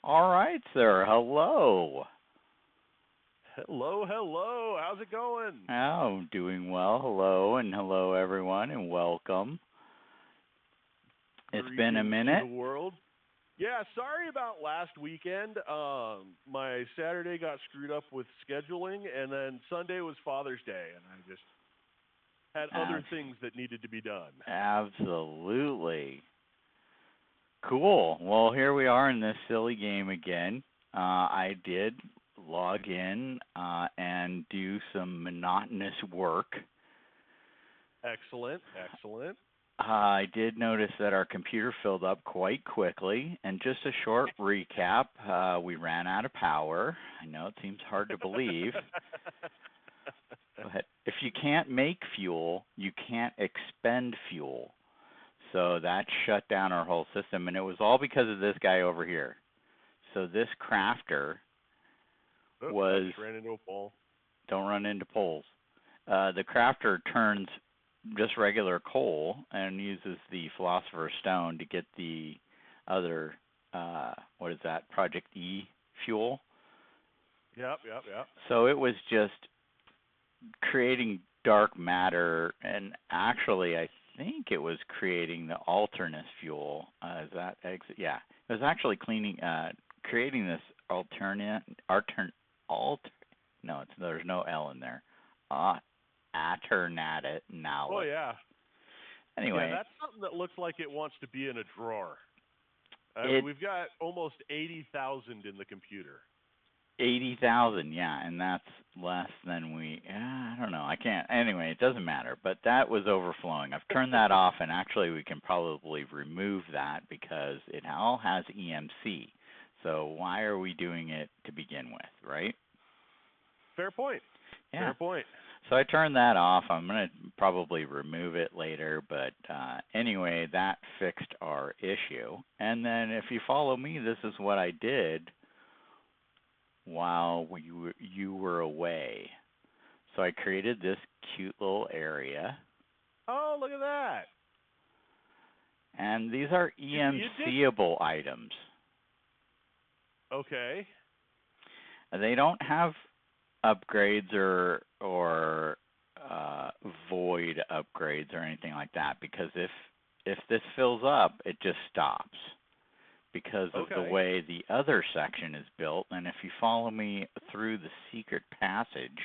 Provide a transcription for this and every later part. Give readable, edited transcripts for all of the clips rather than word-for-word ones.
All right, sir. Hello. Hello, hello. How's it going? Oh, I'm doing well. Hello, and hello, everyone, and welcome. It's been a Greetings to minute. the world. Yeah, sorry about last weekend. My Saturday got screwed up with scheduling, and then Sunday was Father's Day, and I just had other Abs- things that needed to be done. Absolutely. Cool. Well, here we are in this silly game again. I did log in and do some monotonous work. Excellent, excellent. I did notice that our computer filled up quite quickly. And just a short recap, we ran out of power. I know it seems hard to believe, but if you can't make fuel, you can't expend fuel. So that shut down our whole system, and it was all because of this guy over here. So this crafter Oh, I was, just ran into a ball. don't run into poles. The crafter turns just regular coal and uses the philosopher's stone to get the other, what is that, Project E fuel. Yep. So it was just creating dark matter, and actually, I think it was creating the alternate fuel. Is that exit? Yeah, it was actually creating this no, there's no L in there. Alternative Oh, knowledge. yeah. Yeah, Anyway, that's something that looks like it wants to be in a drawer. it We've got almost 80,000 in the computer. 80,000, yeah, and that's less than I don't know. I can't. Anyway, it doesn't matter. But that was overflowing. I've turned that off, and actually, we can probably remove that because it all has EMC. So why are we doing it to begin with, right? Fair point. Yeah. Fair point. So I turned that off. I'm going to probably remove it later, but anyway, that fixed our issue. And then if you follow me, this is what I did while you were away. So I created this cute little area, Oh, look at that. and these are You did EMCable items. okay. They don't have upgrades or void upgrades or anything like that, because if this fills up, it just stops because of the Okay. way the other section is built. And if you follow me through the secret passage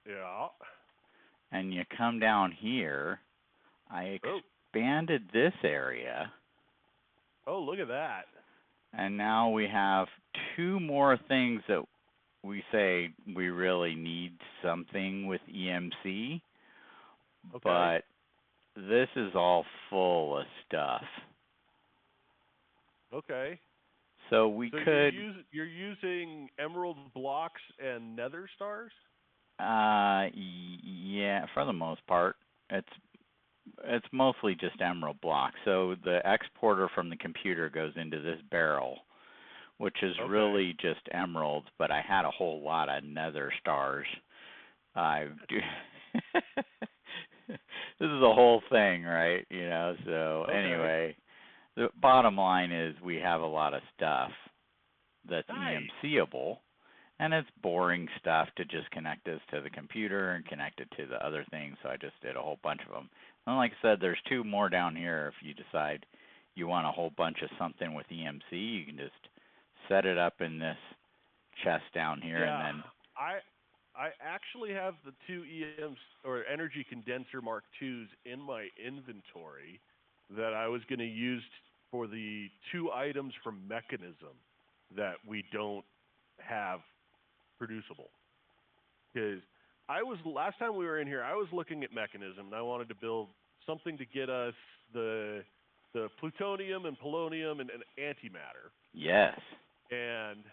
Yeah. and you come down here, I Oh. expanded this area, Oh, look at that. and now we have two more things that we say we really need something with EMC, Okay. but this is all full of stuff. Okay. So we So could, you're using emerald blocks and nether stars? yeah, for the most part, it's mostly just emerald blocks. So the exporter from the computer goes into this barrel, which is Okay. really just emeralds, but I had a whole lot of nether stars. I do. This is a whole thing, right? So Okay. anyway, the bottom line is we have a lot of stuff that's Nice. EMCable, and it's boring stuff to just connect this to the computer and connect it to the other things, so I just did a whole bunch of them. And like I said, there's two more down here. If you decide you want a whole bunch of something with EMC, you can just set it up in this chest down here, and Yeah. then, I I actually have the two EMs or energy condenser Mark IIs in my inventory that I was going to use for the two items from Mechanism that we don't have producible. Because I was last time we were in here, I was looking at Mechanism and I wanted to build something to get us the plutonium and polonium and antimatter. yes, And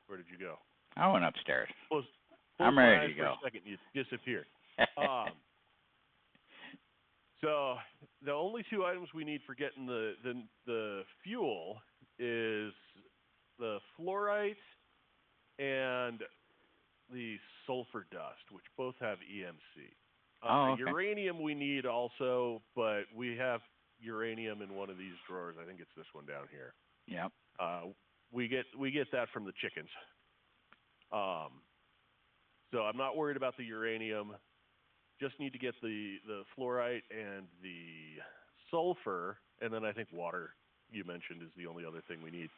where did you go? I went upstairs. Closed, I'm closed my ready eyes to for a go. second. You disappeared. Um, so the only two items we need for getting the fuel is the fluorite and the sulfur dust, which both have EMC. Oh, okay. Uranium we need also, but we have uranium in one of these drawers. I think it's this one down here. Yep. We get that from the chickens. So I'm not worried about the uranium. Just need to get the fluorite and the sulfur, and then I think water, you mentioned, is the only other thing we need.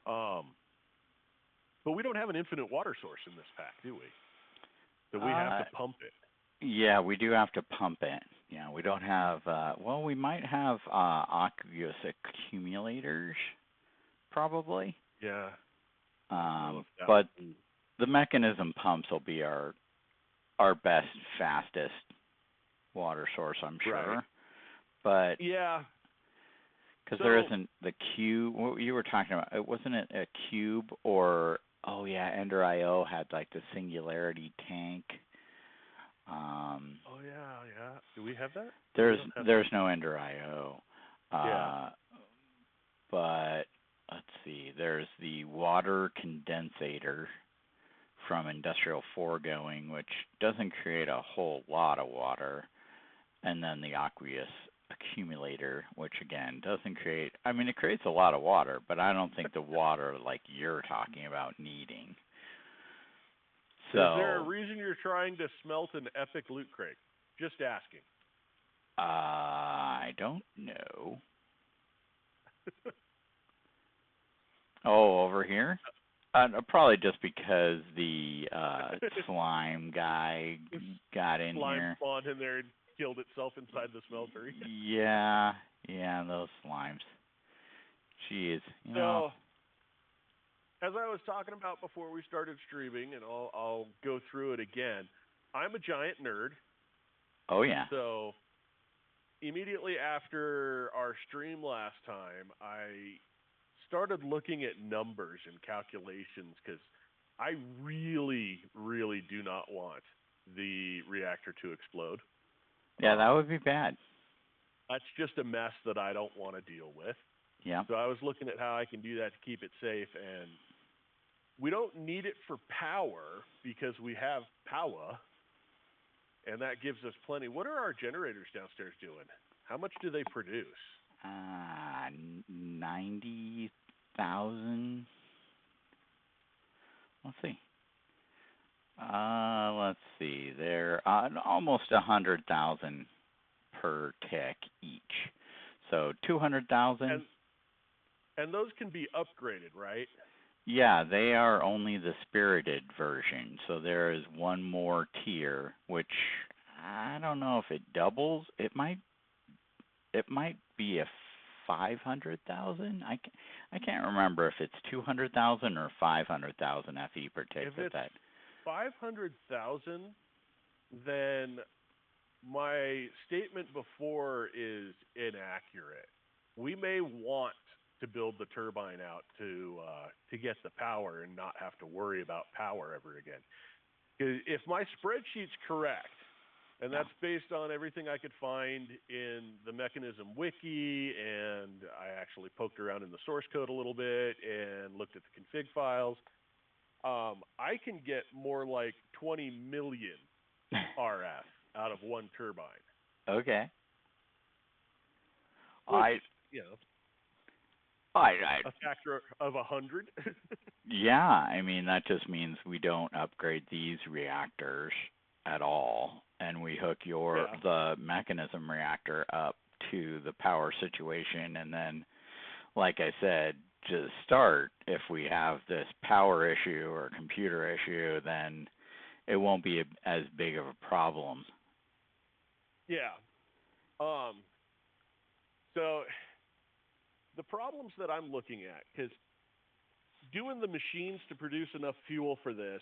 But we don't have an infinite water source in this pack, do we? So we have to pump it. Yeah, we do have to pump it. Yeah, we don't have, well, we might have aqueous accumulators, probably. Yeah. But the mechanism pumps will be our best, fastest water source, I'm sure. Right. But yeah, because there isn't the cube. What you were talking about, wasn't it a cube or? Oh yeah, Ender IO had like the singularity tank. Oh yeah. Do we have that? There's no Ender IO. Yeah. But let's see. There's the water condensator from Industrial Foregoing, which doesn't create a whole lot of water, and then the aqueous accumulator, which again doesn't create. I mean, it creates a lot of water, but I don't think the water like you're talking about needing. So, is there a reason you're trying to smelt an epic loot crate? Just asking. I don't know. Oh, over here? Probably just because the slime guy got in slime here. Spawned in there and killed itself inside the smeltery. Yeah, those slimes. Jeez, you know. As I was talking about before we started streaming, and I'll go through it again, I'm a giant nerd. Oh, yeah. So immediately after our stream last time, I started looking at numbers and calculations because I really, really do not want the reactor to explode. Yeah, that would be bad. That's just a mess that I don't want to deal with. Yeah. So I was looking at how I can do that to keep it safe, and we don't need it for power because we have power, and that gives us plenty. What are our generators downstairs doing? How much do they produce? 90,000. Let's see. Let's see. They're almost 100,000 per tick each. So 200,000. And those can be upgraded, right? Yeah, they are only the spirited version. So there is one more tier, which I don't know if it doubles. It might be a 500,000. I can't remember if it's 200,000 or 500,000 FE per tick. If it's 500,000, then my statement before is inaccurate. We may want to build the turbine out to get the power and not have to worry about power ever again. If my spreadsheet's correct, and that's based on everything I could find in the Mechanism wiki, and I actually poked around in the source code a little bit and looked at the config files, I can get more like 20 million RF out of one turbine. Okay. Which, a factor of 100. Yeah, I mean, that just means we don't upgrade these reactors at all, and we hook the mechanism reactor up to the power situation, and then, like I said, to start, if we have this power issue or computer issue, then it won't be as big of a problem. Yeah. So the problems that I'm looking at, because doing the machines to produce enough fuel for this,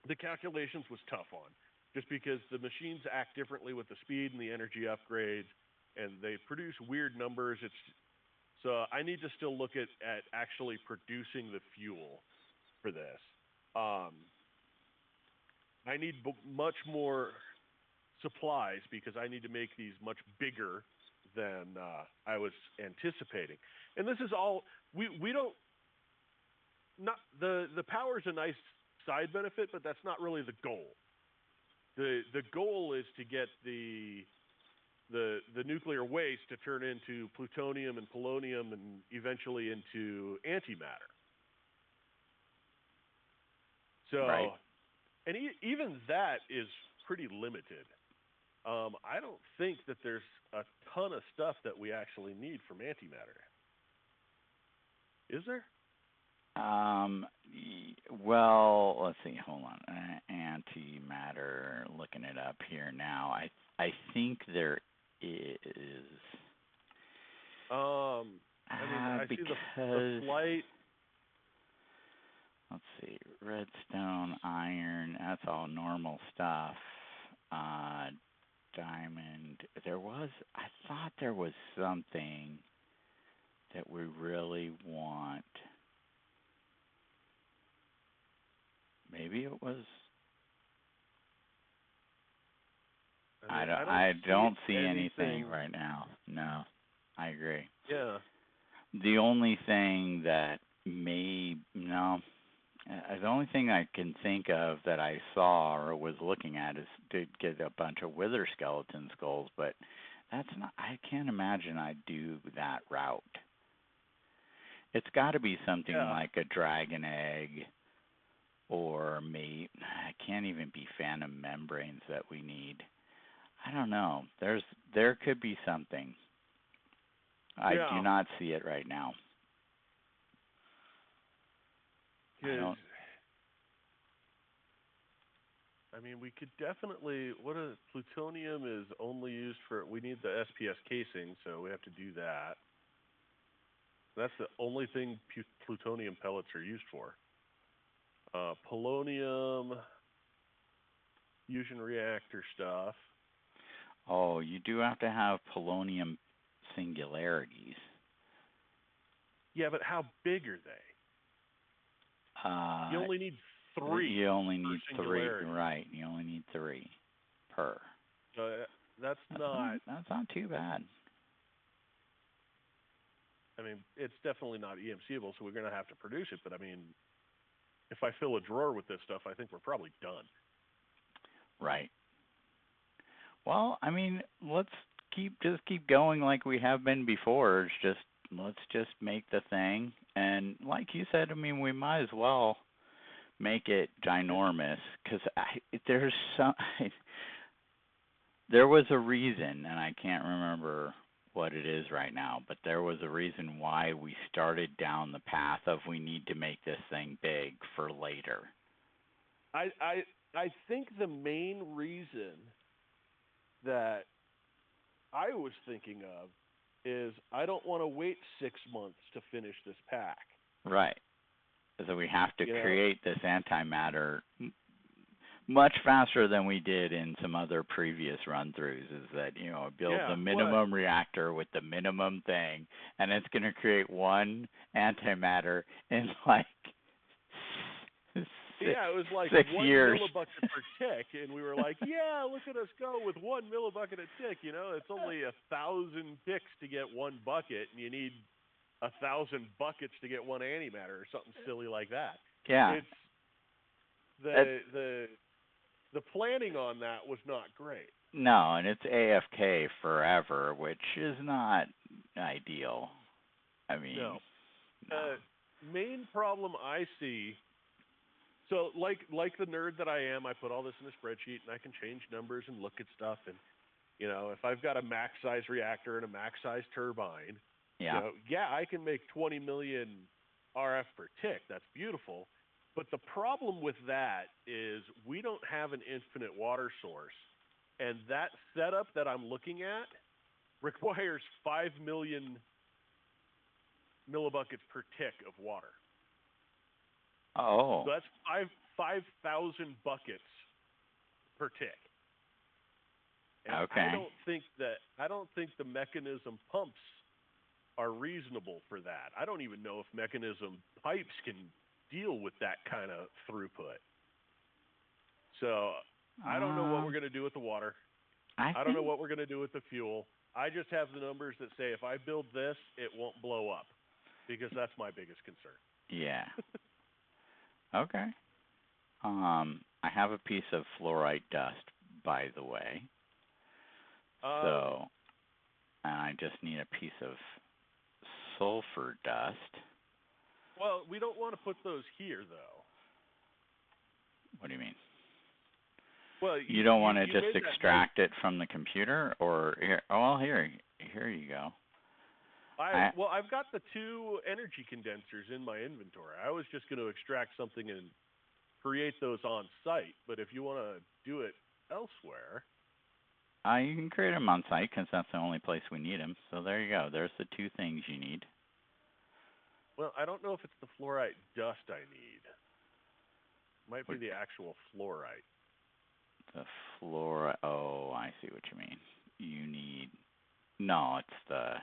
the calculations was tough on, just because the machines act differently with the speed and the energy upgrades, and they produce weird numbers. So I need to still look at actually producing the fuel for this. I need much more supplies because I need to make these much bigger than I was anticipating. And this is all we don't not the power is a nice side benefit, but that's not really the goal. The goal is to get the the nuclear waste to turn into plutonium and polonium and eventually into antimatter. So, Right. and even that is pretty limited. I don't think that there's a ton of stuff that we actually need from antimatter. Is there? Well, let's see. Hold on. Antimatter. Looking it up here now. I think there is. I mean, I see the flight. Let's see. Redstone, iron. That's all normal stuff. Diamond. I thought there was something that we really want. Maybe it was. I don't see anything right now. No, I agree. Yeah. The only thing that the only thing I can think of that I saw or was looking at is to get a bunch of wither skeleton skulls, but that's not. I can't imagine I'd do that route. It's got to be something like a dragon egg, or maybe it can't even be phantom membranes that we need. I don't know. There could be something. I do not see it right now. I mean, we could definitely. Plutonium is only used for. We need the SPS casing, so we have to do that. That's the only thing plutonium pellets are used for. Polonium, fusion reactor stuff. Oh, you do have to have polonium singularities. Yeah, but how big are they? You only need 3. You only need 3, right? You only need 3 per. That's not too bad. I mean, it's definitely not EMCable, so we're going to have to produce it. But I mean, if I fill a drawer with this stuff, I think we're probably done. Right. Well, I mean, let's keep going like we have been before. Let's just make the thing, and like you said, I mean, we might as well make it ginormous because there was a reason, and I can't remember what it is right now, but there was a reason why we started down the path of we need to make this thing big for later. I think the main reason that I was thinking of is I don't want to wait 6 months to finish this pack. Right. So we have to create this antimatter much faster than we did in some other previous run-throughs. Is that, build the minimum reactor with the minimum thing, and it's going to create one antimatter in like it was like 6 1 years. millibucket per tick, and we were like, yeah, look at us go with 1 millibucket a tick. It's only 1,000 ticks to get 1 bucket, and you need 1,000 buckets to get 1 antimatter or something silly like that. Yeah. It's the planning on that was not great. No, and it's AFK forever, which is not ideal. I mean, no. Main problem I see. So, like the nerd that I am, I put all this in a spreadsheet, and I can change numbers and look at stuff. And if I've got a max size reactor and a max size turbine, I can make 20 million RF per tick. That's beautiful. But the problem with that is we don't have an infinite water source, and that setup that I'm looking at requires 5 million millibuckets per tick of water. Oh. So that's 5,000 buckets per tick. And okay. I don't think the mechanism pumps are reasonable for that. I don't even know if mechanism pipes can deal with that kind of throughput. So I don't know what we're going to do with the water. I don't know what we're going to do with the fuel. I just have the numbers that say if I build this, it won't blow up, because that's my biggest concern. Yeah. Okay. I have a piece of fluorite dust, by the way. So And I just need a piece of sulfur dust. Well, we don't want to put those here, though. What do you mean? Well, You don't want to you just made that extract it from the computer, or here? Oh, well, here you go. Well, I've got the 2 energy condensers in my inventory. I was just going to extract something and create those on site. But if you want to do it elsewhere, You can create them on site because that's the only place we need them. So there you go. There's the 2 things you need. well, I don't know if it's the fluorite dust I need. Might be the actual fluorite. The fluorite. Oh, I see what you mean. You need. No, it's the.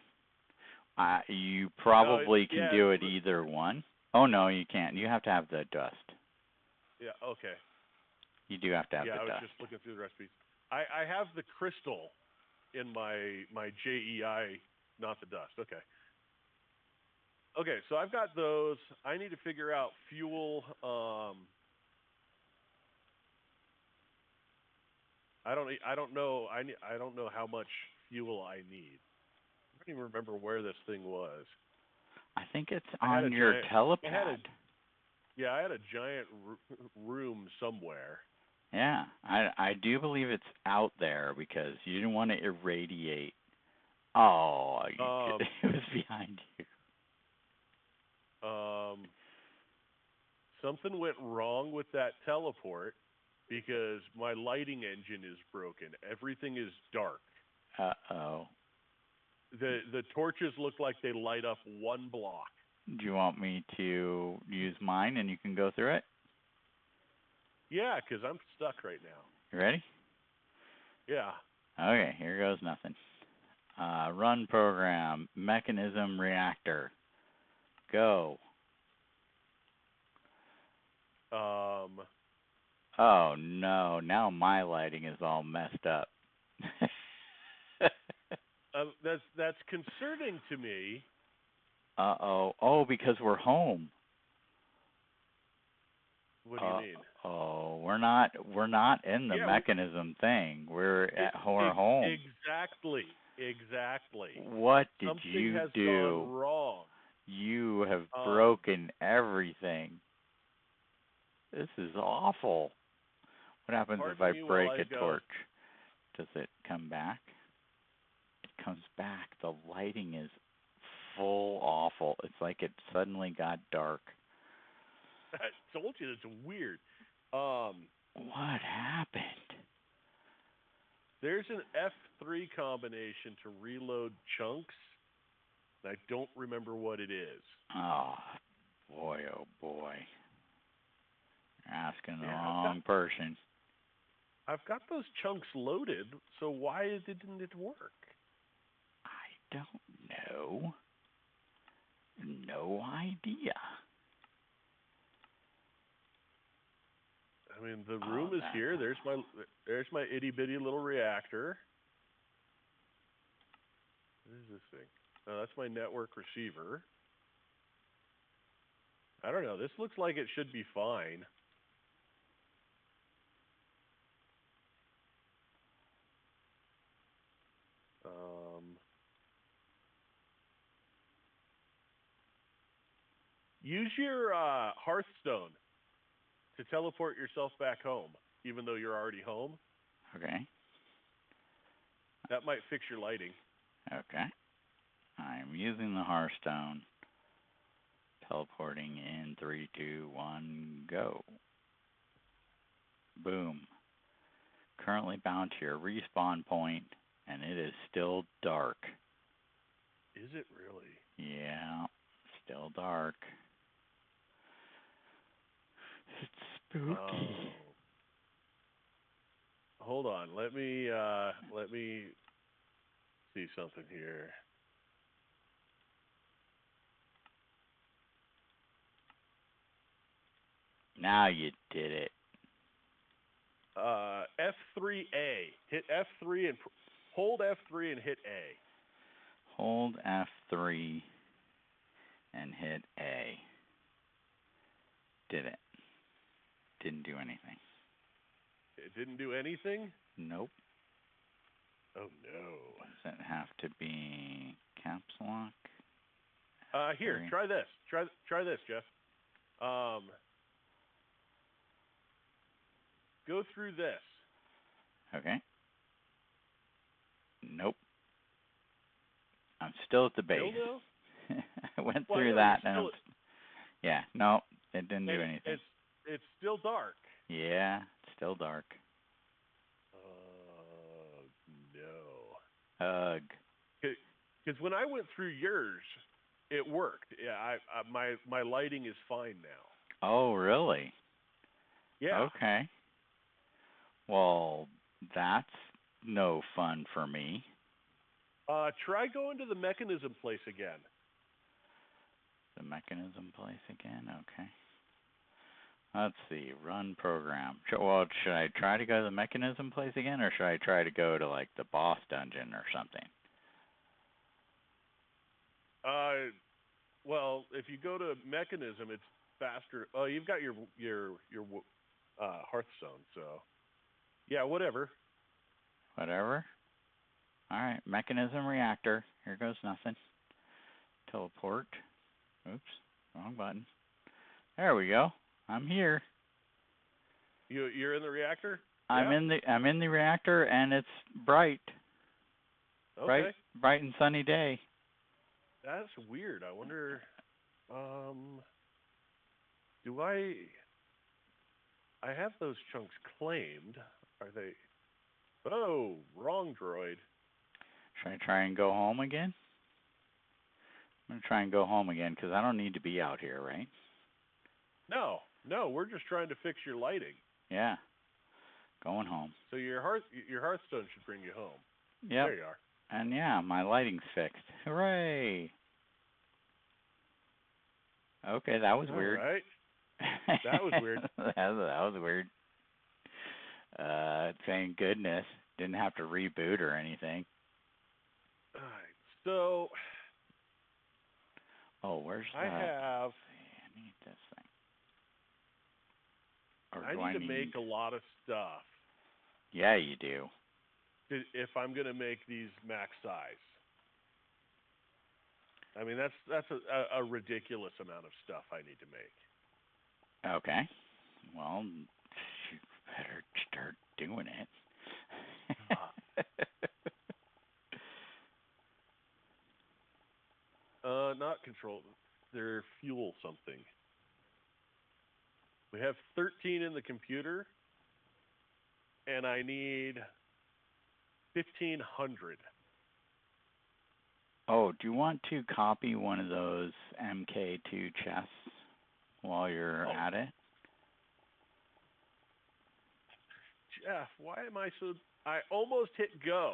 You probably can do it either one. Oh no, you can't. You have to have the dust. Yeah. Okay. You do have to have the dust. Yeah, I was dust. just looking through the recipes. I have the crystal in my JEI, not the dust. Okay. Okay, so I've got those. I need to figure out fuel. I don't know. I don't know how much fuel I need. I don't even remember where this thing was. I think it's on your telepad. I had a giant room somewhere. Yeah, I do believe it's out there because you didn't want to irradiate. Oh, it was behind you. Something went wrong with that teleport because my lighting engine is broken. Everything is dark. Uh-oh. The torches look like they light up 1 block. Do you want me to use mine and you can go through it? Yeah, because I'm stuck right now. You ready? Yeah. Okay, here goes nothing. Run program, mechanism, reactor. Go. Oh no, now my lighting is all messed up. That's concerning to me. Uh-oh. Oh, because we're home. What do you mean? Oh, we're not in the mechanism thing. We're at our home. Exactly. What did Something you has do? Gone wrong. You have broken everything. This is awful. What happens if I break a torch? Does it come back? It comes back. The lighting is full awful. It's like it suddenly got dark. I told you it's weird. What happened? There's an F3 combination to reload chunks. I don't remember what it is. Oh boy. You're asking the wrong person. I've got those chunks loaded, so why didn't it work? I don't know. No idea. I mean, the room is here. There's my itty bitty little reactor. What is this thing? Oh, that's my network receiver. I don't know. This looks like it should be fine. Use your Hearthstone to teleport yourself back home, even though you're already home. Okay. That might fix your lighting. Okay. I'm using the Hearthstone. Teleporting in 3, 2, 1, go. Boom. Currently bound to your respawn point, and it is still dark. Is it really? Yeah, still dark. It's spooky. Hold on. Let me see something here. Now you did it. F3A. Hit F3 and hold F3 and hit A. Hold F3 and hit A. Did it. Didn't do anything. It didn't do anything? Nope. Oh no. Does it have to be caps lock? Here, try this. Try this, Jeff. Go through this. Okay. Nope. I'm still at the base. Still no? I went Well, through no, that and yeah, no, it didn't do anything. It's still dark. Yeah, it's still dark. No. Ugh. Because when I went through yours, it worked. Yeah, my lighting is fine now. Oh, really? Yeah. Okay. Well, that's no fun for me. Try going to the mechanism place again. The mechanism place again? Okay. Let's see. Run program. Well, should I try to go to the mechanism place again, or should I try to go to, like, the boss dungeon or something? Well, if you go to mechanism, it's faster. Oh, you've got your Hearthstone, so yeah, whatever. Whatever? All right. Mechanism reactor. Here goes nothing. Teleport. Oops. Wrong button. There we go. I'm here. You're in the reactor? I'm in the reactor, and it's bright. Okay. Bright and sunny day. That's weird. I wonder. Do I have those chunks claimed? Are they? Oh, wrong droid. Should I try and go home again? I'm going to try and go home again because I don't need to be out here, right? No, we're just trying to fix your lighting. Yeah. Going home. So your Hearthstone should bring you home. Yep. There you are. And yeah, my lighting's fixed. Hooray! Okay, that was weird. All right. That was weird. that was weird. Thank goodness. Didn't have to reboot or anything. All right. So. Oh, where's that? I need this thing. I need to make a lot of stuff. Yeah, you do. If I'm going to make these max size. I mean, that's a ridiculous amount of stuff I need to make. Okay. Well, you better start doing it. Not control. They're fuel something. We have 13 in the computer, and I need 1,500. Oh, do you want to copy one of those MK2 chests while you're at it? Jeff, why am I so... I almost hit go.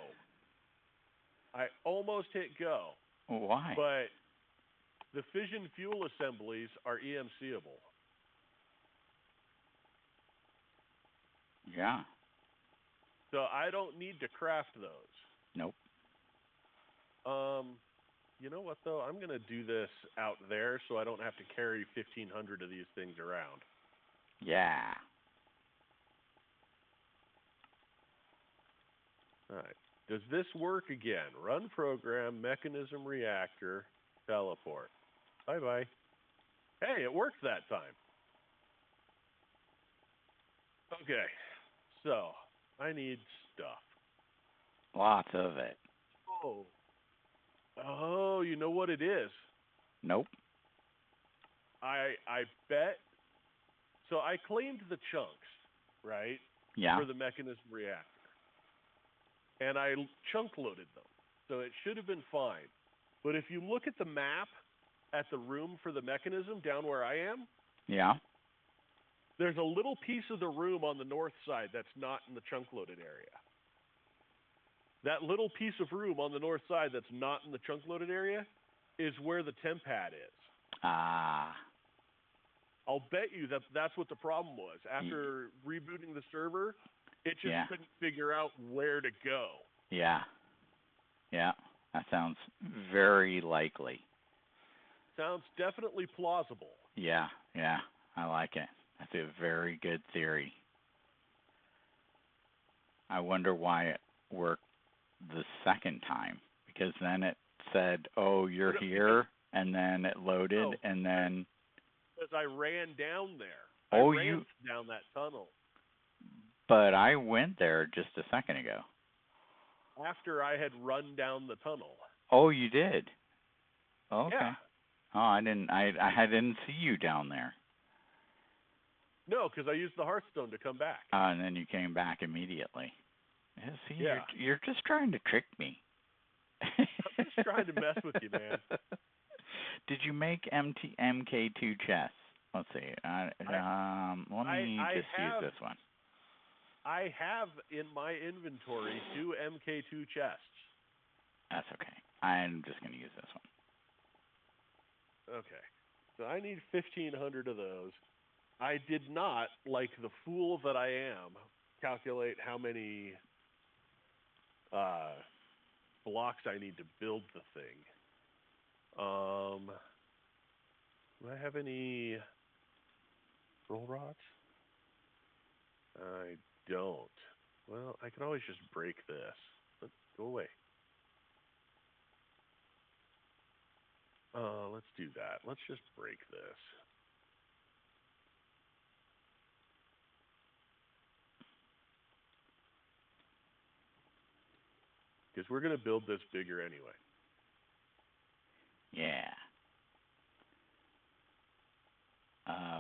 Why? But the fission fuel assemblies are EMCable. Yeah. So I don't need to craft those. Nope. You know what, though? I'm going to do this out there so I don't have to carry 1,500 of these things around. Yeah. All right. Does this work again? Run program, mechanism reactor, teleport. Bye-bye. Hey, it worked that time. Okay. So, I need stuff. Lots of it. Oh, you know what it is? Nope. I bet. So I claimed the chunks, right? Yeah. For the mechanism reactor. And I chunk loaded them. So it should have been fine. But if you look at the map at the room for the mechanism down where I am. Yeah. There's a little piece of the room on the north side that's not in the chunk loaded area. That little piece of room on the north side that's not in the chunk loaded area is where the temp pad is. Ah. I'll bet you that's what the problem was. After rebooting the server, it just couldn't figure out where to go. Yeah. Yeah. That sounds very likely. Sounds definitely plausible. Yeah. Yeah. I like it. That's a very good theory. I wonder why it worked the second time because then it said, "Oh, you're But here," and then it loaded, no, and then because I ran down there. I oh, ran down that tunnel but I went there just a second ago. after I had run down the tunnel. Oh, you did. Oh, okay. Yeah. Oh, I didn't. I didn't see you down there. No, because I used the Hearthstone to come back. And then you came back immediately. Yeah, see, Yeah. you're just trying to trick me. I'm just trying to mess with you, man. Did you make MK2 chests? Let's see. Let me just use this one. I have in my inventory 2 MK2 chests. That's okay. I'm just going to use this one. Okay. So I need 1,500 of those. I did not, like the fool that I am, calculate how many blocks I need to build the thing. Do I have any roll rods? I don't. Well, I can always just break this. But go away. Let's do that. Let's just break this. Because we're going to build this bigger anyway. Yeah.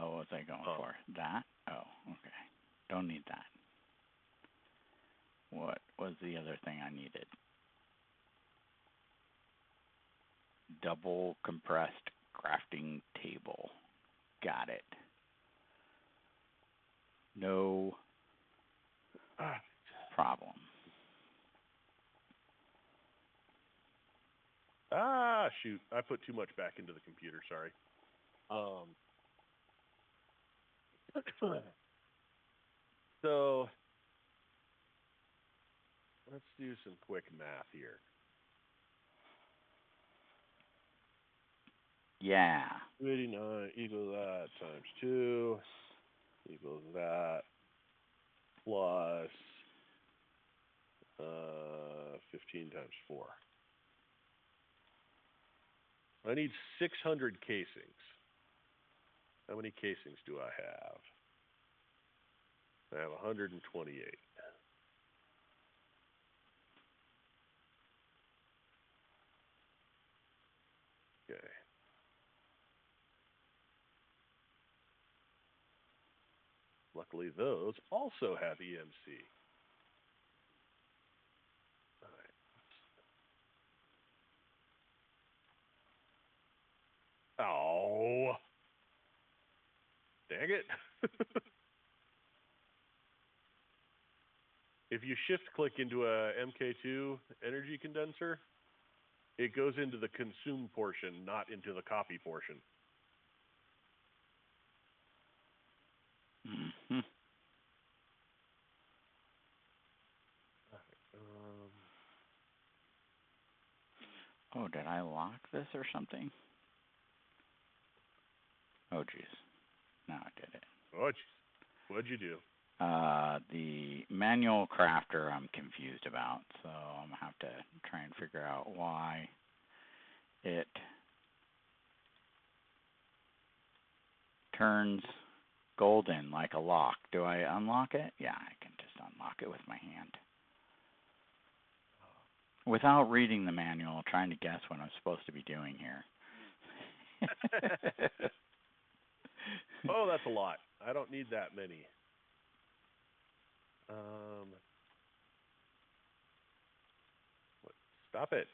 What was I going for? That? Oh, okay. Don't need that. What was the other thing I needed? Double compressed crafting table. Got it. No problem. Shoot. I put too much back into the computer. Sorry. So let's do some quick math here. Yeah. 289 equals that times 2 equals that plus 15 times 4. I need 600 casings. How many casings do I have? I have 128. Okay. Luckily, those also have EMC. All right. Oh. Dang it. If you shift click into a MK2 energy condenser, it goes into the consume portion, not into the copy portion. Mm-hmm. Oh, did I lock this or something? Oh, jeez. No, I did it. Oh, jeez. What'd you do? The manual crafter I'm confused about, so I'm going to have to try and figure out why it turns golden like a lock. Do I unlock it? Yeah, I can just unlock it with my hand. Without reading the manual, trying to guess what I'm supposed to be doing here. Oh, that's a lot. I don't need that many. What? Stop it.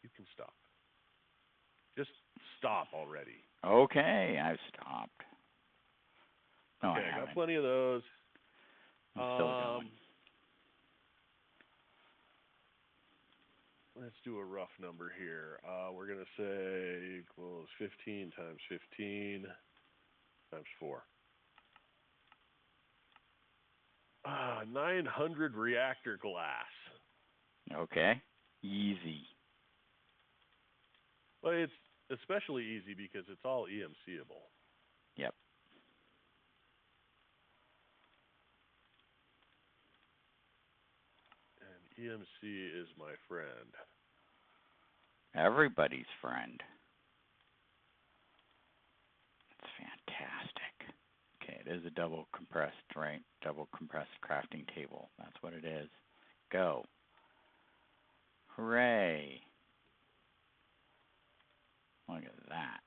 You can stop. Just stop already. Okay, I've stopped. No, okay, I got plenty of those. I'm still going. Let's do a rough number here. We're going to say equals 15 times 15 times 4. 900 reactor glass. Okay. Easy. But it's especially easy because it's all EMCable. Yep. EMC is my friend. Everybody's friend. It's fantastic. Okay, it is a double compressed, right? Double compressed crafting table. That's what it is. Go. Hooray. Look at that.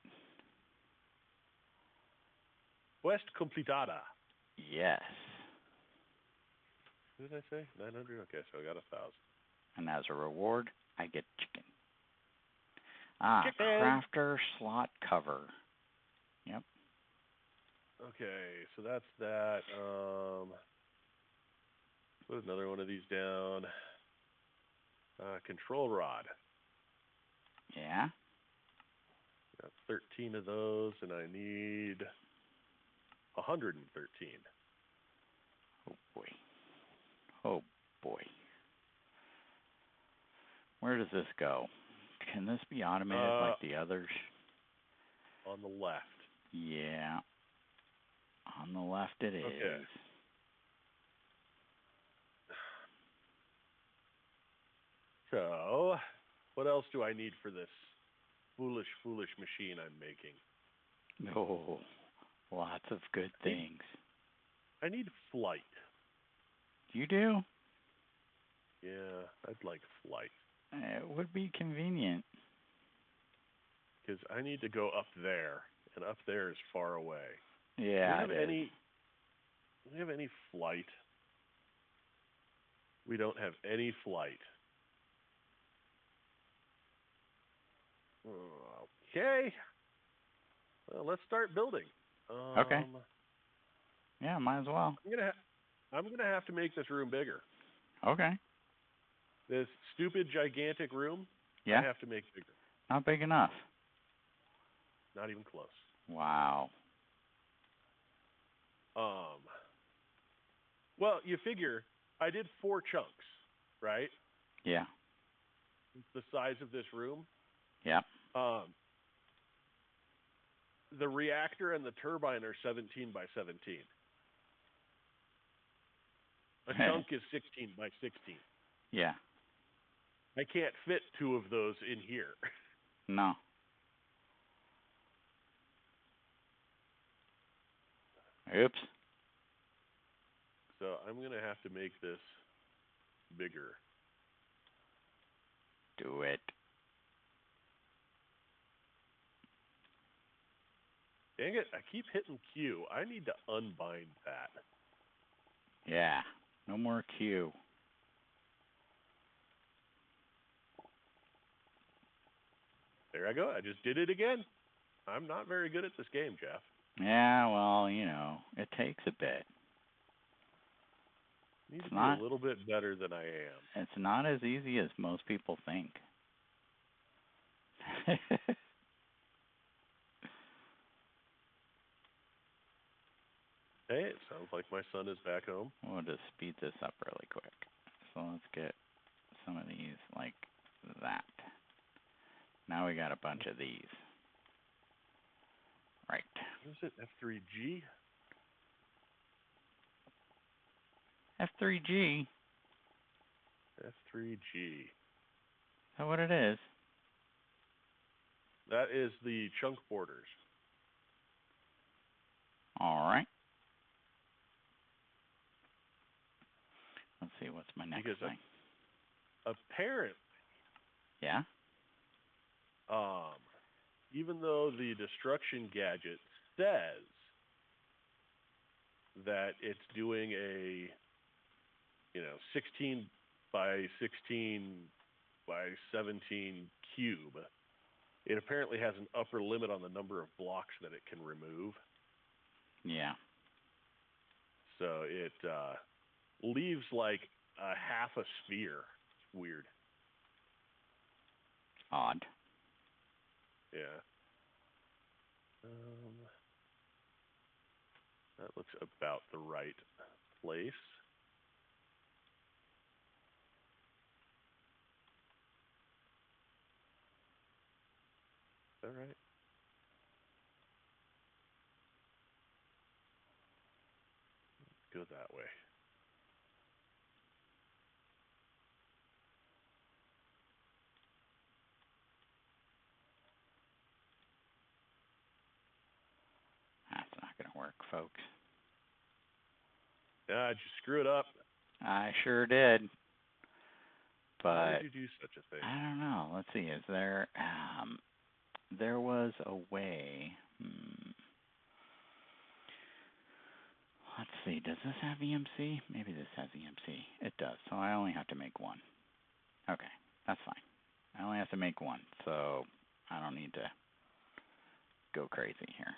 Quest completada. Yes. What did I say? 900? Okay, so I got 1,000. And as a reward, I get chicken. Ah, Chicken! crafter slot cover. Yep. Okay, so that's that. Put another one of these down. Control rod. Yeah. Got 13 of those, and I need 113. Oh boy. Oh boy. Where does this go? Can this be automated like the others? On the left. Yeah. On the left it is. Okay. So, what else do I need for this foolish machine I'm making? Oh, lots of good things. I need flight. You do? Yeah, I'd like flight. It would be convenient. Because I need to go up there, and up there is far away. Yeah, Do we have any flight? We don't have any flight. Okay. Well, let's start building. Okay. Yeah, might as well. I'm gonna have to make this room bigger. Okay. This stupid gigantic room. Yeah. I have to make bigger. Not big enough. Not even close. Wow. Well, you figure I did 4 chunks, right? Yeah. It's the size of this room. Yep. The reactor and the turbine are 17 by 17. A chunk is 16 by 16. Yeah. I can't fit 2 of those in here. No. Oops. So I'm going to have to make this bigger. Do it. Dang it, I keep hitting Q. I need to unbind that. Yeah. No more Q. There I go. I just did it again. I'm not very good at this game, Jeff. Yeah, well, you know, it takes a bit. Need to be a little bit better than I am. It's not as easy as most people think. Hey, it sounds like my son is back home. We'll just speed this up really quick. So let's get some of these like that. Now we got a bunch of these. Right. What is it? F3G? F3G. F3G. Is that what it is? That is the chunk borders. All right. Let's see, what's my next thing? Apparently, yeah? Even though the destruction gadget says that it's doing a, 16 by 16 by 17 cube, it apparently has an upper limit on the number of blocks that it can remove. Yeah. So it leaves like a half a sphere. It's weird. Odd. Yeah. That looks about the right place. All right. Go that way. work, folks. Did you screw it up? I sure did. But How did you do such a thing? I don't know. Let's see. Is there there was a way. Let's see. Does this have EMC? Maybe this has EMC. It does. So I only have to make one. Okay, that's fine. I only have to make one, so I don't need to go crazy here.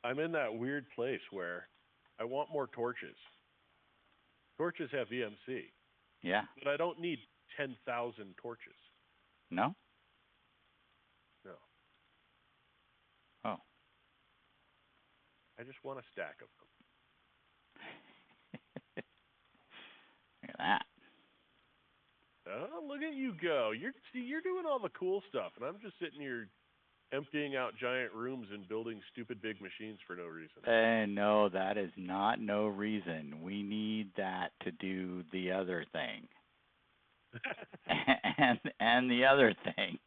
I'm in that weird place where I want more torches. Torches have EMC. Yeah. But I don't need 10,000 torches. No? No. Oh. I just want a stack of them. Look at that. Oh, look at you go. You're doing all the cool stuff, and I'm just sitting here emptying out giant rooms and building stupid big machines for no reason. No, that is not no reason. We need that to do the other thing. and the other thing.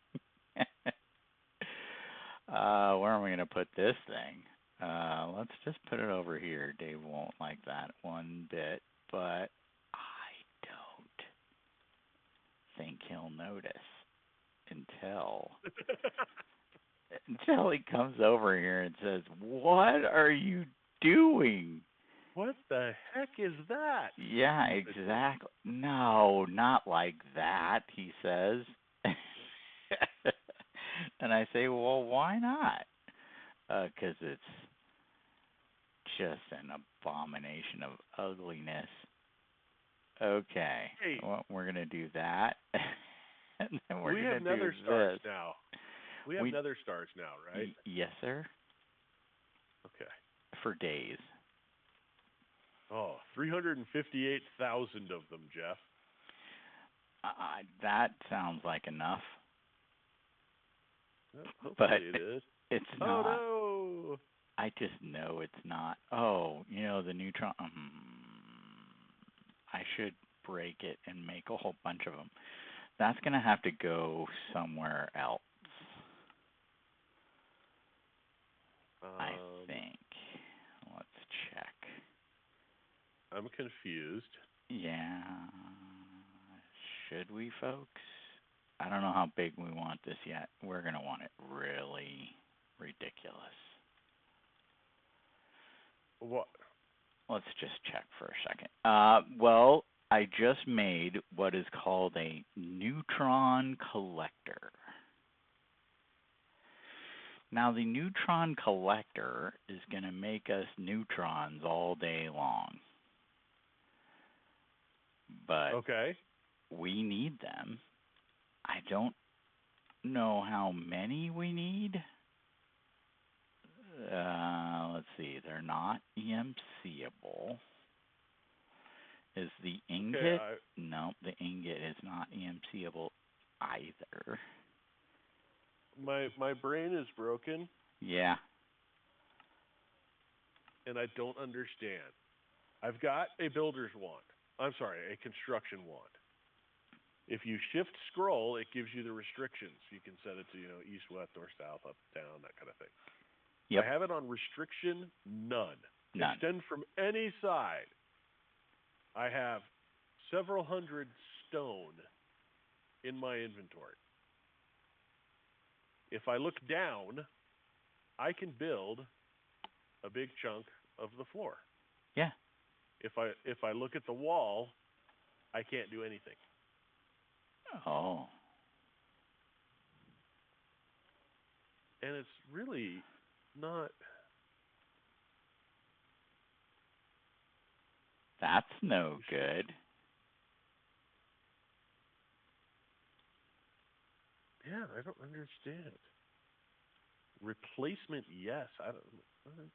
Where am I going to put this thing? Let's just put it over here. Dave won't like that one bit, but I don't think he'll notice until he comes over here and says, "What are you doing?" What the heck is that? Yeah, exactly. No, not like that, he says. And I say, well, why not? 'Cause it's just an abomination of ugliness. Okay, Hey, well, we're going to do that. And then we're we going have to do nether stars this. now. We have nether stars now, right? Yes, sir. Okay. For days. Oh, 358,000 of them, Jeff. That sounds like enough. Well, hopefully But it is. it's Oh, not. no. I just know it's not. Oh, the neutron. I should break it and make a whole bunch of them. That's going to have to go somewhere else. I think. Let's check. I'm confused. Yeah. Should we, folks? I don't know how big we want this yet. We're going to want it really ridiculous. What? Let's just check for a second. Well, I just made what is called a neutron collector. Now, the neutron collector is going to make us neutrons all day long. But okay, we need them. I don't know how many we need. Let's see. They're not EMCable. Is the ingot? Okay, No, the ingot is not EMCable either. My brain is broken. Yeah. And I don't understand. I've got a builder's wand. I'm sorry, a construction wand. If you shift scroll, it gives you the restrictions. You can set it to, east, west, north, south, up, down, that kind of thing. Yep. I have it on restriction none. None. Extend from any side. I have several hundred stone in my inventory. If I look down, I can build a big chunk of the floor. Yeah. If I look at the wall, I can't do anything. Oh. And it's really not. That's no good. Yeah, I don't understand. Replacement, yes. I don't.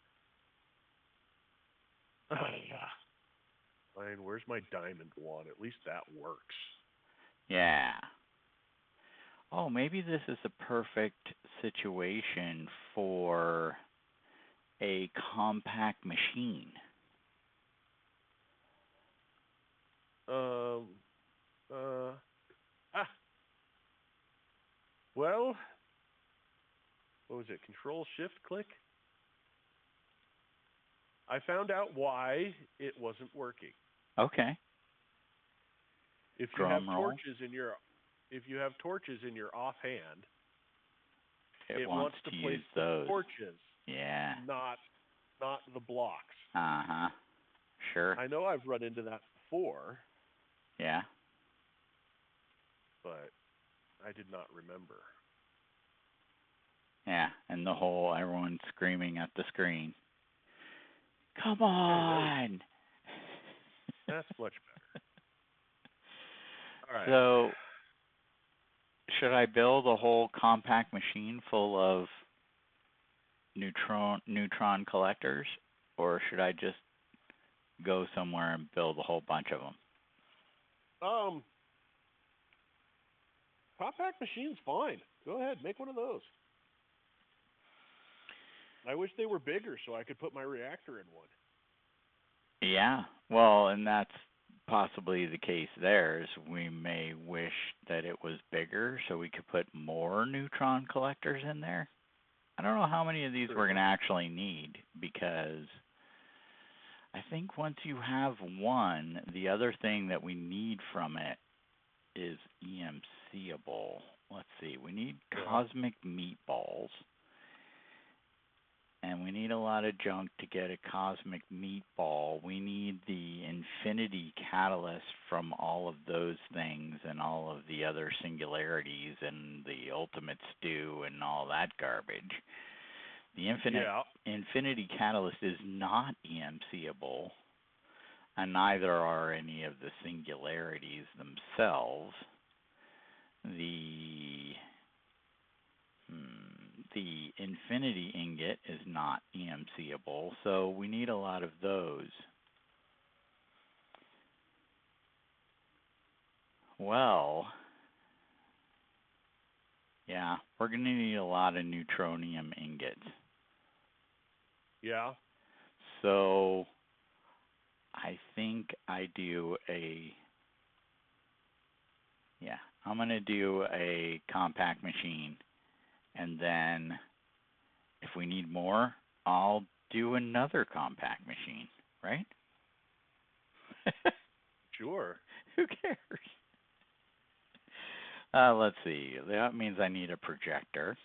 Oh, yeah. Fine. Where's my diamond wand? At least that works. Yeah. Oh, maybe this is a perfect situation for a compact machine. Well, was it Control-Shift-Click? I found out why it wasn't working. Okay. If you have Drum roll. torches in your offhand, It wants to use place those. the torches, Yeah. not the blocks. Uh-huh. Sure. I know I've run into that before. Yeah. But I did not remember. Yeah, and the whole everyone screaming at the screen. Come on. That's much better. All right. So, should I build a whole compact machine full of neutron collectors, or should I just go somewhere and build a whole bunch of them? Compact machine's fine. Go ahead, make one of those. I wish they were bigger so I could put my reactor in one. Yeah, well, and that's possibly the case there, is we may wish that it was bigger so we could put more neutron collectors in there. I don't know how many of these we're going to actually need, because I think once you have one, the other thing that we need from it is EMCable. Let's see, we need cosmic meatballs. And we need a lot of junk to get a cosmic meatball. We need the infinity catalyst from all of those things and all of the other singularities and the ultimate stew and all that garbage. The infinity catalyst is not EMCable, and neither are any of the singularities themselves. The infinity ingot is not EMCable, so we need a lot of those. Well, yeah, we're going to need a lot of neutronium ingots. Yeah. So I think I'm going to do a compact machine. And then if we need more, I'll do another compact machine, right? Sure. Who cares? Let's see. That means I need a projector.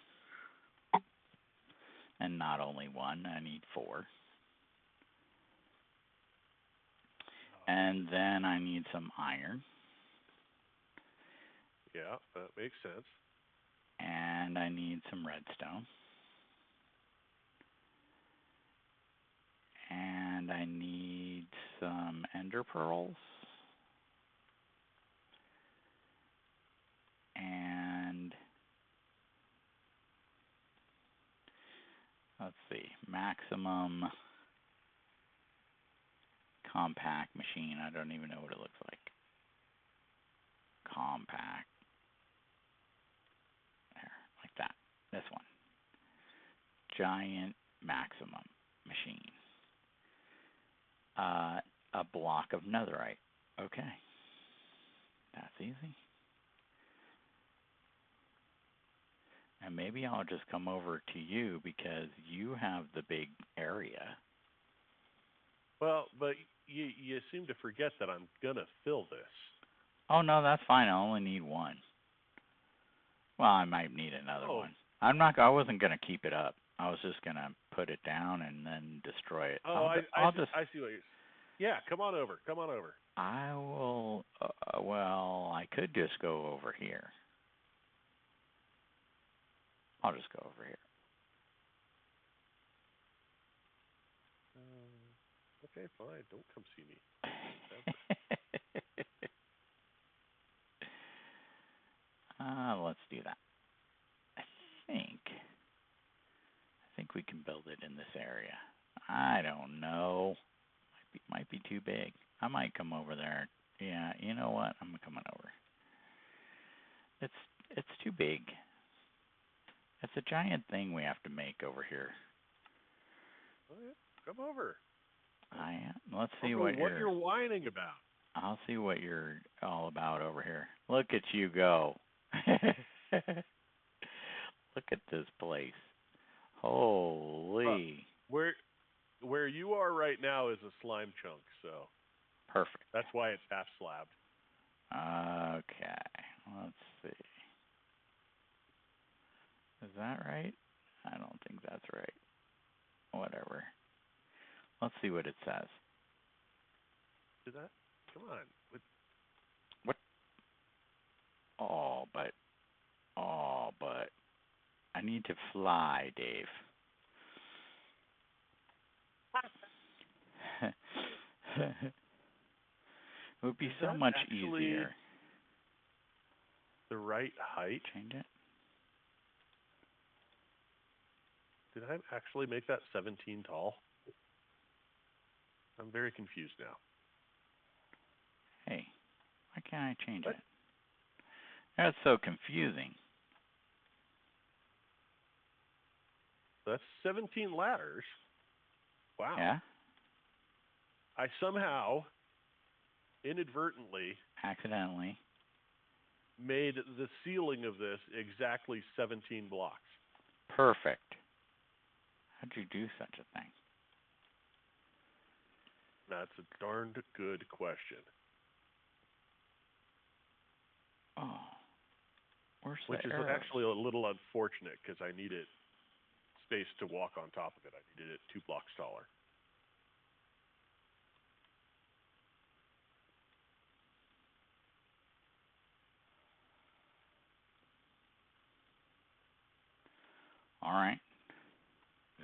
And not only one, I need 4. And then I need some iron. Yeah, that makes sense. And I need some redstone. And I need some ender pearls. And let's see, maximum compact machine. I don't even know what it looks like. Compact. There, like that. This one. Giant maximum machine. A block of netherite. Okay. That's easy. And maybe I'll just come over to you because you have the big area. Well, but you seem to forget that I'm going to fill this. Oh, no, that's fine. I only need one. Well, I might need another one. I wasn't going to keep it up. I was just going to put it down and then destroy it. Oh, I see what you're saying. Yeah, come on over. Come on over. I will, well, I could just go over here. I'll just go over here. Okay, fine. Don't come see me. Let's do that. I think we can build it in this area. I don't know. Might be too big. I might come over there. Yeah, you know what? I'm coming over. It's too big. It's a giant thing we have to make over here. Come over. Let's see what you're whining about. I'll see what you're all about over here. Look at you go. Look at this place. Holy. Where you are right now is a slime chunk, so Perfect. that's why it's half slabbed. Okay. Let's see. Is that right? I don't think that's right. Whatever. Let's see what it says. Did that? Come on. What? Oh, but I need to fly, Dave. It would be so much easier. The right height? Change it. Did I actually make that 17 tall? I'm very confused now. Hey, why can't I change it? That's so confusing. That's 17 ladders. Wow. Yeah? I somehow, inadvertently, Accidentally. made the ceiling of this exactly 17 blocks. Perfect. How'd you do such a thing? That's a darned good question. Oh. Where's Which the is arrows? actually a little unfortunate because I needed space to walk on top of it. I needed it 2 blocks taller. All right.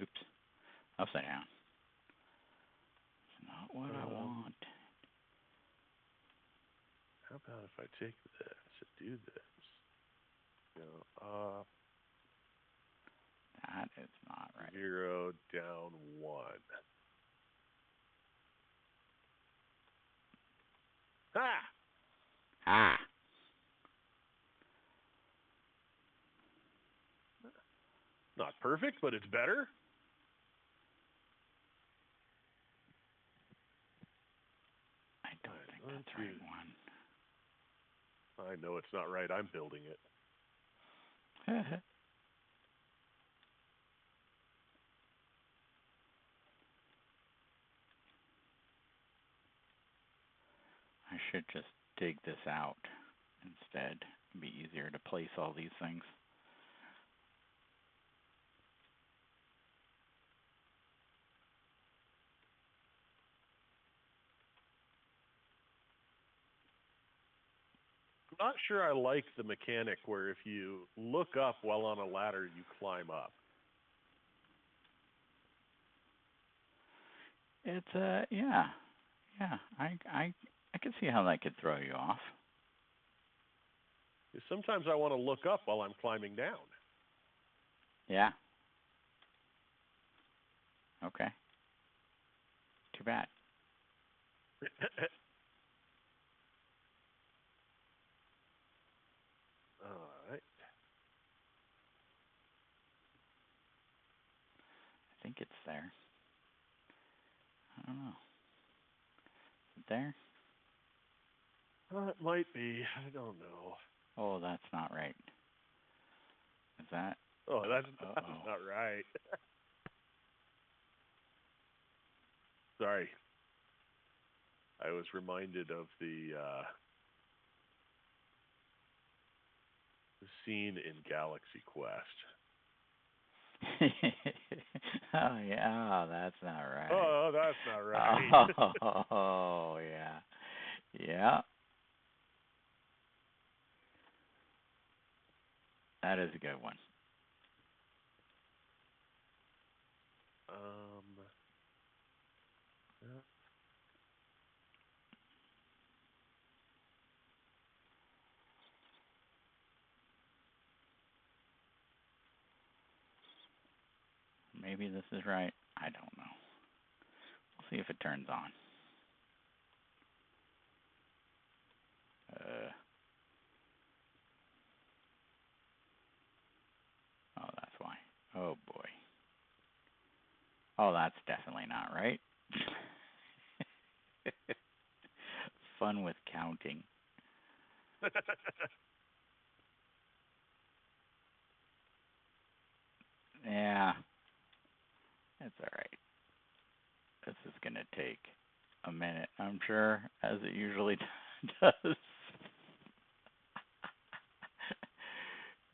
Oops. Upside down. It's not what I want. How about if I take this and do this? That is not right. 0 down 1. Ha! Ah. Not perfect, but it's better. I don't think that's the right one. I know it's not right. I'm building it. I should just dig this out instead. It'd be easier to place all these things. I'm not sure I like the mechanic where if you look up while on a ladder, you climb up. It's yeah. I can see how that could throw you off. Sometimes I want to look up while I'm climbing down. Yeah. Okay. Too bad. All right. I think it's there. I don't know. Is it there? It might be. I don't know. Oh, that's not right. Is that? Oh, that's not right. Sorry. I was reminded of the scene in Galaxy Quest. Oh yeah, that's not right. Oh, that's not right. Oh yeah, yeah. That is a good one. Yeah. Maybe this is right. I don't know. We'll see if it turns on. Oh, that's why. Oh boy. Oh, that's definitely not right. Fun with counting. Yeah, It's all right. This is going to take a minute, I'm sure, as it usually does.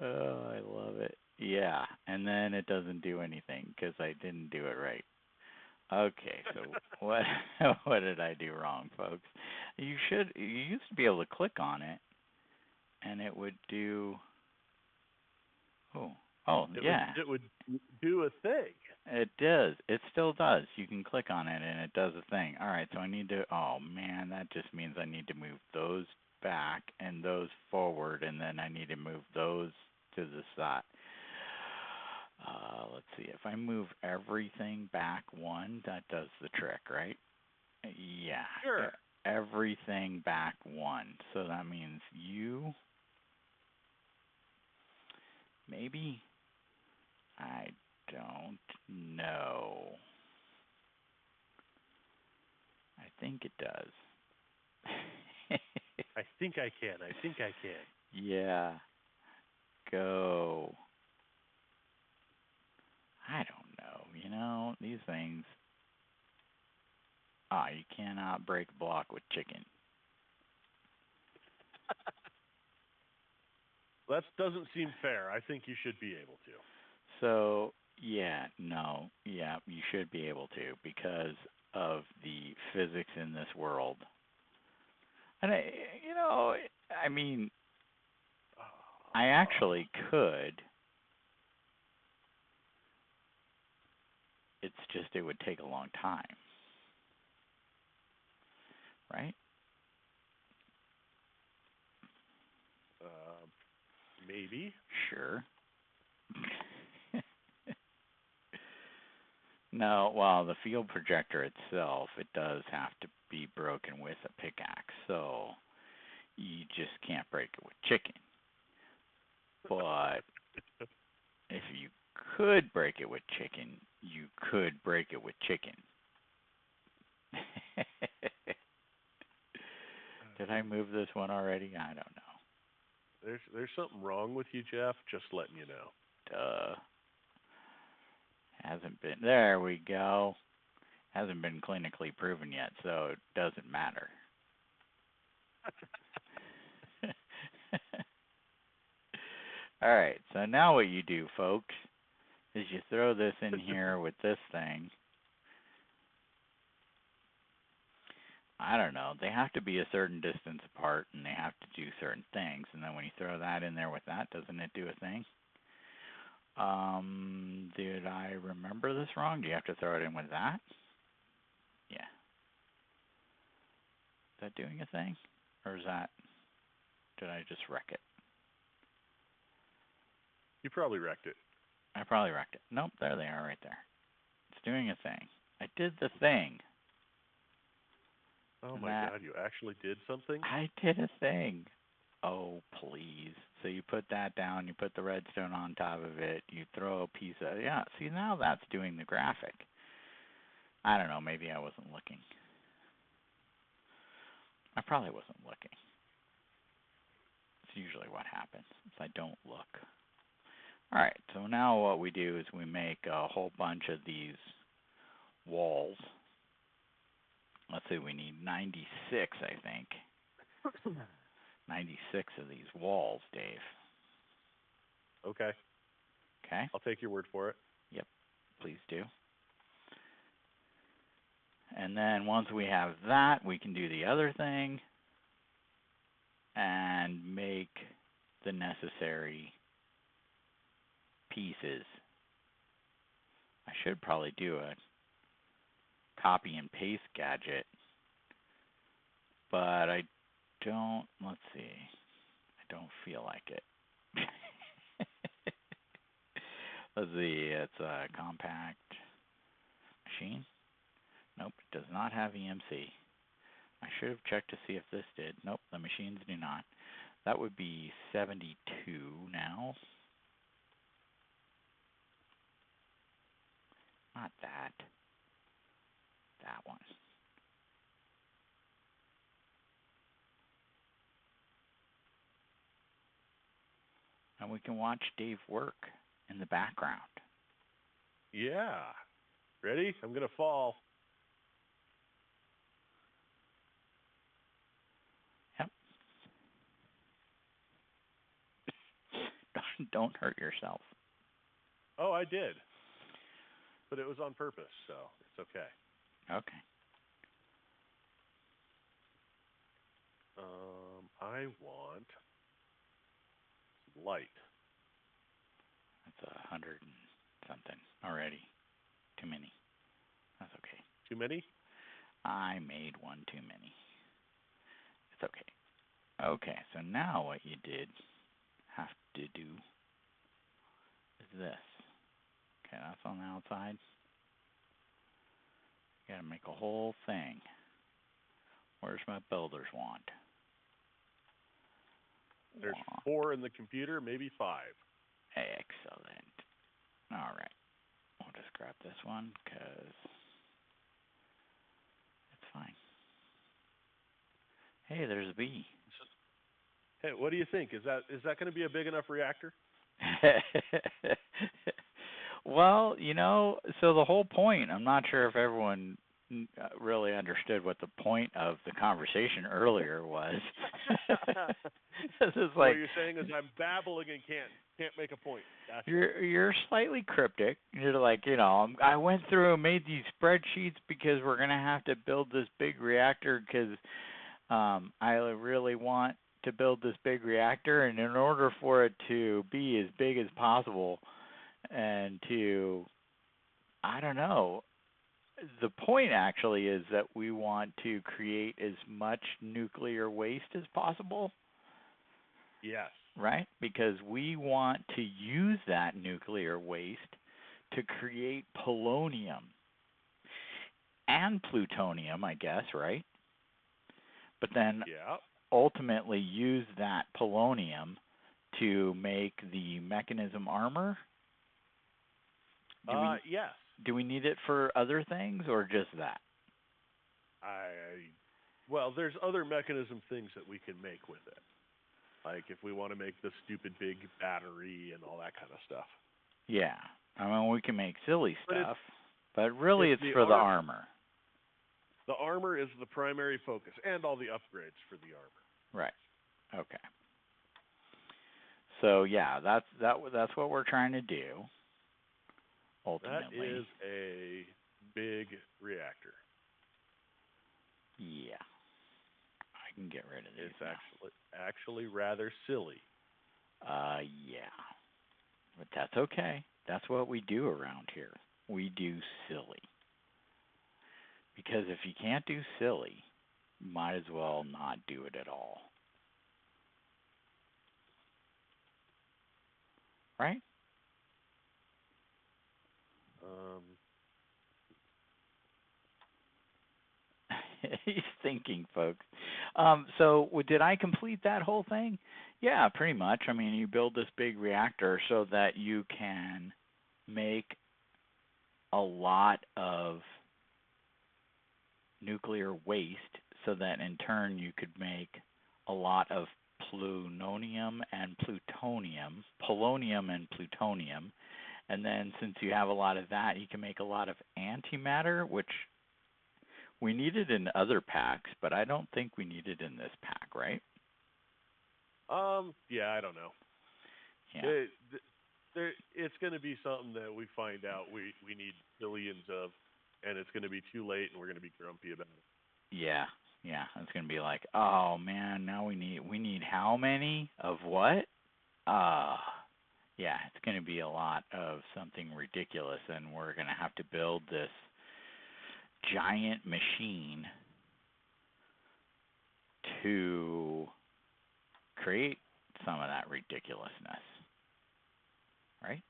Oh, I love it. Yeah, and then it doesn't do anything because I didn't do it right. Okay, so what what did I do wrong, folks? You used to be able to click on it and it would do oh oh yeah. It would do a thing. It does. It still does. You can click on it and it does a thing. All right, so I need to, oh man, that just means I need to move those back and those forward, and then I need to move those to the side. Let's see. If I move everything back one, that does the trick, right? Yeah. Sure. Everything back one. So that means you, maybe, I don't know. I think it does. I think I can. I think I can. Yeah. Go. I don't know. These things. Ah, you cannot break block with chicken. That doesn't seem fair. I think you should be able to. So, yeah, no, yeah, you should be able to because of the physics in this world. And I mean, I actually could. It's just it would take a long time, right? Maybe. Sure. No, well, the field projector itself, it does have to be broken with a pickaxe, so you just can't break it with chicken. But if you could break it with chicken, you could break it with chicken. Did I move this one already? I don't know. There's something wrong with you, Jeff. Just letting you know. Duh. Hasn't been. There we go. Hasn't been clinically proven yet, so it doesn't matter. All right, so now what you do, folks, is you throw this in here with this thing. I don't know. They have to be a certain distance apart, and they have to do certain things. And then when you throw that in there with that, doesn't it do a thing? Did I remember this wrong? Do you have to throw it in with that? Yeah. Is that doing a thing? Or did I just wreck it? You probably wrecked it. I probably wrecked it. Nope, there they are right there. It's doing a thing. I did the thing. Oh my God, you actually did something? I did a thing. Oh, please. So you put that down, you put the redstone on top of it, you throw a piece of, yeah, see, now that's doing the graphic. I don't know, maybe I wasn't looking. I probably wasn't looking. It's usually what happens, is I don't look. All right, so now what we do is we make a whole bunch of these walls. Let's see, we need 96, I think. 96 of these walls, Dave. Okay. Okay? I'll take your word for it. Yep, please do. And then once we have that, we can do the other thing and make the necessary pieces. I should probably do a copy and paste gadget, but I don't, let's see, I don't feel like it. Let's see, it's a compact machine. Nope, it does not have EMC. I should have checked to see if this did. Nope, the machines do not. That would be 72 now. Not that. That one. And we can watch Dave work in the background. Yeah. Ready? I'm going to fall. Yep. Don't hurt yourself. Oh, I did. But it was on purpose, so it's okay. Okay. I want some light. That's 100 and something already. Too many. That's okay. Too many? I made one too many. It's okay. Okay, so now what you did have to do is this. Okay, that's on the outside. You gotta make a whole thing. Where's my builder's wand? There's 4 in the computer, maybe 5. Excellent. All right. We'll just grab this one because it's fine. Hey, there's a bee. Hey, what do you think? Is that going to be a big enough reactor? Well, so the whole point, I'm not sure if everyone really understood what the point of the conversation earlier was. This is like, what you're saying is I'm babbling and can't make a point. Gotcha. You're slightly cryptic. You're like, I went through and made these spreadsheets because we're going to have to build this big reactor because I really want to build this big reactor, and in order for it to be as big as possible and to, I don't know, the point actually is that we want to create as much nuclear waste as possible. Yes. Right? Because we want to use that nuclear waste to create polonium and plutonium, I guess, right? But then ultimately use that polonium to make the mechanism armor? Yes. Do we need it for other things or just that? Well, there's other mechanism things that we can make with it. Like if we want to make the stupid big battery and all that kind of stuff. Yeah. I mean, we can make silly stuff, but really it's for the armor. The armor is the primary focus, and all the upgrades for the armor. Right. Okay. So yeah, that's what we're trying to do. Ultimately. That is a big reactor. Yeah. I can get rid of these. It's actually rather silly. Yeah. But that's okay. That's what we do around here. We do silly. Because if you can't do silly, you might as well not do it at all. Right? He's thinking, folks. So did I complete that whole thing? Yeah, pretty much. I mean, you build this big reactor so that you can make a lot of nuclear waste so that in turn you could make a lot of plutonium and plutonium, polonium and plutonium. And then since you have a lot of that, you can make a lot of antimatter, which we needed in other packs, but I don't think we need it in this pack, right? Yeah, I don't know. Yeah. It's going to be something that we find out we need billions of, and it's going to be too late, and we're going to be grumpy about it. Yeah. It's going to be like, oh man, now we need how many of what? Yeah, it's going to be a lot of something ridiculous, and we're going to have to build this giant machine to create some of that ridiculousness. Right?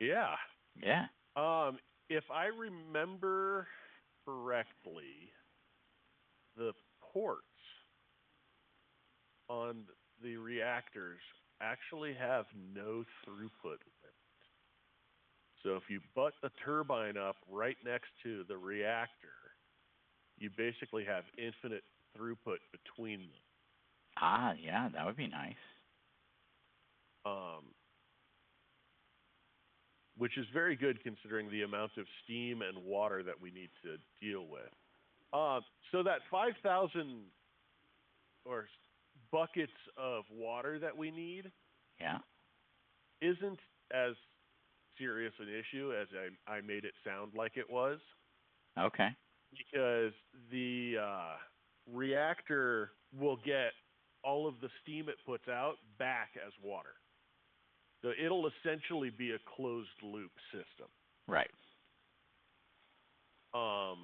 Yeah. Yeah. If I remember correctly, the ports on the reactors actually have no throughput limit. So if you butt the turbine up right next to the reactor, you basically have infinite throughput between them. Yeah, that would be nice. which is very good considering the amount of steam and water that we need to deal with. So that 5,000 or buckets of water that we need isn't as serious an issue as I made it sound like it was. Okay. Because the reactor will get all of the steam it puts out back as water. So it'll essentially be a closed loop system. Right. Wow,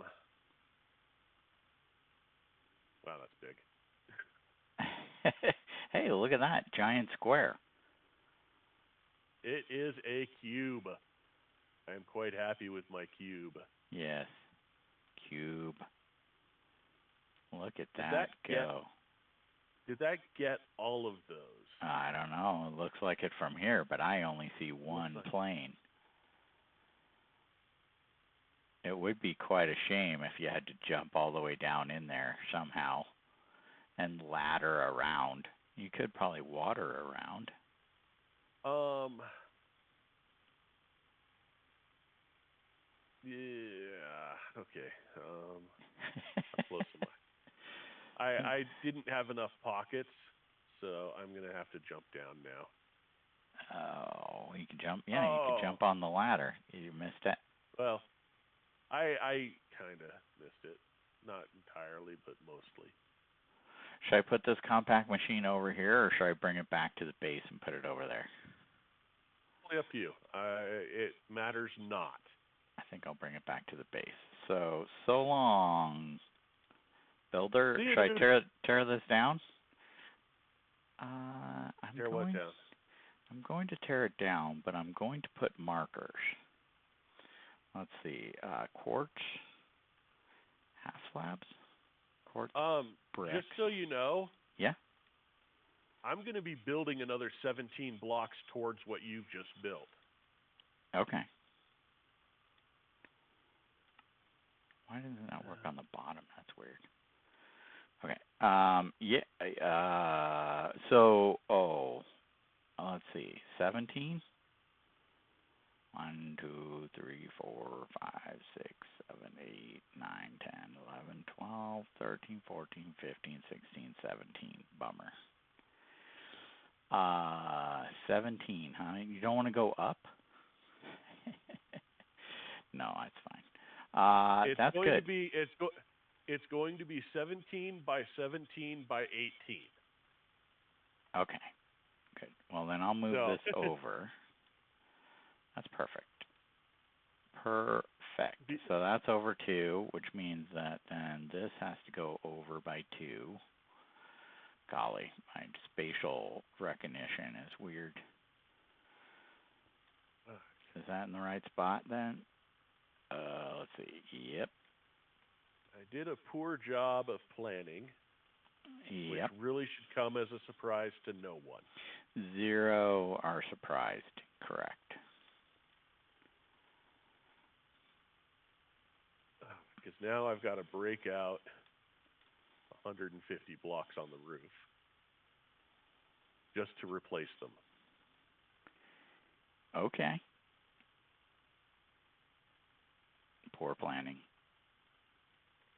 that's big. Hey, look at that giant square. It is a cube. I am quite happy with my cube. Yes. Cube. Look at that go. Did that get all of those? I don't know. It looks like it from here, but I only see one plane. It would be quite a shame if you had to jump all the way down in there somehow and ladder around. You could probably water around. Yeah. Okay. I'm close enough. I didn't have enough pockets, so I'm gonna have to jump down now. Oh, you can jump. Yeah, you can jump on the ladder. You missed it. Well, I kind of missed it. Not entirely, but mostly. Should I put this compact machine over here, or should I bring it back to the base and put it over there? Totally up to you. It matters not. I think I'll bring it back to the base. So long, builder. Should I tear this down? Tear what down? I'm going to tear it down, but I'm going to put markers. Let's see, quartz, half slabs, quartz, bricks. Just so you know. Yeah. I'm going to be building another 17 blocks towards what you've just built. Okay. Why doesn't that work on the bottom? That's weird. Okay. Let's see. 17. 1, 2, 3, 4, 5, 6, 7, 8, 9, 10, 11, 12, 13, 14, 15, 16, 17. Bummer. 17, huh? You don't want to go up? No, that's fine. That's good. It's going to be 17 by 17 by 18. Okay. Good. Well, then I'll move this over. That's perfect. Perfect. So that's over 2, which means that then this has to go over by 2. Golly, my spatial recognition is weird. Is that in the right spot then? Let's see. Yep. I did a poor job of planning, which really should come as a surprise to no one. 0 are surprised. Correct. Because now I've got to break out 150 blocks on the roof just to replace them. Okay. Poor planning.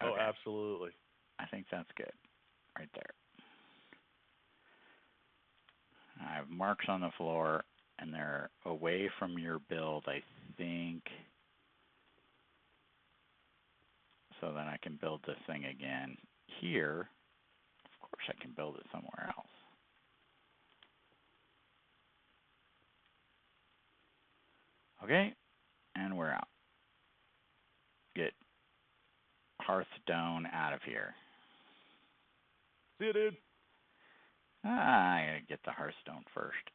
Okay. Oh, absolutely. I think that's good. Right there. I have marks on the floor, and they're away from your build, I think, so that I can build this thing again here. Of course, I can build it somewhere else. Okay, and we're out. Get Hearthstone out of here. See you, dude. I gotta get the Hearthstone first.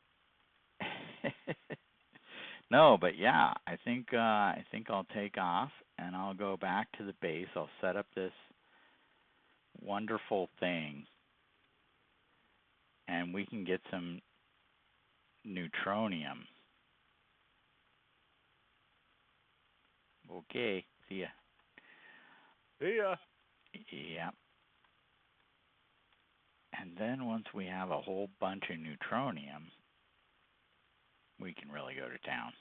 No, but yeah, I think I'll take off and I'll go back to the base. I'll set up this wonderful thing, and we can get some neutronium. Okay, see ya. See ya. Yep. And then once we have a whole bunch of neutronium, we can really go to town.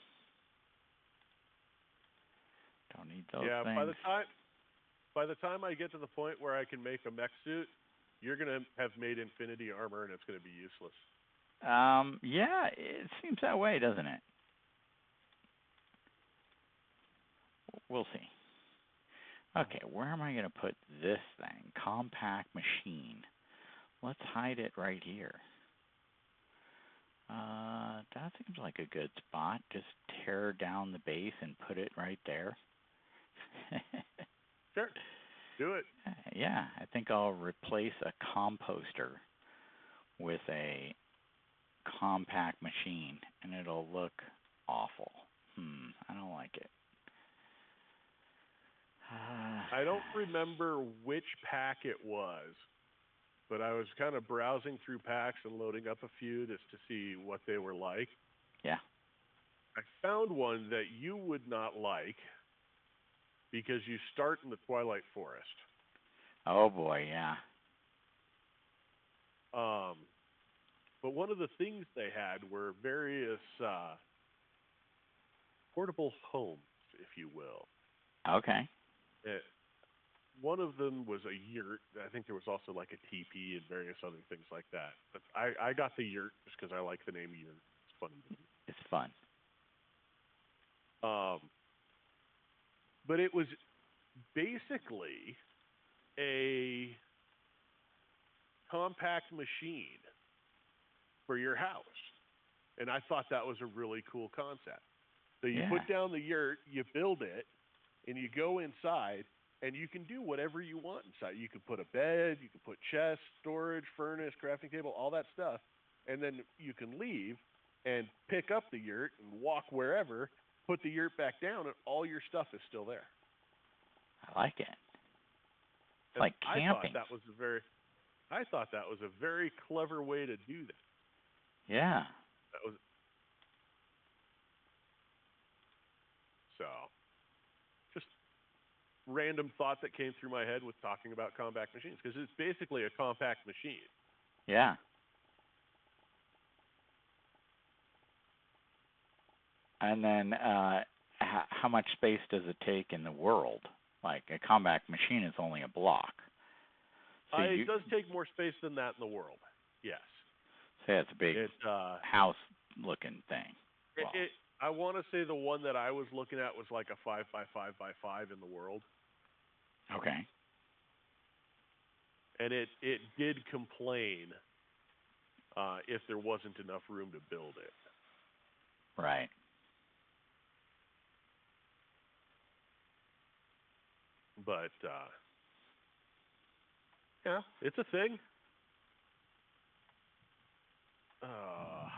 Don't need those Yeah, things. by the time I get to the point where I can make a mech suit, you're gonna have made infinity armor, and it's gonna be useless. Yeah, it seems that way, doesn't it? We'll see. Okay, where am I going to put this thing? Compact machine. Let's hide it right here. That seems like a good spot. Just tear down the base and put it right there. Sure, do it. Yeah, I think I'll replace a composter with a compact machine, and it'll look awful. I don't like it. I don't remember which pack it was, but I was kind of browsing through packs and loading up a few just to see what they were like. Yeah. I found one that you would not like because you start in the Twilight Forest. Oh boy, yeah. But one of the things they had were various portable homes, if you will. Okay. One of them was a yurt. I think there was also like a teepee and various other things like that. But I got the yurt just because I like the name yurt. It's funny. It's fun. But it was basically a compact machine for your house. And I thought that was a really cool concept. So you put down the yurt, you build it, and you go inside, and you can do whatever you want inside. You can put a bed, you can put chests, storage, furnace, crafting table, all that stuff. And then you can leave and pick up the yurt and walk wherever, put the yurt back down, and all your stuff is still there. I like it. It's like camping. I thought that was a very clever way to do that. Yeah. That was so. Just random thought that came through my head with talking about compact machines, because it's basically a compact machine. Yeah. And then how much space does it take in the world? Like a compact machine is only a block. So It does take more space than that in the world. Yes. So it's a big house-looking thing. I want to say the one that I was looking at was like a 5 by 5 by 5 in the world. Okay. And it did complain if there wasn't enough room to build it. Right. But yeah, it's a thing.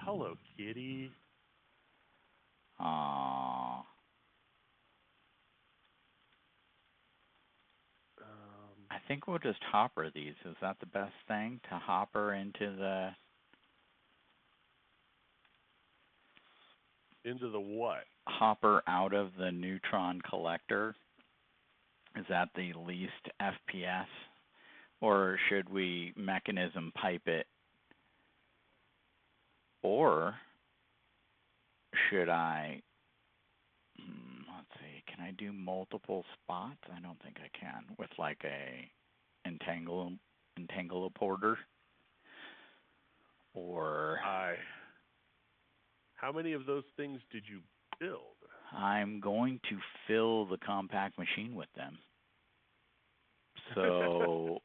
Hello, kitty. Aww. I think we'll just hopper these. Is that the best thing, to hopper into the... Into the what? Hopper out of the neutron collector? Is that the least FPS? Or should we mechanism pipe it? Or should I... let's see, can I do multiple spots? I don't think I can with like a entangler. Or how many of those things did you build? I'm going to fill the compact machine with them. So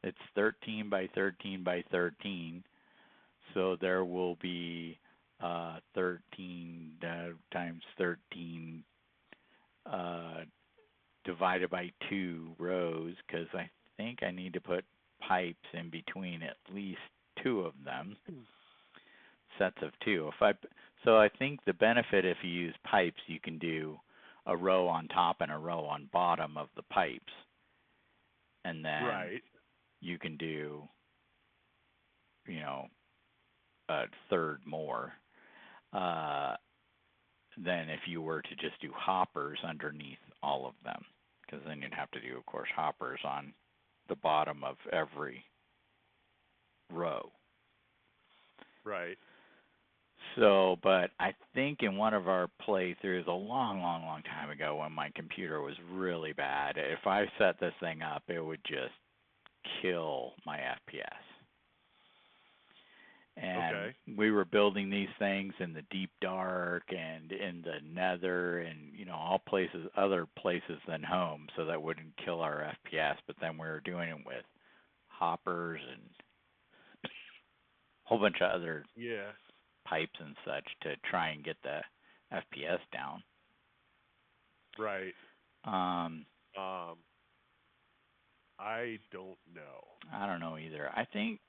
it's 13 by 13 by 13. So there will be 13 times 13 divided by 2 rows, because I think I need to put pipes in between at least 2 of them. Sets of 2. So I think the benefit, if you use pipes, you can do a row on top and a row on bottom of the pipes. And then you can do, a third more than if you were to just do hoppers underneath all of them. Because then you'd have to do, of course, hoppers on the bottom of every row. Right. So, but I think in one of our playthroughs a long, long, long time ago when my computer was really bad, if I set this thing up, it would just kill my FPS. And Okay. we were building these things in the deep dark and in the nether and, all places, other places than home, so that wouldn't kill our FPS. But then we were doing it with hoppers and a whole bunch of other Yeah. pipes and such to try and get the FPS down. Right. Um, I don't know. I don't know either. I think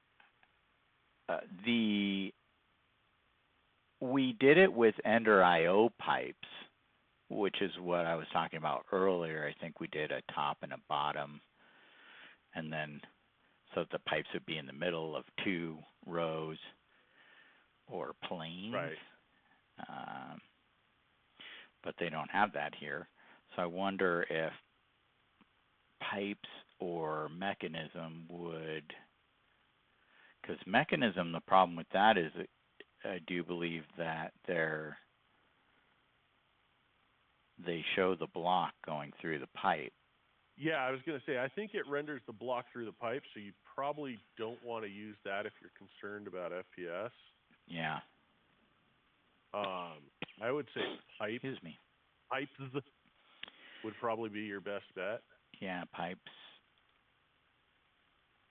we did it with Ender IO pipes, which is what I was talking about earlier. I think we did a top and a bottom, and then so the pipes would be in the middle of two rows or planes. Right. But they don't have that here. So I wonder if pipes or mechanism would, because mechanism, the problem with that is I do believe that they show the block going through the pipe. Yeah, I was going to say, I think it renders the block through the pipe, so you probably don't want to use that if you're concerned about FPS. Yeah. I would say Excuse me. pipes would probably be your best bet. Yeah, pipes.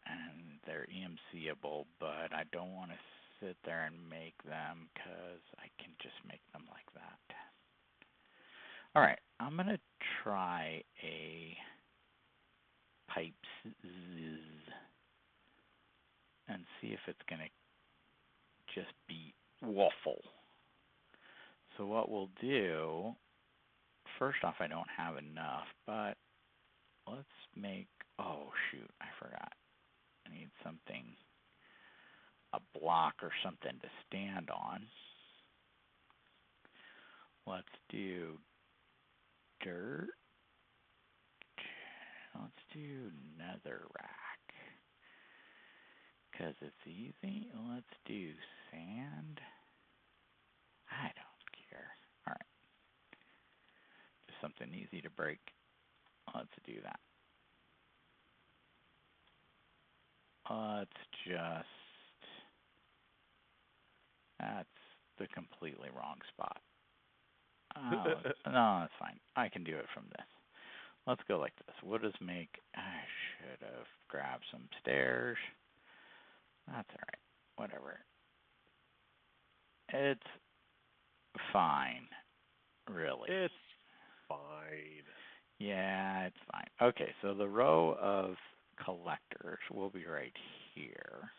And they're EMCable, but I don't want to sit there and make them because I can just make them like that. All right, I'm going to try a pipes and see if it's going to just be waffle. So what we'll do, first off, I don't have enough, but let's make, oh shoot, I forgot. I need something, a block or something to stand on. Let's do dirt. Let's do netherrack, because it's easy. Let's do sand. I don't care. All right. Just something easy to break. Let's do that. Let's just, that's the completely wrong spot. No, that's fine. I can do it from this. Let's go like this. What does make, I should have grabbed some stairs. That's all right. Whatever. It's fine, really. It's fine. Yeah, it's fine. Okay, so the row of collectors will be right here.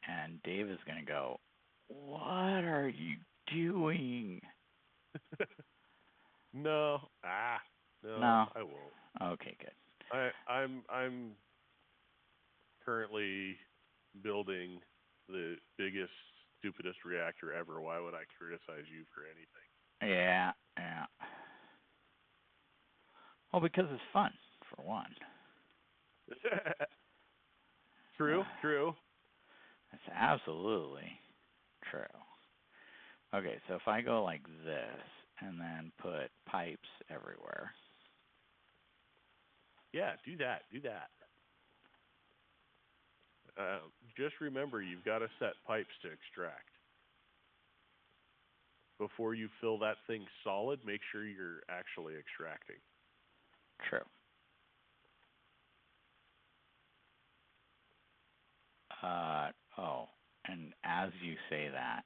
And Dave is going to go, what are you doing? No. No. I won't. Okay, good. I'm currently building the biggest, stupidest reactor ever. Why would I criticize you for anything? Yeah. Well, because it's fun, for one. True. That's absolutely true. Okay, so if I go like this and then put pipes everywhere. Yeah, do that. Just remember, you've got to set pipes to extract. Before you fill that thing solid, make sure you're actually extracting. True. And as you say that,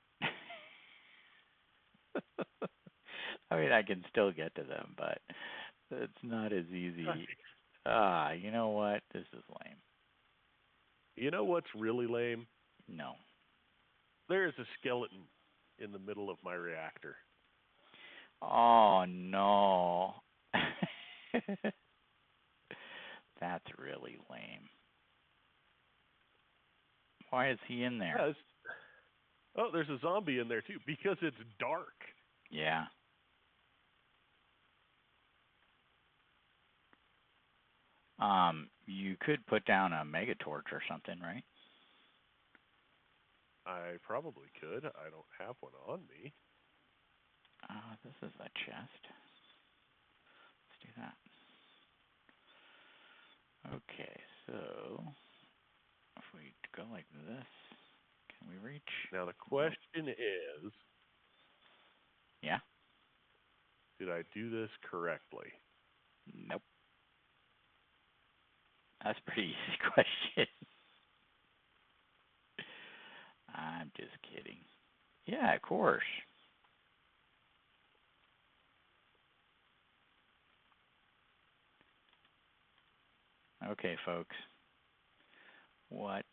I mean, I can still get to them, but it's not as easy. You know what? This is lame. You know what's really lame? No. There is a skeleton in the middle of my reactor. Oh, no. That's really lame. Why is he in there? Yes. Oh, there's a zombie in there too, because it's dark. Yeah. You could put down a megatorch or something, right? I probably could. I don't have one on me. This is a chest. Let's do that. Okay, so if we go like this, can we reach? Now the question is, Yeah. did I do this correctly? Nope. That's a pretty easy question. I'm just kidding. Yeah, of course. Okay, folks. What?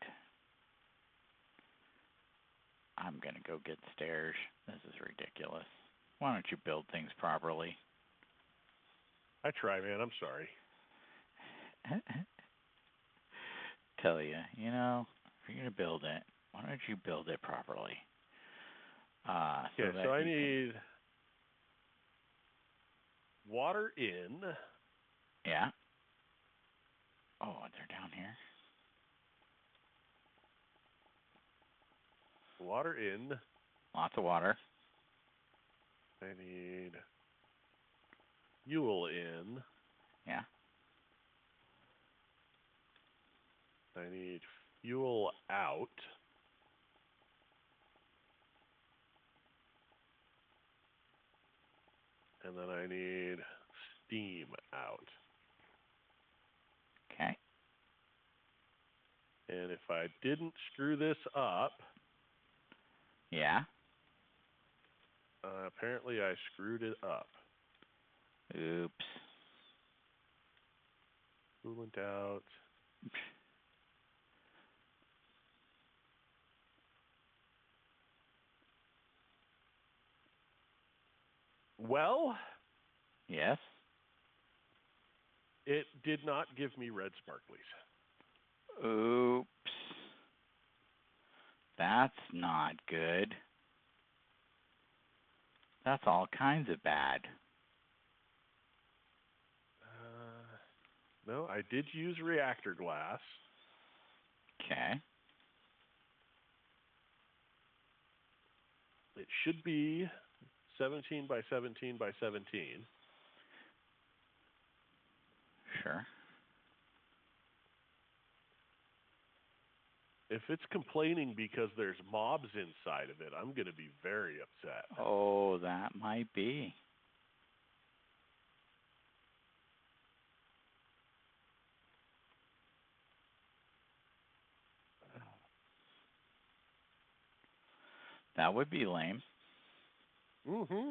I'm going to go get stairs. This is ridiculous. Why don't you build things properly? I try, man. I'm sorry. Tell you, if you're going to build it, why don't you build it properly? Okay, so I need water in. Yeah. Oh, they're down here. Water in. Lots of water. I need fuel in. Yeah. I need fuel out. And then I need steam out. Okay. And if I didn't screw this up, Yeah. apparently I screwed it up. Oops. Coolant out. Well, Yes. it did not give me red sparklies. Oops. That's not good. That's all kinds of bad. No, I did use reactor glass. Okay. It should be 17 by 17 by 17. Sure. If it's complaining because there's mobs inside of it, I'm going to be very upset. Oh, that might be. That would be lame. Mm-hmm.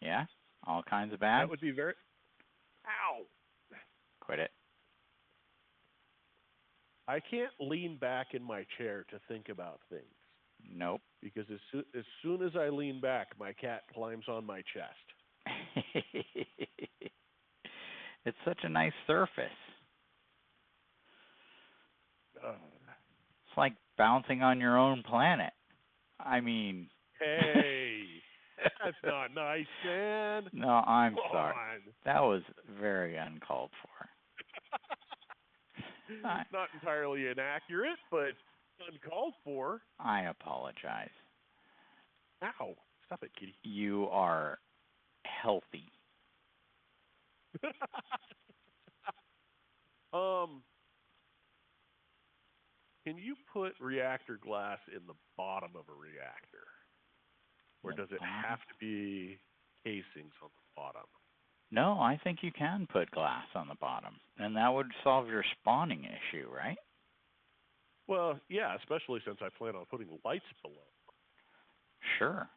Yeah. All kinds of bad. That would be very... Ow! Quit it. I can't lean back in my chair to think about things. Nope. Because as soon as I lean back, my cat climbs on my chest. It's such a nice surface. It's like bouncing on your own planet. I mean... Hey! That's not nice, man. No, I'm Come sorry. on. That was very uncalled for. Not entirely inaccurate, but uncalled for. I apologize. Ow. Stop it, kitty. You are healthy. Can you put reactor glass in the bottom of a reactor? Or does it have to be casings on the bottom? No, I think you can put glass on the bottom, and that would solve your spawning issue, right? Well, yeah, especially since I plan on putting lights below. Sure.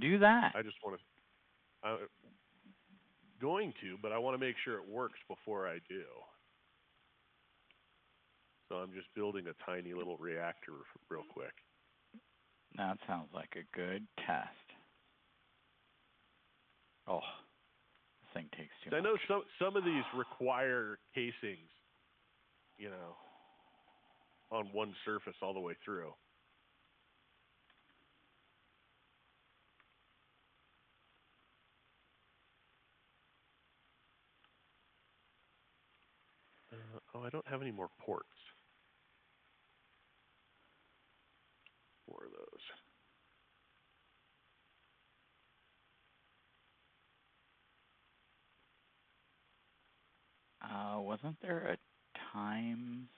Do that. I just want to... I'm going to, but I want to make sure it works before I do. So I'm just building a tiny little reactor real quick. That sounds like a good test. Oh, this thing takes too much. I know some of these require casings, on one surface all the way through. I don't have any more ports. Wasn't there a time?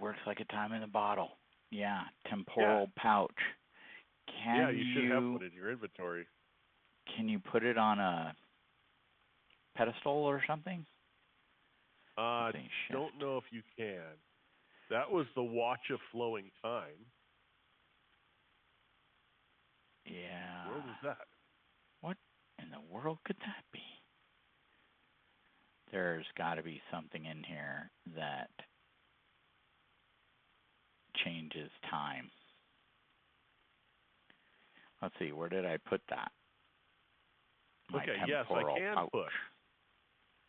Works like a time in the bottle. Yeah, Yeah. temporal pouch. Yeah, Can you should have you one in your inventory. put it on a pedestal or something? Let's see, Don't shift. know if you can. That was the watch of flowing time. Yeah. What was that? What in the world could that be? There's got to be something in here that changes time. Let's see, where did I put that? My Okay, yes, I temporal can pouch. put.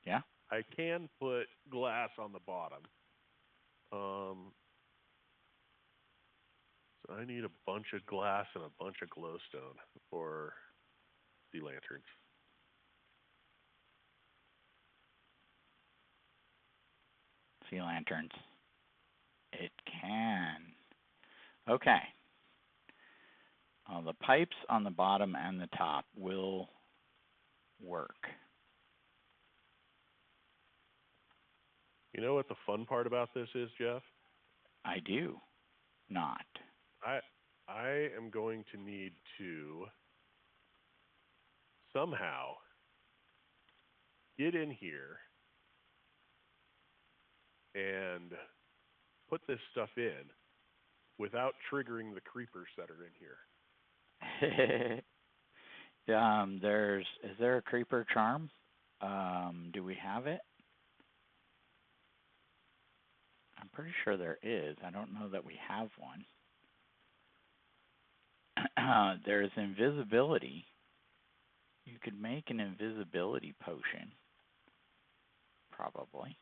Yeah? I can put glass on the bottom. So I need a bunch of glass and a bunch of glowstone for sea lanterns. Sea lanterns. It can. Okay. The pipes on the bottom and the top will work. You know what the fun part about this is, Jeff? I do not. I am going to need to somehow get in here and put this stuff in without triggering the creepers that are in here. Is there a creeper charm? Do we have it? I'm pretty sure there is. I don't know that we have one. There's invisibility. You could make an invisibility potion, probably.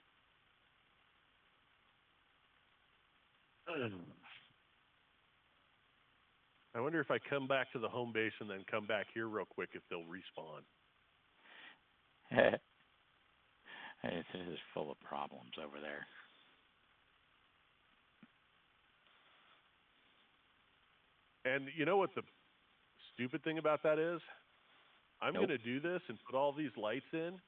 I wonder if I come back to the home base and then come back here real quick if they'll respawn. This is full of problems over there. And you know what the stupid thing about that is? I'm Nope. going to do this and put all these lights in,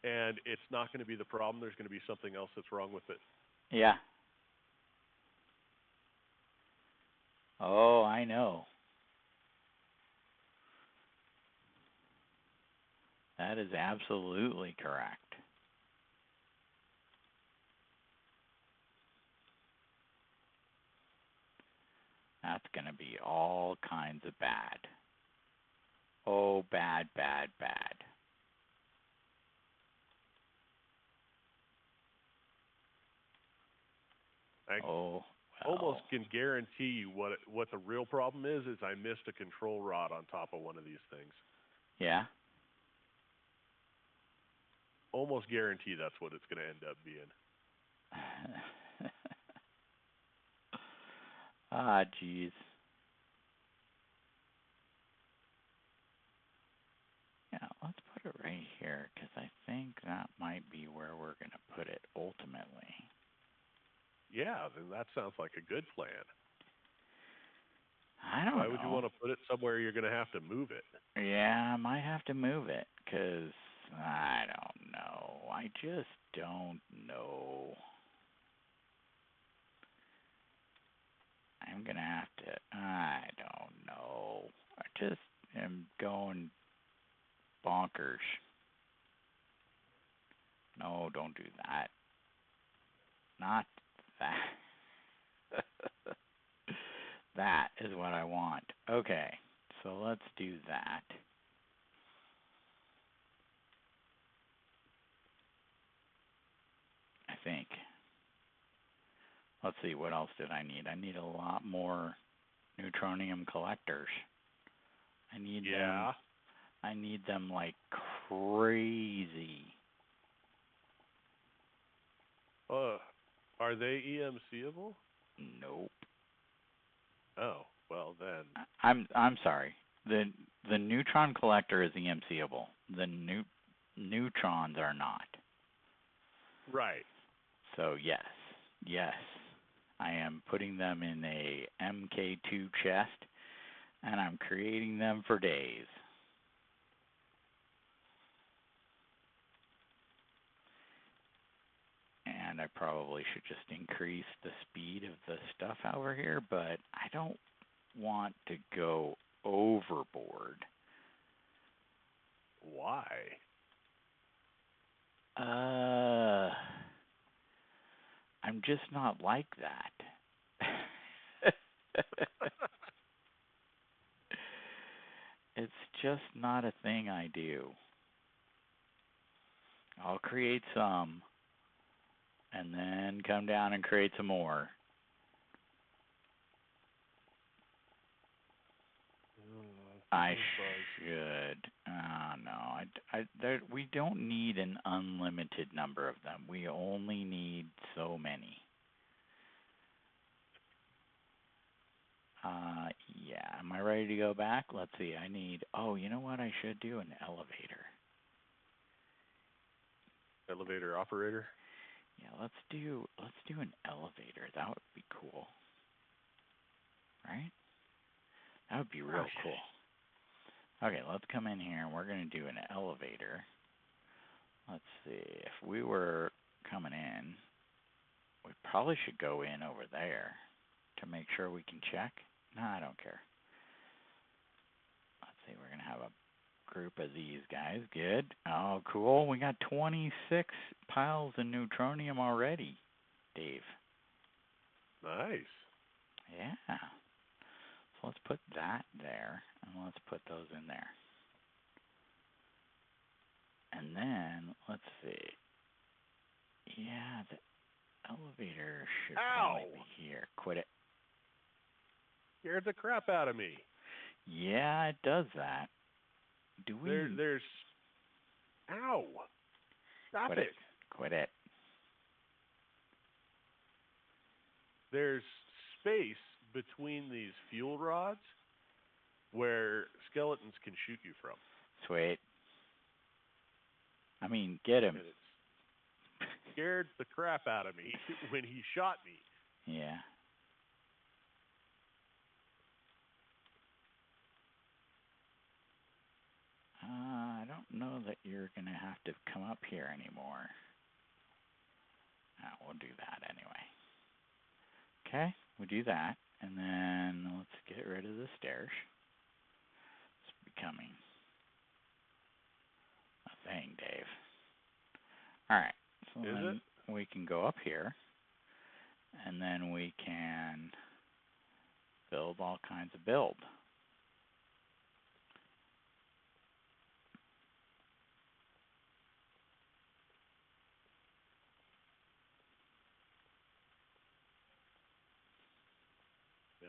and it's not going to be the problem. There's going to be something else that's wrong with it. Yeah. Oh, I know. That is absolutely correct. That's going to be all kinds of bad. Oh, bad, bad, bad. I almost can guarantee you what the real problem is I missed a control rod on top of one of these things. Yeah? Almost guarantee that's what it's going to end up being. Ah, jeez. Yeah, let's put it right here, because I think that might be where we're going to put it ultimately. Yeah, then that sounds like a good plan. I don't know. Why would you want to put it somewhere you're going to have to move it? Yeah, I might have to move it, because I don't know. I just don't know. I'm going to have to, I don't know. I just am going bonkers. No, don't do that. Not that. That is what I want. Okay, so let's do that. I think. Let's see, what else did I need? I need a lot more neutronium collectors. I need them. I need them like crazy. Are they EMCable? Nope. Oh, well then. I'm sorry. The neutron collector is EMCable. The neutrons are not. Right. So yes, I am putting them in a MK2 chest, and I'm creating them for days. mind, I probably should just increase the speed of the stuff over here, but I don't want to go overboard. Why? I'm just not like that. It's just not a thing I do. I'll create some, and then come down and create some more. I should. No, we don't need an unlimited number of them. We only need so many. Yeah. Am I ready to go back? Let's see. I need. Oh, you know what? I should do an elevator. Elevator operator? Yeah. Let's do an elevator. That would be cool. Right? That would be real cool. Okay, let's come in here and we're going to do an elevator. Let's see. If we were coming in, we probably should go in over there to make sure we can check. No, I don't care. Let's see. We're going to have a group of these guys. Good. Oh, cool. We got 26 piles of neutronium already, Dave. Nice. Yeah. So let's put that there, and let's put those in there. And then, let's see. Yeah, the elevator should probably be here. Quit it. Scared the crap out of me. Yeah, it does that. Do we? There's... Ow! Stop it. Quit it. There's space between these fuel rods where skeletons can shoot you from. Sweet. I mean, get him. And it scared the crap out of me when he shot me. Yeah. I don't know that you're going to have to come up here anymore. We'll do that anyway. Okay, we'll do that. And then let's get rid of the stairs. It's becoming a thing, Dave. All right, so then we can go up here, and then we can build all kinds of build.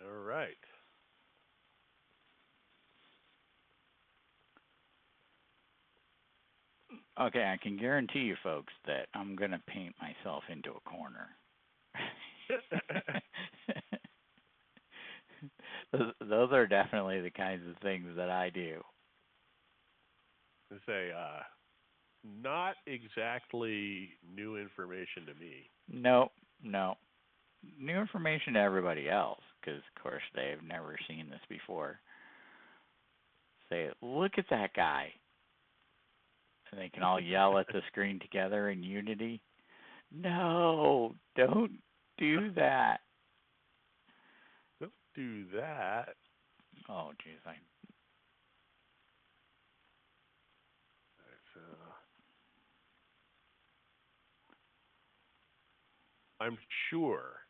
All right. Okay, I can guarantee you folks that I'm going to paint myself into a corner. Those are definitely the kinds of things that I do. Not exactly new information to me. No. New information to everybody else, because, of course, they've never seen this before. Say, look at that guy. And they can all yell at the screen together in unity. No, don't do that. Don't do that. Oh, jeez. I'm sure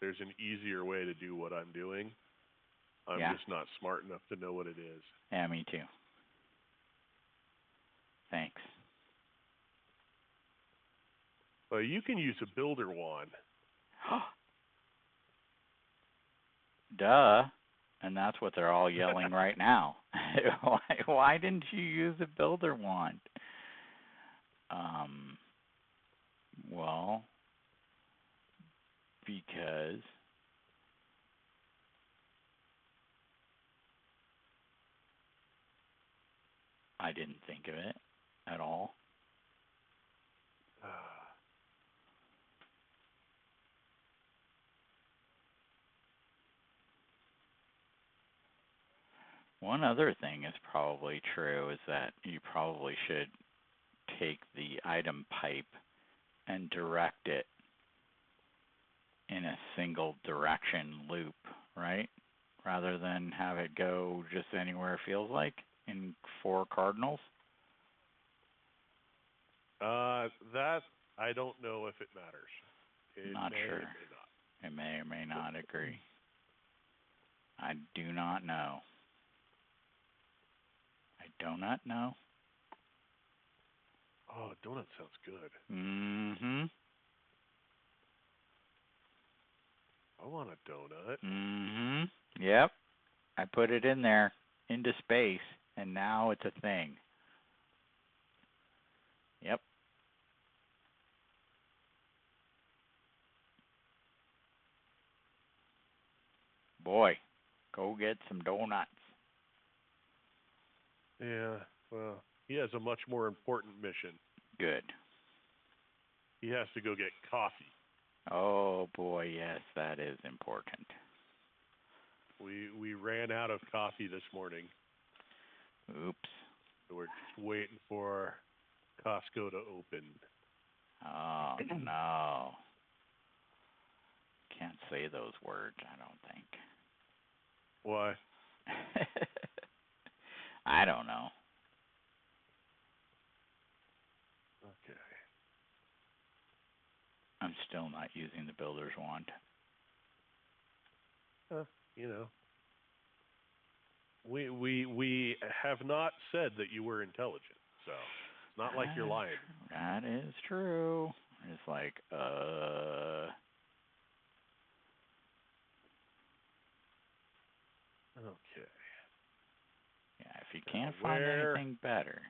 there's an easier way to do what I'm doing. I'm just not smart enough to know what it is. Yeah, me too. Thanks. Well, you can use a builder wand. Duh. And that's what they're all yelling right now. Why didn't you use a builder wand? Well, because I didn't think of it at all. One other thing is probably true is that you probably should take the item pipe and direct it in a single direction loop, right? Rather than have it go just anywhere it feels like in 4 cardinals. That I don't know if it matters. It Not may, sure. it may not. It may or may not agree. I do not know. I do not know. Oh, donut sounds good. Mm-hmm. I want a donut. Mm-hmm. Yep. I put it in there into space, and now it's a thing. Yep. Boy, go get some donuts. Yeah, well, he has a much more important mission. Good. He has to go get coffee. Oh boy, yes, that is important. We ran out of coffee this morning. Oops. So we're just waiting for Costco to open. Oh no. Can't say those words, I don't think. Why? I don't know. Okay. I'm still not using the builder's wand. You know, we have not said that you were intelligent, so it's not like you're lying. That is true. It's like, Okay. Yeah, if you can't find anything better.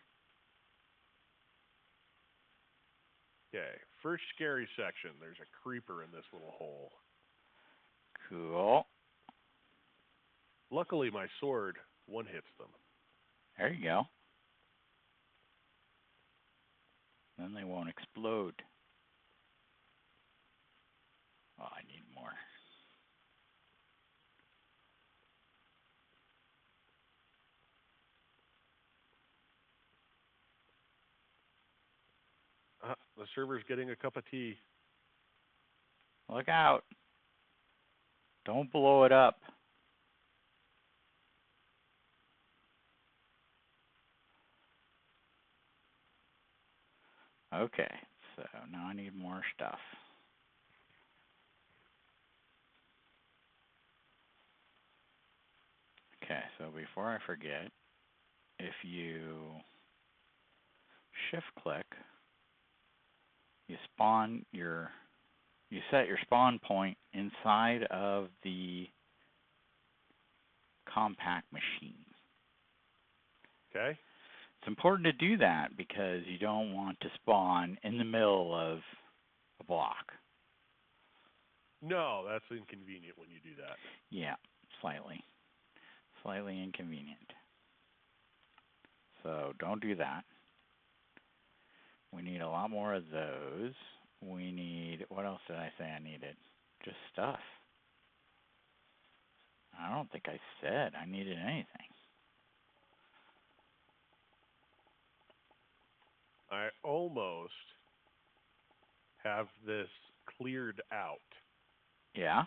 Okay, first scary section. There's a creeper in this little hole. Cool. Luckily, my sword one-hits them. There you go. Then they won't explode. Oh, I need more. The server's getting a cup of tea. Look out. Don't blow it up. Okay, so now I need more stuff. Okay, so before I forget, if you shift click, you set your spawn point inside of the compact machine. Okay. It's important to do that because you don't want to spawn in the middle of a block. No, that's inconvenient when you do that. Yeah, slightly. Slightly inconvenient. So don't do that. We need a lot more of those. We need, what else did I say I needed? Just stuff. I don't think I said I needed anything. I almost have this cleared out. Yeah?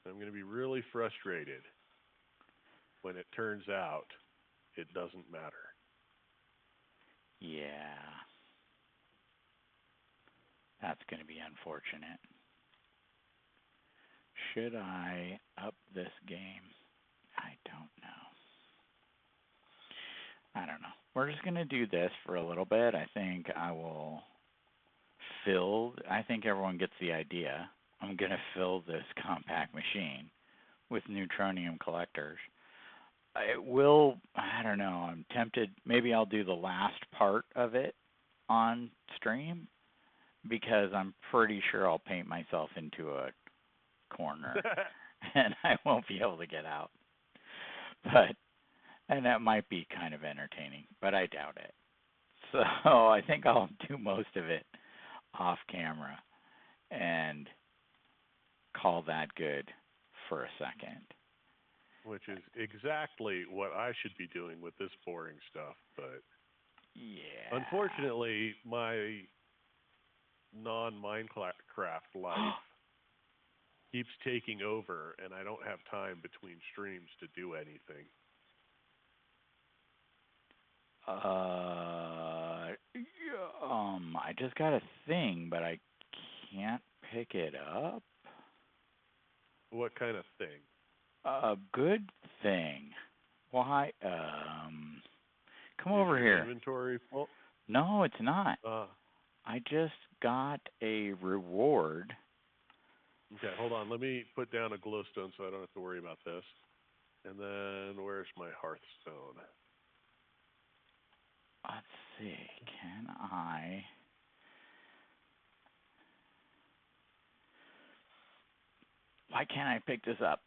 I'm going to be really frustrated when it turns out it doesn't matter. Yeah. That's going to be unfortunate. Should I up this game? I don't know. I don't know. We're just going to do this for a little bit. I think I will I think everyone gets the idea. I'm going to fill this compact machine with neutronium collectors. It will, I don't know, I'm tempted, maybe I'll do the last part of it on stream because I'm pretty sure I'll paint myself into a corner and I won't be able to get out. And that might be kind of entertaining, but I doubt it. So I think I'll do most of it off camera and call that good for a second. Which is exactly what I should be doing with this boring stuff, but yeah. Unfortunately, my non-Minecraft life keeps taking over, and I don't have time between streams to do anything. I just got a thing, but I can't pick it up. What kind of thing? A good thing. Why? Come Is over your here. inventory full? No, it's not. Uh, I just got a reward. okay, hold on. Let me put down a glowstone so I don't have to worry about this. And then where's my hearthstone? Let's see. Can I? Why can't I pick this up?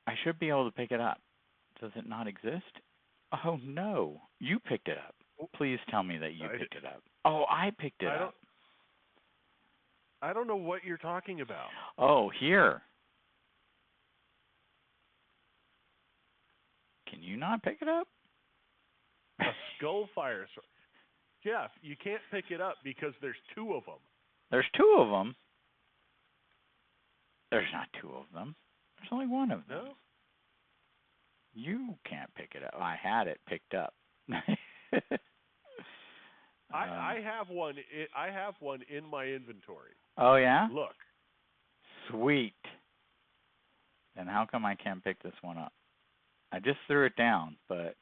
I should be able to pick it up. Does it not exist? Oh no, you picked it up. Please tell me that you picked it up. Oh, I picked it up. I don't know what you're talking about. Oh, here. Can you not pick it up? A skullfire sword. Jeff, you can't pick it up because there's two of them. There's two of them. There's not two of them. There's only one of them. No? You can't pick it up. I had it picked up. I have one. I have one in my inventory. Oh yeah? Look. Sweet. Then how come I can't pick this one up? I just threw it down, but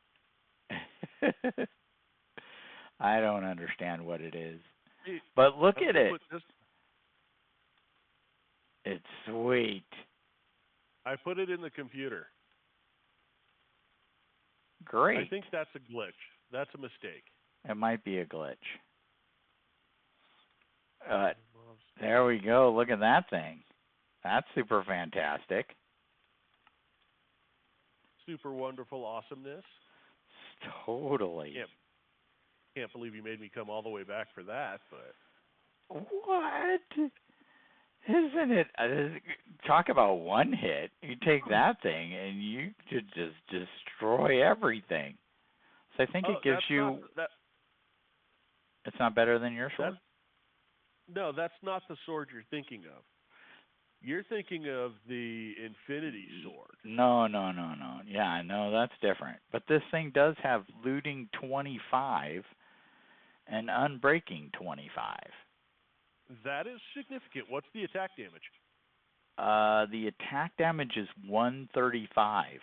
I don't understand what it is. But look at it. It's sweet. I put it in the computer. Great. I think that's a glitch. That's a mistake. It might be a glitch. There we go. Look at that thing. That's super fantastic. Super wonderful awesomeness. Totally. Can't believe you made me come all the way back for that, but... What? Isn't it? Talk about one hit. You take that thing and you could just destroy everything. So I think it gives you... It's not better than your sword? No, that's not the sword you're thinking of. You're thinking of the Infinity Sword. No. Yeah, no, that's different. But this thing does have looting 25 and unbreaking 25. That is significant. What's the attack damage? The attack damage is 135.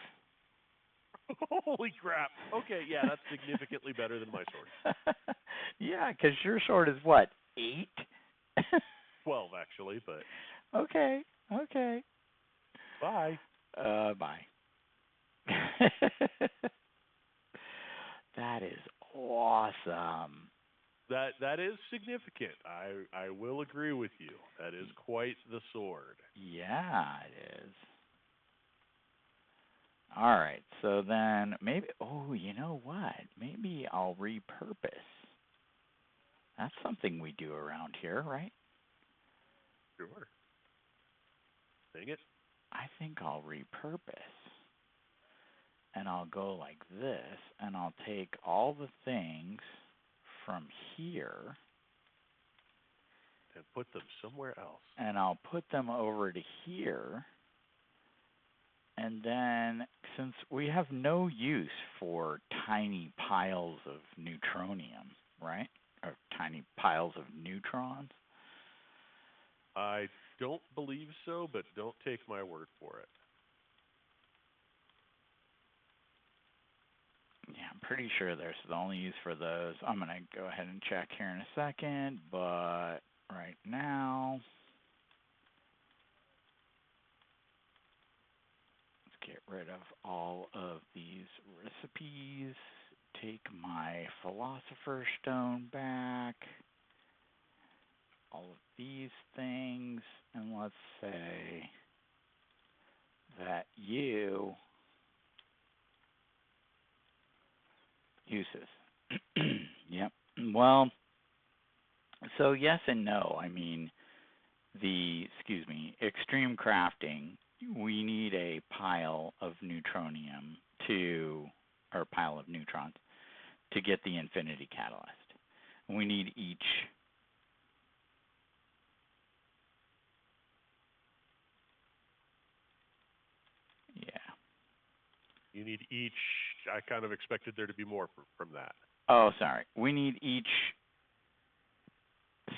Holy crap. Okay, yeah, that's significantly better than my sword. Yeah, because your sword is what, 8? 12, actually, but... Okay. Bye. Bye. That is awesome. That is significant. I will agree with you. That is quite the sword. Yeah, it is. All right, so then maybe, oh, you know what? Maybe I'll repurpose. That's something we do around here, right? Sure. Dang it. I think I'll repurpose. And I'll go like this, and I'll take all the things from here and put them somewhere else. And I'll put them over to here. And then, since we have no use for tiny piles of neutronium, right? Or tiny piles of neutrons? I don't believe so, but don't take my word for it. Yeah, I'm pretty sure there's the only use for those. I'm going to go ahead and check here in a second, but right now, let's get rid of all of these recipes. Take my philosopher's stone back. All of these things, and let's say that you uses. Yep. Well, so yes and no. I mean, extreme crafting, we need a pile of neutronium or pile of neutrons to get the infinity catalyst. We need each You need each. I kind of expected there to be more from that. Oh, sorry. We need each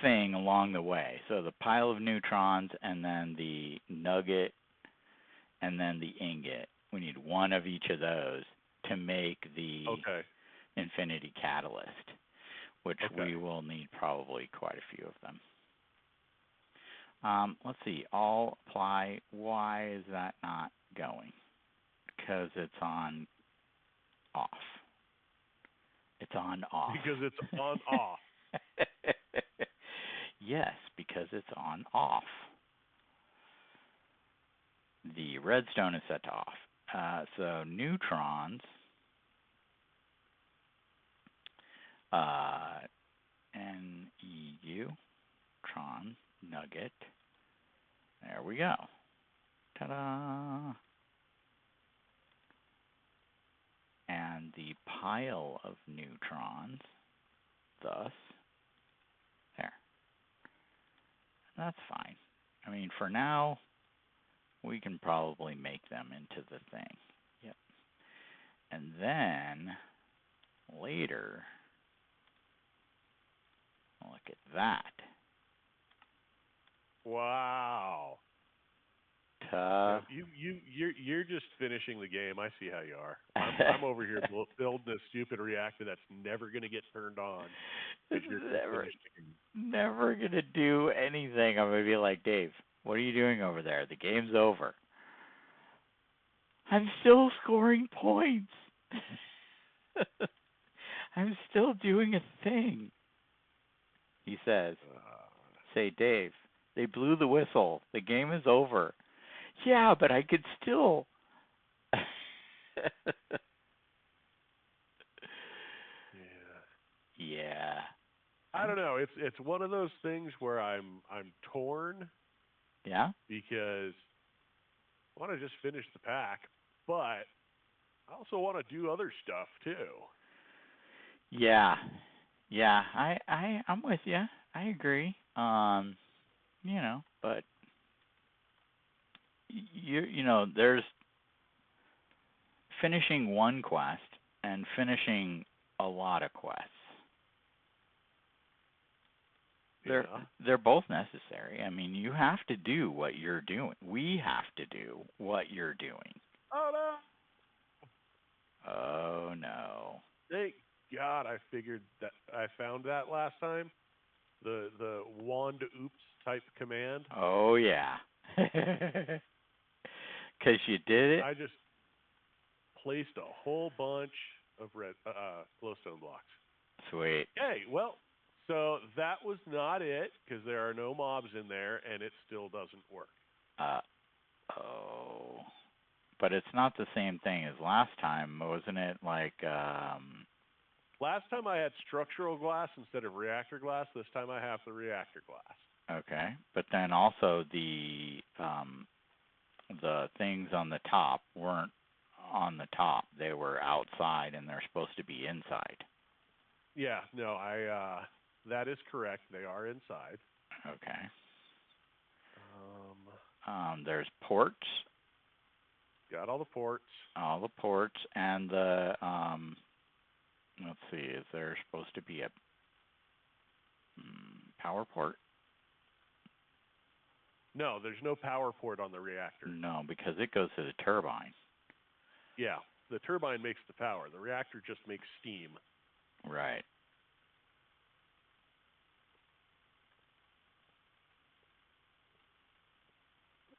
thing along the way. So the pile of neutrons, and then the nugget, and then the ingot. We need one of each of those to make the infinity catalyst, which we will need probably quite a few of them. Let's see. All apply. Why is that not going? Because it's on off. It's on off. Because it's on off. Yes, because it's on off. The redstone is set to off. So neutrons, NEU, tron, nugget. There we go. Ta-da! And the pile of neutrons, thus, there. That's fine. I mean, for now, we can probably make them into the thing. Yep. And then, later, look at that. Wow. You're just finishing the game. I see how you are. I'm over here building a stupid reactor that's never going to get turned on. It's never going to do anything. I'm going to be like, Dave, what are you doing over there? The game's over. I'm still scoring points. I'm still doing a thing. He says, say, Dave, they blew the whistle. The game is over. Yeah, but I could still. Yeah. I don't know. It's one of those things where I'm torn. Yeah. Because I want to just finish the pack, but I also want to do other stuff too. Yeah. Yeah. I'm with you. I agree. You know, but you know, there's finishing one quest and finishing a lot of quests. They're both necessary. I mean, you have to do what you're doing. We have to do what you're doing. Oh no. Oh no. Thank God I figured that I found that last time. The wand oops type command. Oh yeah. Cuz you did it. I just placed a whole bunch of red glowstone blocks. Sweet. Okay, well, so that was not it because there are no mobs in there and it still doesn't work. Oh. But it's not the same thing as last time, wasn't it? Like last time I had structural glass instead of reactor glass. This time I have the reactor glass. Okay. But then also the things on the top weren't on the top. They were outside and they're supposed to be inside. Yeah, no, that is correct. They are inside. Okay. There's ports. Got all the ports. All the ports and the let's see, is there supposed to be a power port? No, there's no power port on the reactor. No, because it goes to the turbine. Yeah, the turbine makes the power. The reactor just makes steam. Right.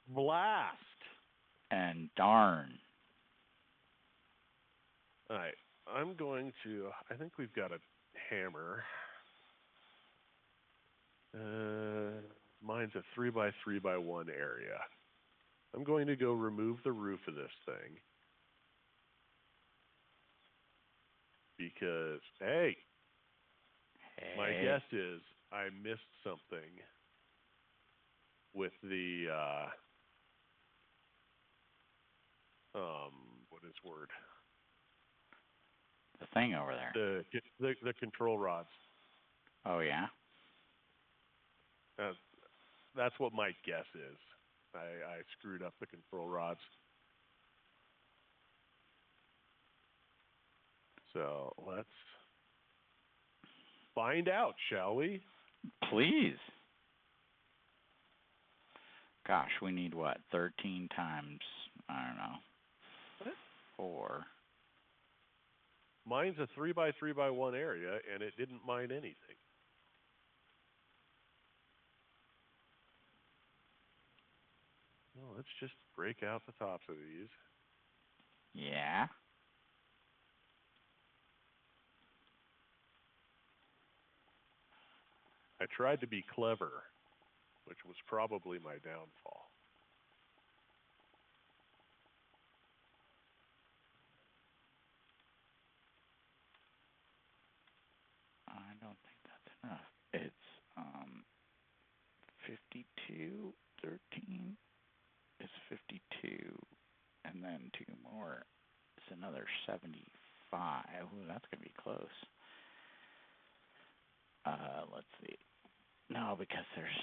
Blast. And darn. All right, I'm going to, I think we've got a hammer. Mine's a 3x3x1 area. I'm going to go remove the roof of this thing. Because, hey, my guess is I missed something with the, what is word? The thing over there. The control rods. Oh, yeah? That's what my guess is. I screwed up the control rods. So let's find out, shall we? Please. Gosh, we need what? 13 times, I don't know, What? 4. Mine's a 3x3x1 area, and it didn't mine anything. Well, let's just break out the tops of these. Yeah. I tried to be clever, which was probably my downfall. I don't think that's enough. It's 52, 13 is 52, and then 2 more is another 75. Ooh, that's going to be close. Let's see. No, because there's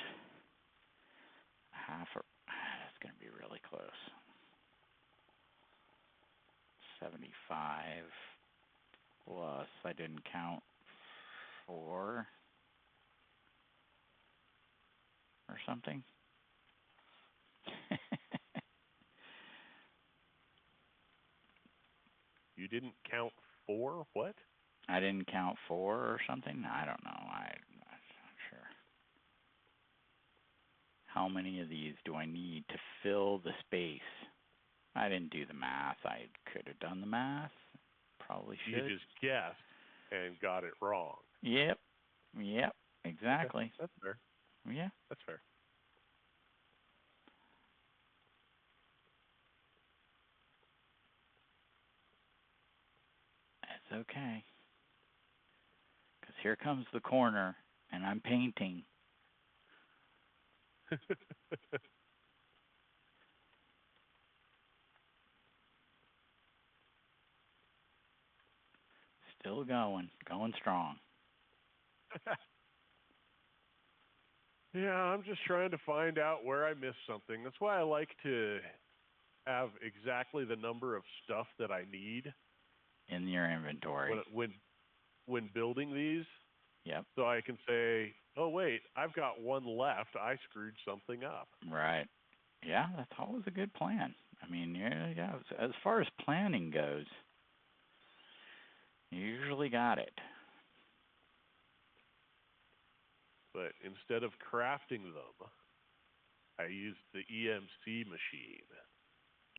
half, that's going to be really close. 75 plus, I didn't count 4 or something. You didn't count 4? What? I didn't count 4 or something? I don't know. I'm not sure. How many of these do I need to fill the space? I didn't do the math. I could have done the math. Probably should. You just guessed and got it wrong. Yep. Exactly. Okay. That's fair. Yeah. That's fair. It's okay. Because here comes the corner, and I'm painting. Still going strong. Yeah, I'm just trying to find out where I missed something. That's why I like to have exactly the number of stuff that I need In your inventory. when building these. Yep. So I can say, oh wait, I've got one left. I screwed something up. Right. Yeah, that's always a good plan. I mean, yeah. As far as planning goes, you usually got it. But instead of crafting them, I used the EMC machine.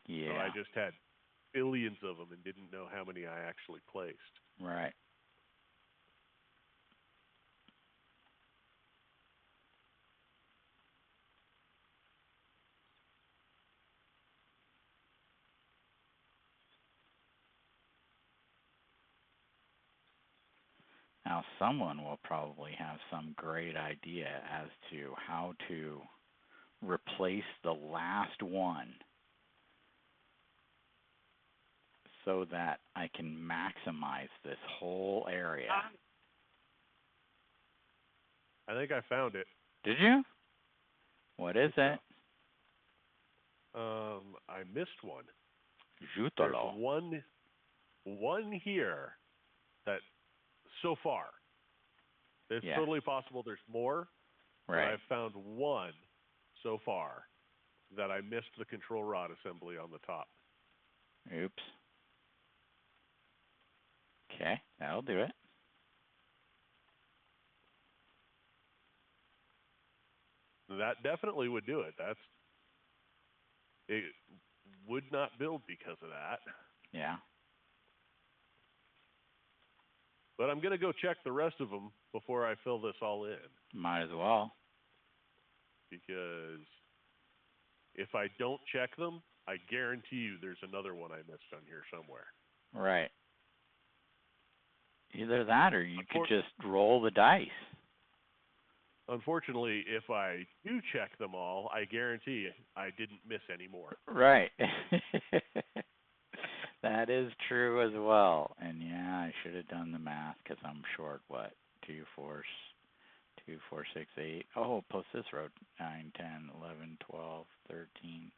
Yeah. So I just had billions of them and didn't know how many I actually placed. Right. Now, someone will probably have some great idea as to how to replace the last one so that I can maximize this whole area. I think I found it. Did you? What is it? I missed one. Jutolo. There's one here that so far. It's totally possible there's more. Right. But I've found one so far that I missed the control rod assembly on the top. Oops. Okay, that'll do it. That definitely would do it. It would not build because of that. Yeah. But I'm going to go check the rest of them before I fill this all in. Might as well. Because if I don't check them, I guarantee you there's another one I missed on here somewhere. Right. Either that or you could just roll the dice. Unfortunately, if I do check them all, I guarantee I didn't miss any more. Right. That is true as well. And yeah, I should have done the math because I'm short, what, 2, 4, 6, 8. Oh, plus this road, 9, 10, 11, 12, 13,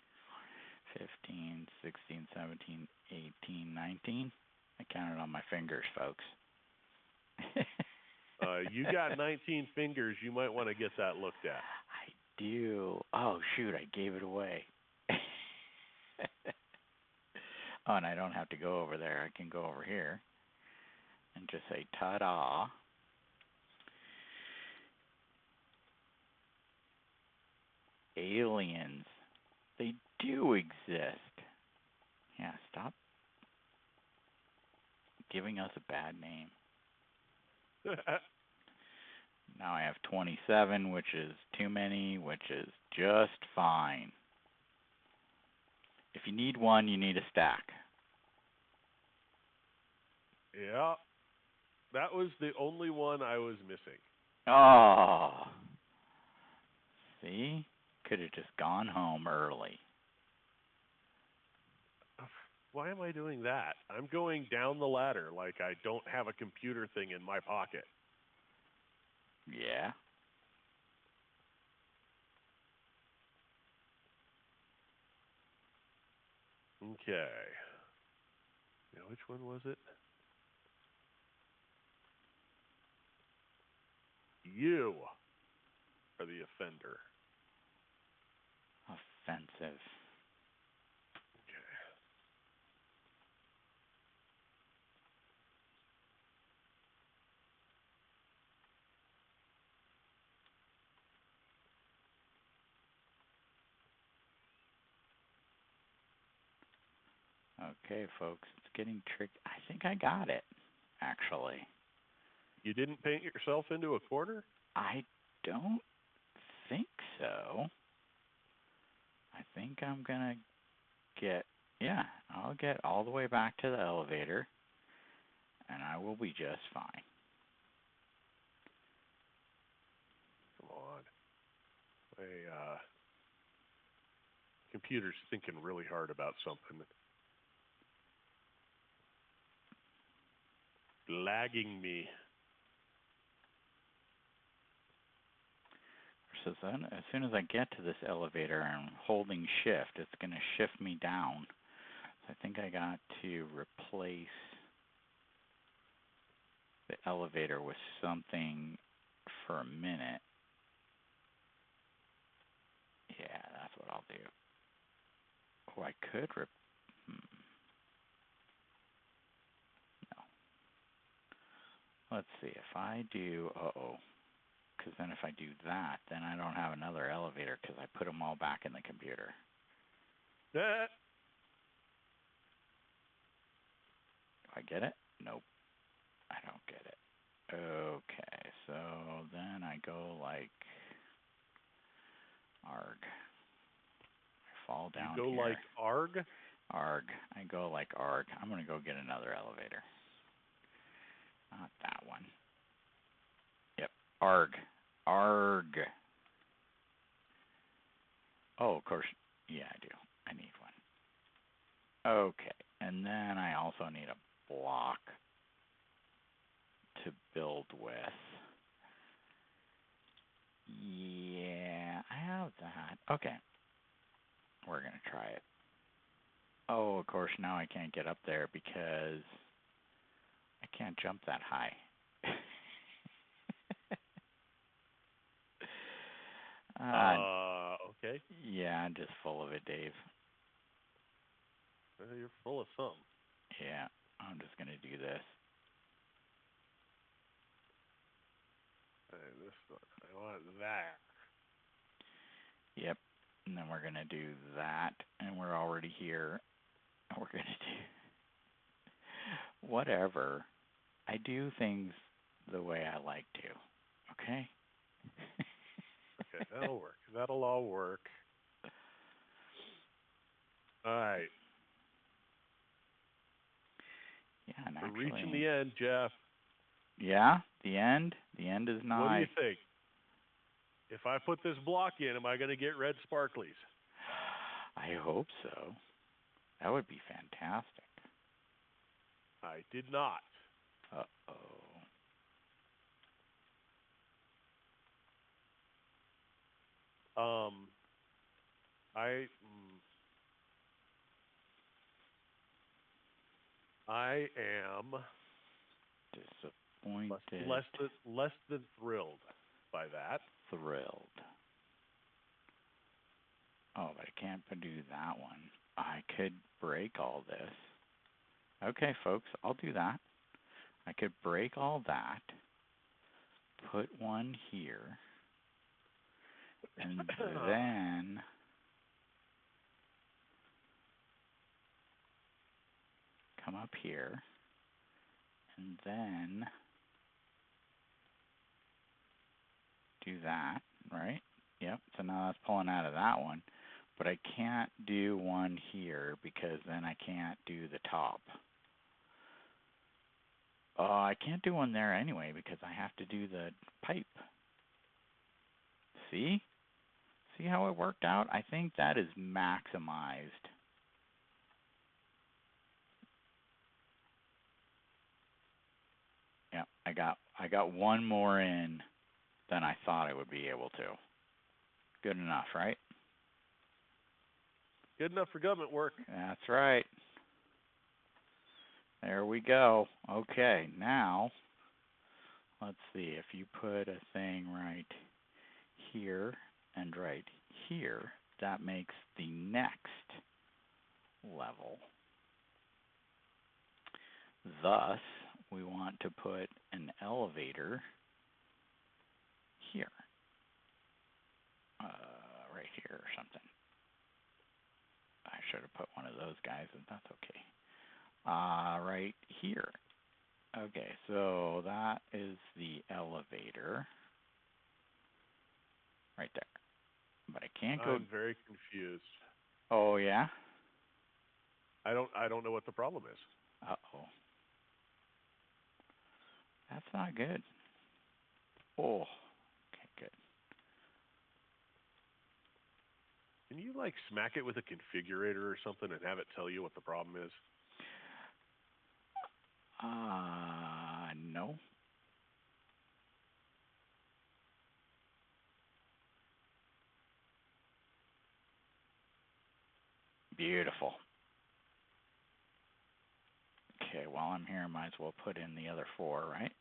15, 16, 17, 18, 19. I counted on my fingers, folks. You got 19 fingers. You might want to get that looked at. I do. Oh, shoot, I gave it away. Oh, and I don't have to go over there. I can go over here and just say, ta-da. Aliens. They do exist. Yeah, stop giving us a bad name. Now I have 27, which is too many, which is just fine. If you need one, you need a stack. Yeah. That was the only one I was missing. Oh. See? Could have just gone home early. Why am I doing that? I'm going down the ladder like I don't have a computer thing in my pocket. Yeah. Okay. Now, which one was it? You are the offender. Offensive. Okay, folks, it's getting tricky. I think I got it, actually. You didn't paint yourself into a corner? I don't think so. I think I'm going to get, yeah, I'll get all the way back to the elevator, and I will be just fine. Come on. My computer's thinking really hard about something. Lagging me. So then, as soon as I get to this elevator and I'm holding shift, it's going to shift me down. So I think I got to replace the elevator with something for a minute. Yeah, that's what I'll do. Oh, I could no. Let's see, if I do, because then if I do that, then I don't have another elevator because I put them all back in the computer. Do I get it? Nope, I don't get it. Okay, so then I go like arg. I fall down You go here. like arg? Arg. I go like arg. I'm going to go get another elevator. Not that one. Yep, arg. Arg. Oh, of course. Yeah, I do. I need one. Okay, and then I also need a block to build with. Yeah, I have that. Okay. We're going to try it. Oh, of course, now I can't get up there because I can't jump that high. Okay. Yeah, I'm just full of it, Dave. You're full of some. Yeah, I'm just going to do this. This one. I want that. Yep, and then we're going to do that, and we're already here. And we're going to do whatever. I do things the way I like to, okay? Okay, that'll work. That'll all work. All right. Yeah, and We're actually, reaching the end, Jeff. Yeah, the end. The end is nigh. What do you think? If I put this block in, am I going to get red sparklies? I hope so. That would be fantastic. I did not. Uh-oh. I I am Disappointed, less than thrilled by that. thrilled. Oh, but I can't do that one. I could break all this. Okay, folks, I'll do that. I could break all that, put one here, and then come up here, and then do that, right? Yep, so now that's pulling out of that one. But I can't do one here because then I can't do the top. I can't do one there anyway because I have to do the pipe. See? See how it worked out? I think that is maximized. Yep, I got one more in than I thought I would be able to. Good enough, right? Good enough for government work. That's right. There we go. Okay, now let's see if you put a thing right here and right here, that makes the next level. Thus, we want to put an elevator here, right here or something. I should have put one of those guys, but that's okay. Right here. Okay, so that is the elevator right there. But I can't go. I'm very confused. Oh yeah. I don't know what the problem is. Uh-oh. That's not good. Oh. Okay, good. Can you like smack it with a configurator or something and have it tell you what the problem is? No. Beautiful. Okay, while I'm here, I might as well put in the other 4, right?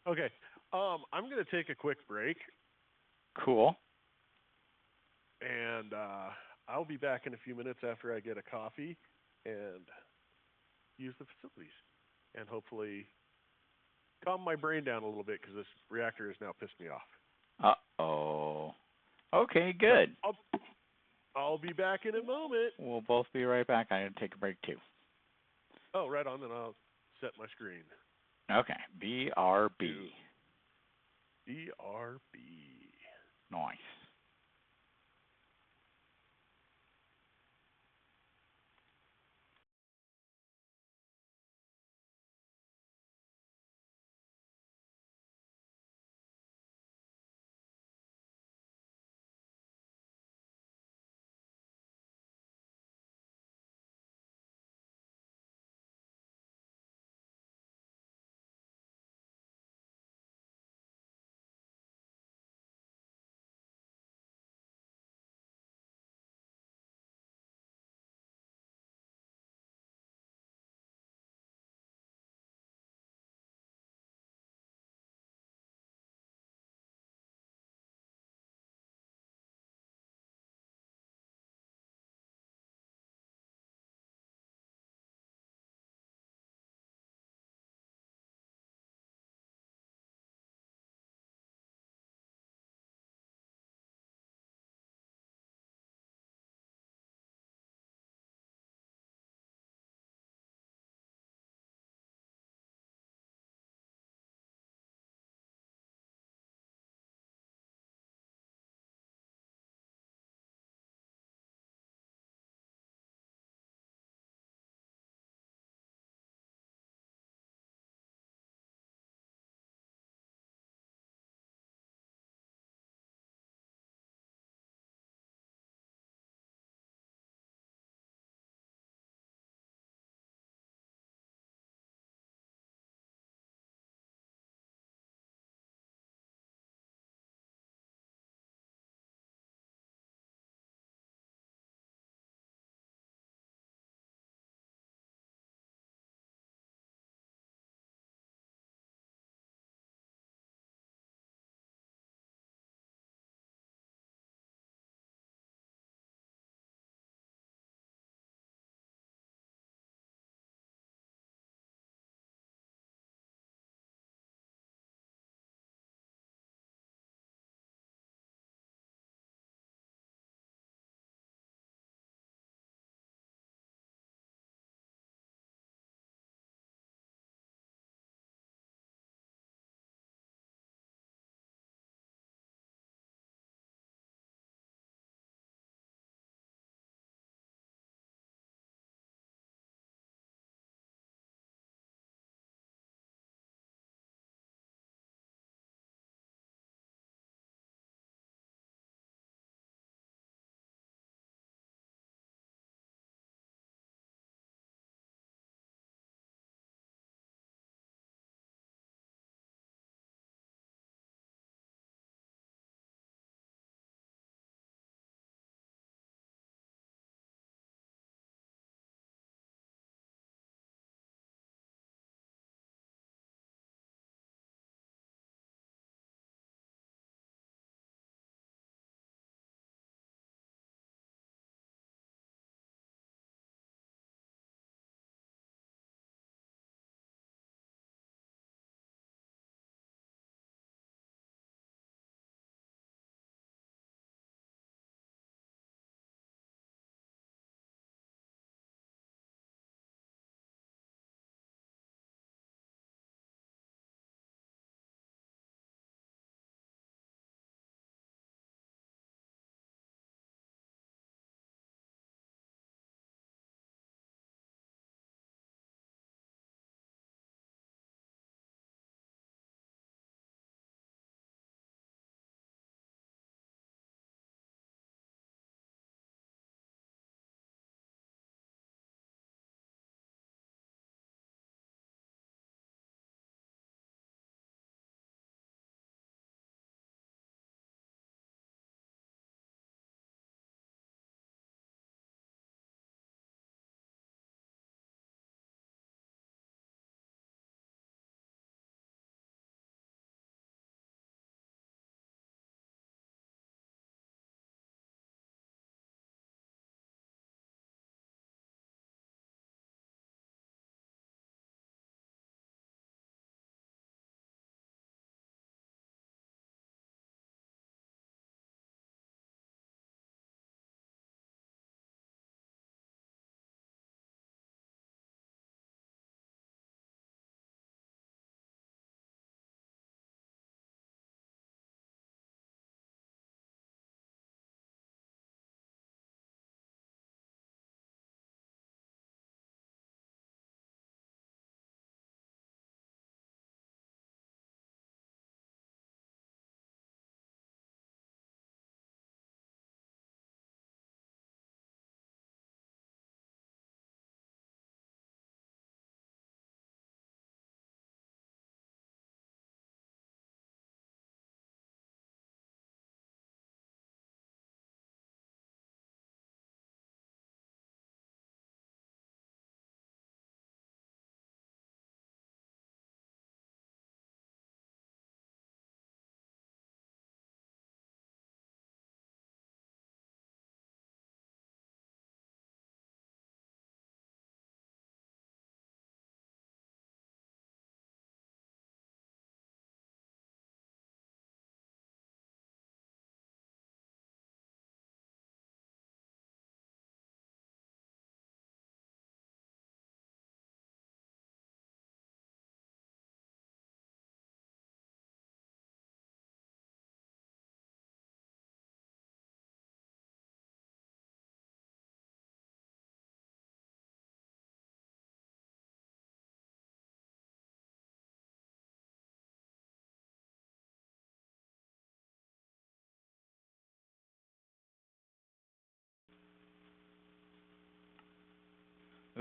Okay. I'm gonna take a quick break, Cool. and I'll be back in a few minutes after I get a coffee and use the facilities, and hopefully calm my brain down a little bit because this reactor has now pissed me off. Uh-oh. Okay, Yep. good. I'll be back in a moment. We'll both be right back. I gotta take a break too. Oh, right on. Then I'll set my screen. Okay. BRB. BRB. Nice.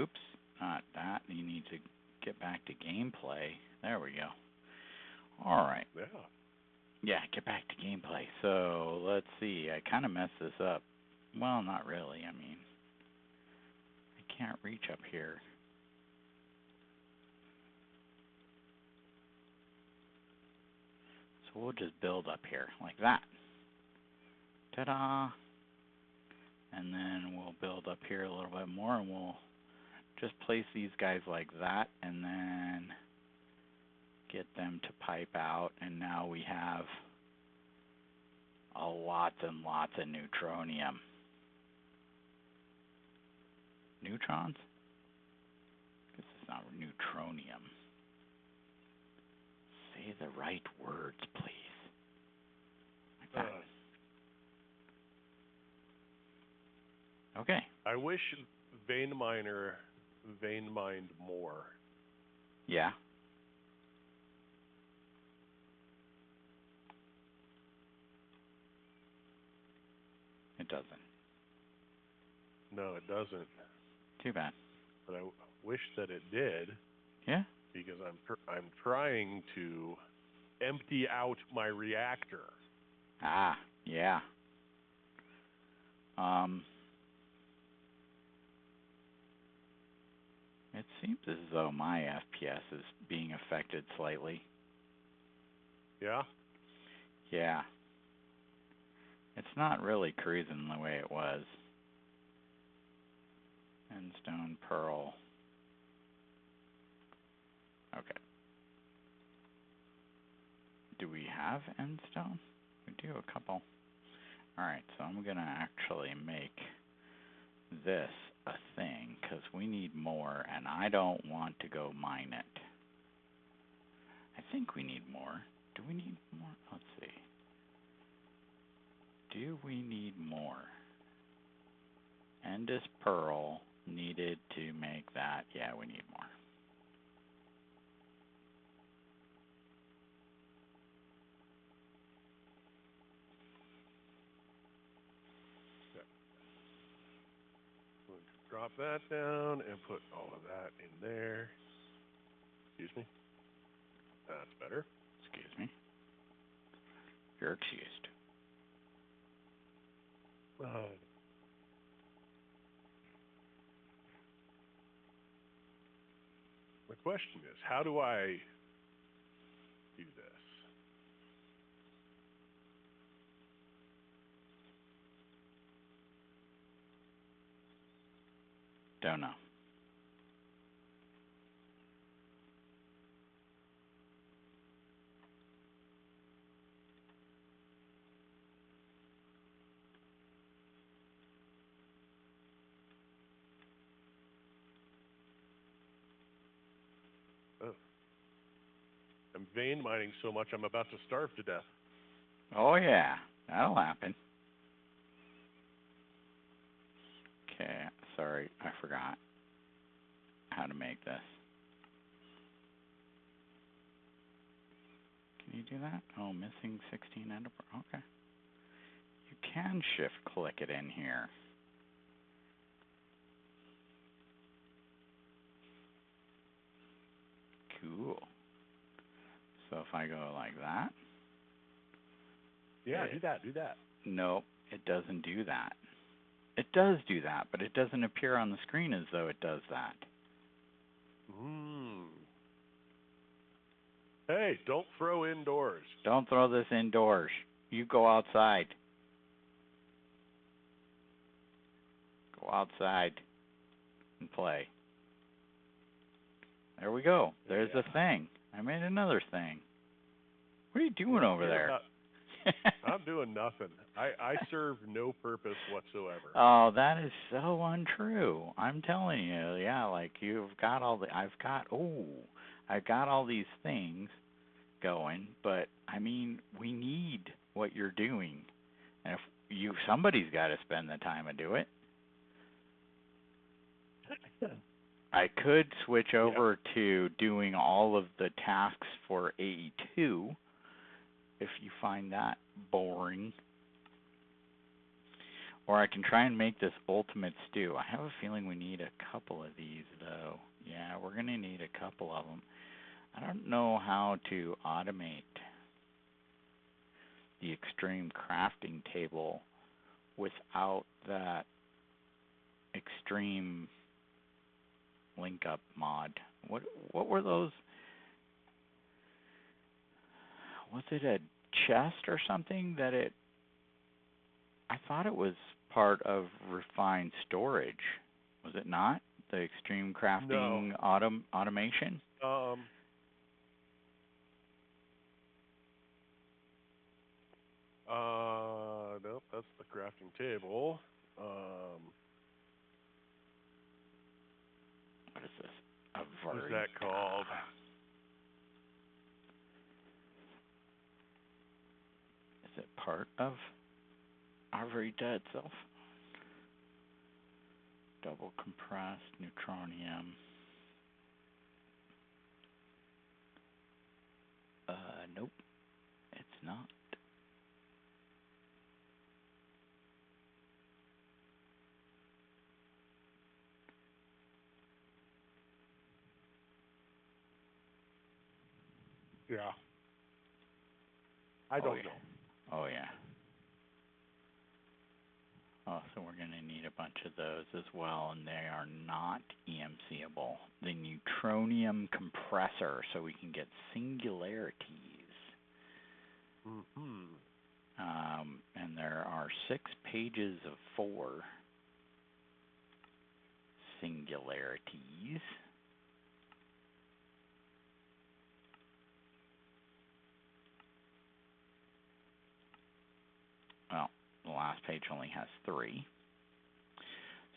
oops, not that. You need to get back to gameplay. There we go. All right. Yeah. Yeah, get back to gameplay. So let's see. I kind of messed this up. Well, not really. I mean, I can't reach up here. So we'll just build up here like that. Ta-da! And then we'll build up here a little bit more, and we'll just place these guys like that, and then get them to pipe out. And now we have a lots and lots of neutronium. Neutrons? This is not neutronium. Say the right words, please. Like that. Okay. I wish vein mined more. Yeah. It doesn't. No, it doesn't. Too bad. But I wish that it did. Yeah. Because I'm trying to empty out my reactor. Ah, yeah. It seems as though my FPS is being affected slightly. Yeah? Yeah. It's not really cruising the way it was. Endstone, pearl. Okay. Do we have endstone? We do a couple. Alright, so I'm going to actually make this a thing, because we need more, and I don't want to go mine it. I think we need more. Do we need more? Let's see. Do we need more? Endus pearl needed to make that. Yeah, we need more. Drop that down and put all of that in there. Excuse me. That's better. Excuse me. You're excused. The question is, how do I do this? Don't know. I'm vein mining so much I'm about to starve to death. Oh yeah, that'll happen. Okay, sorry, I forgot how to make this. Can you do that? Oh, missing 16 enterprise. Okay. You can shift click it in here. Cool. So if I go like that. Yeah, do that. Nope, it doesn't do that. It does do that, but it doesn't appear on the screen as though it does that. Hey, don't throw indoors. Don't throw this indoors. You go outside. Go outside and play. There we go. There's the thing. I made another thing. What are you doing over there? I'm doing nothing. I serve no purpose whatsoever. Oh, that is so untrue. I'm telling you, yeah, like you've got all the, I've got all these things going, but I mean, we need what you're doing. And if somebody's got to spend the time to do it. I could switch over to doing all of the tasks for AE2 if you find that boring. Or I can try and make this ultimate stew. I have a feeling we need a couple of these, though. Yeah, we're going to need a couple of them. I don't know how to automate the extreme crafting table without that extreme link up mod. What were those? Was it a chest or something that I thought it was part of refined storage. Was it not? The extreme crafting automation? Nope, that's the crafting table. What is this? What is that called? Is it part of Arverita itself? Double compressed neutronium. Nope, it's not. Yeah. I don't know. Oh, yeah. Oh, so we're going to need a bunch of those as well, and they are not EMCable. The neutronium compressor, so we can get singularities. Mm-hmm. And there are 6 pages of 4 singularities. Well, the last page only has 3.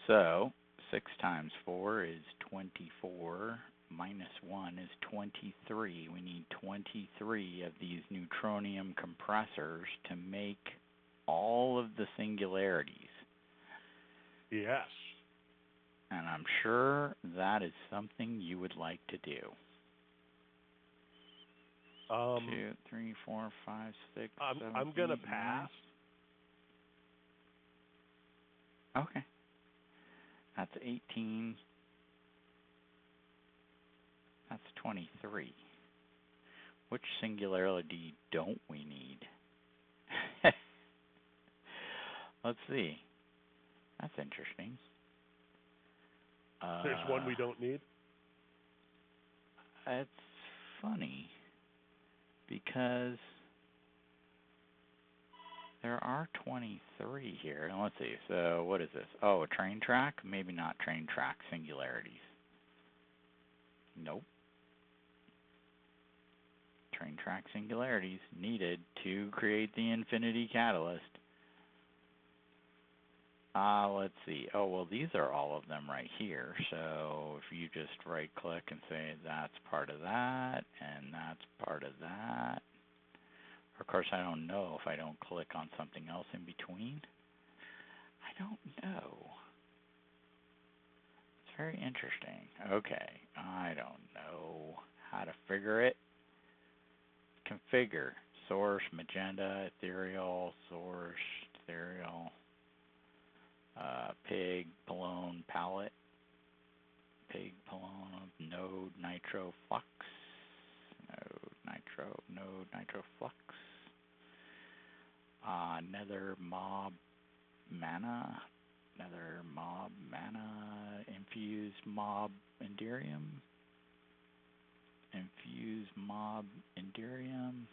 So 6 times 4 is 24, minus 1 is 23. We need 23 of these neutronium compressors to make all of the singularities. Yes. And I'm sure that is something you would like to do. 2, 3, 4, 5, 6, 7, I'm going to 8, pass. 9. Okay. That's 18. That's 23. Which singularity don't we need? Let's see. That's interesting. There's one we don't need? It's funny because there are 23 here. And let's see. So what is this? Oh, a train track? Maybe not train track singularities. Nope. Train track singularities needed to create the infinity catalyst. Let's see. Oh, well, these are all of them right here. So if you just right click and say that's part of that and that's part of that. Of course, I don't know if I don't click on something else in between. I don't know. It's very interesting. Okay, I don't know how to figure it. Configure. Source, magenta, ethereal, source, ethereal, pig, polone, palette, pig, polone, node, nitro, flux, node, nitro, flux, nether, mob, mana, nether, mob, mana, infused, mob, enderium, infused, mob, enderium,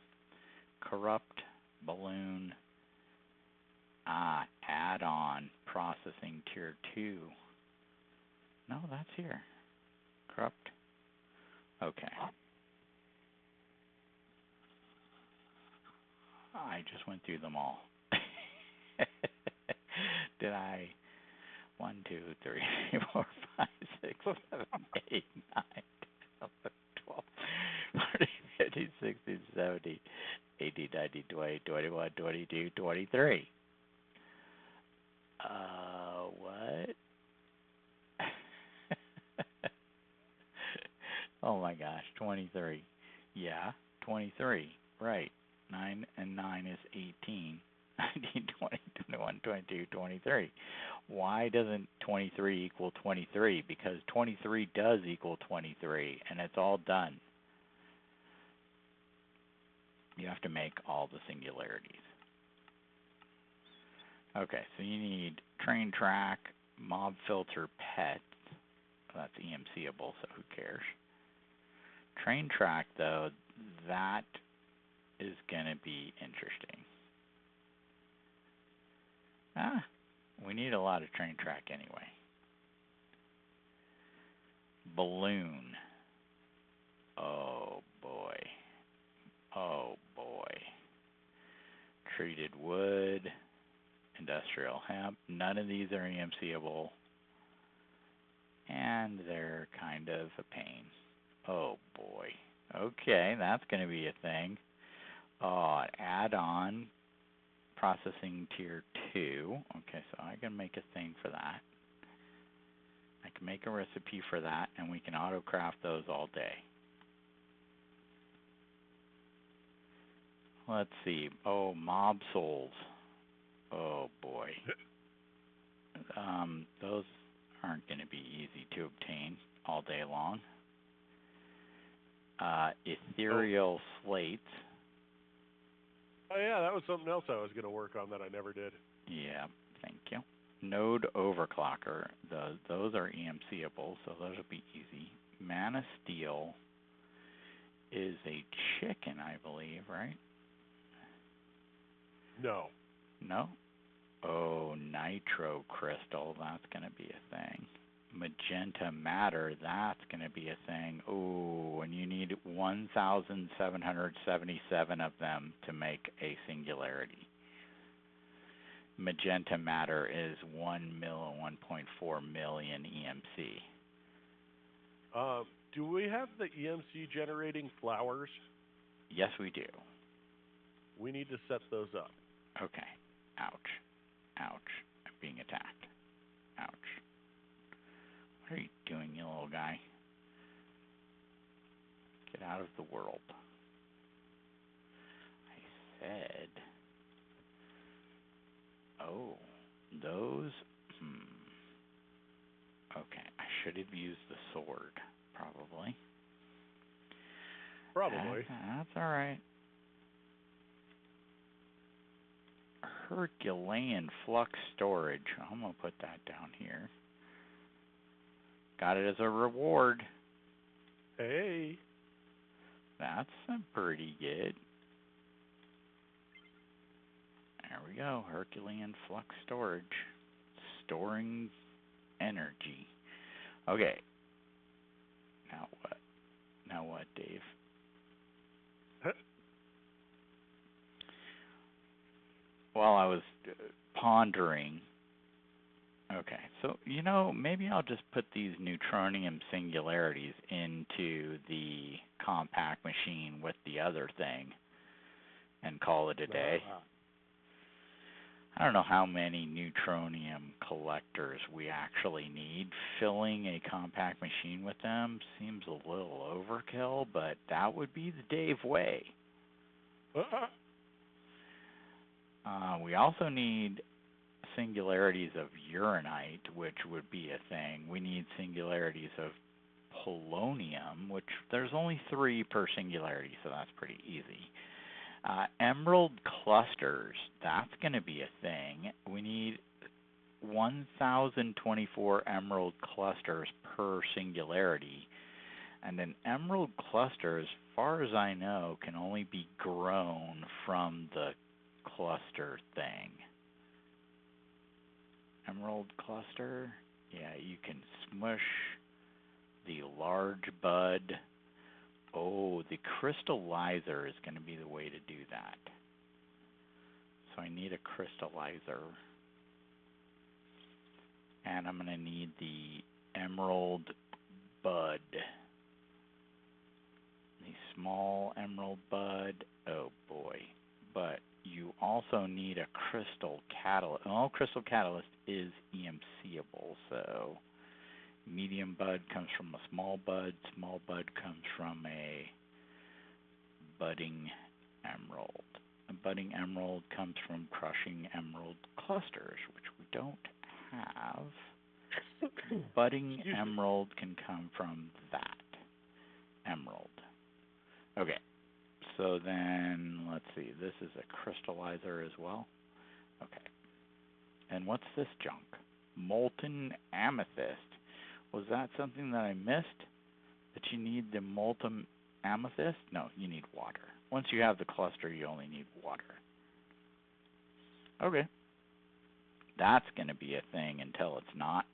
corrupt, balloon, add-on, processing, tier 2. No, that's here. Corrupt. Okay. I just went through them all. Did I? 1, 2, 3, 4, 5, 6, 7, 8, 9, 10, 11, 12, 14, 15, 16, 17, 18, 19, 20, 21, 22, 23. What? Oh my gosh, 23. Yeah, 23. Right. 9 and 9 is 18. 19, 20, 21, 21, 22, 23. Why doesn't 23 equal 23? Because 23 does equal 23, and it's all done. You have to make all the singularities. Okay, so you need train track, mob filter, pets. That's EMCable, so who cares? Train track, though, that is going to be interesting. We need a lot of train track anyway. Balloon. Oh boy. Oh boy. Treated wood, industrial hemp. None of these are EMCable. And they're kind of a pain. Oh boy. Okay, that's going to be a thing. Add-on processing tier 2. Okay, so I can make a thing for that. I can make a recipe for that, and we can auto-craft those all day. Let's see. Oh, mob souls. Oh boy. Those aren't going to be easy to obtain all day long. Ethereal slates. Oh yeah, that was something else I was going to work on that I never did. Yeah, thank you. Node overclocker. Those are EMCable, so those will be easy. Mana steel is a chicken, I believe, right? No. No? Oh, nitro crystal, that's going to be a thing. Magenta matter, that's going to be a thing. Oh, and you need 1,777 of them to make a singularity. Magenta matter is 1.4 million EMC. Do we have the EMC generating flowers? Yes, we do. We need to set those up. Okay. Ouch. Ouch. I'm being attacked. Ouch. What are you doing, you little guy? Get out of the world. I said... Oh, those... Okay, I should have used the sword, probably. Probably. That's all right. Herculean flux storage. I'm going to put that down here. Got it as a reward. Hey. That's pretty good. There we go. Herculean flux storage. Storing energy. Okay. Now what? Now what, Dave? While I was pondering, okay, so, maybe I'll just put these neutronium singularities into the compact machine with the other thing and call it a day. I don't know how many neutronium collectors we actually need. Filling a compact machine with them seems a little overkill, but that would be the Dave way. We also need singularities of uranite, which would be a thing. We need singularities of polonium, which there's only 3 per singularity, so that's pretty easy. Emerald clusters, that's going to be a thing. We need 1,024 emerald clusters per singularity. And an emerald cluster, as far as I know, can only be grown from the cluster thing. Emerald cluster, yeah, you can smush the large bud. Oh, the crystallizer is going to be the way to do that. So I need a crystallizer. And I'm going to need the emerald bud. The small emerald bud. Oh boy. But you also need a crystal catalyst. Oh, crystal catalyst is EMCable, so medium bud comes from a small bud. Small bud comes from a budding emerald. budding emerald comes from crushing emerald clusters, which we don't have. Budding emerald can come from that emerald. Okay, so then let's see. This is a crystallizer as well. Okay, and what's this junk? Molten amethyst. Was that something that I missed? That you need the molten amethyst? No, you need water. Once you have the cluster, you only need water. Okay. That's going to be a thing until it's not.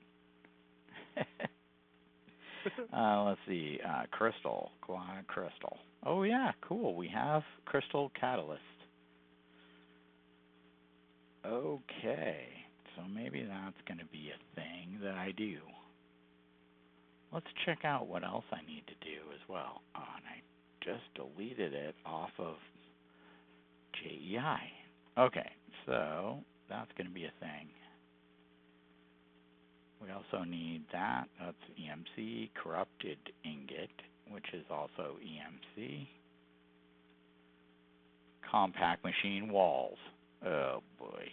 Let's see. Crystal. Crystal. Oh, yeah, cool. We have crystal catalyst. Okay. So maybe that's going to be a thing that I do. Let's check out what else I need to do as well. Oh, and I just deleted it off of JEI. Okay, so that's going to be a thing. We also need that. That's EMC, corrupted ingot, which is also EMC. Compact machine walls. Oh, boy.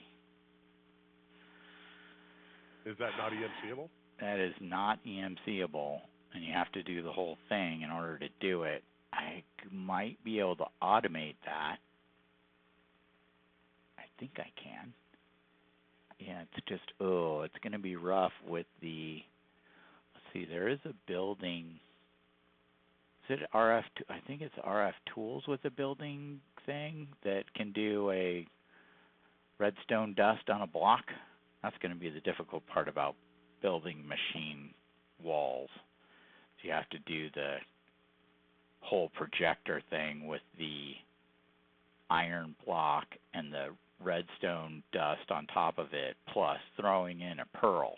Is that not EMCable? That is not EMCable, and you have to do the whole thing in order to do it. I might be able to automate that. I think I can. Yeah, it's just, it's going to be rough with the, let's see, there is a building. Is it RF? I think it's RF tools with a building thing that can do a redstone dust on a block. That's going to be the difficult part about building machine walls. So you have to do the whole projector thing with the iron block and the redstone dust on top of it, plus throwing in a pearl,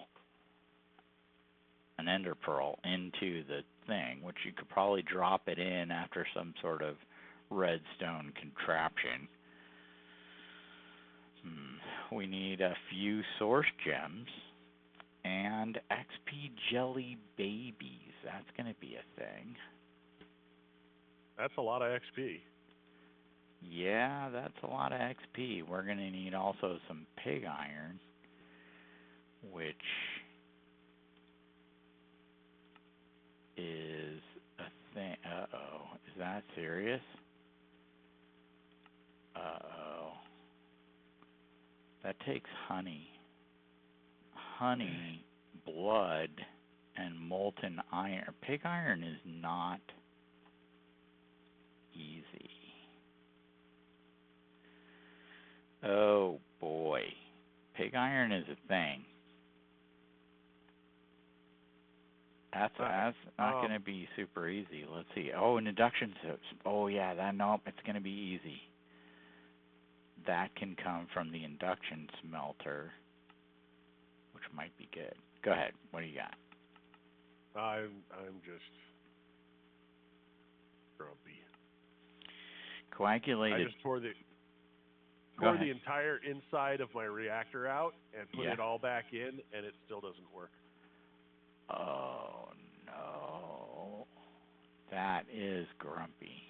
an ender pearl, into the thing, which you could probably drop it in after some sort of redstone contraption. We need a few source gems and XP jelly babies. That's going to be a thing. That's a lot of XP. Yeah, that's a lot of XP. We're going to need also some pig iron, which is a thing. Uh-oh. Is that serious? Uh-oh. That takes honey. Honey, blood, and molten iron. Pig iron is not easy. Oh boy. Pig iron is a thing. That's not going to be super easy. Let's see. Oh, an induction. Oh yeah, nope, it's going to be easy. That can come from the induction smelter, which might be good. Go ahead. What do you got? I'm just grumpy. Coagulated. I just tore the entire inside of my reactor out and put it all back in, and it still doesn't work. Oh no. That is grumpy.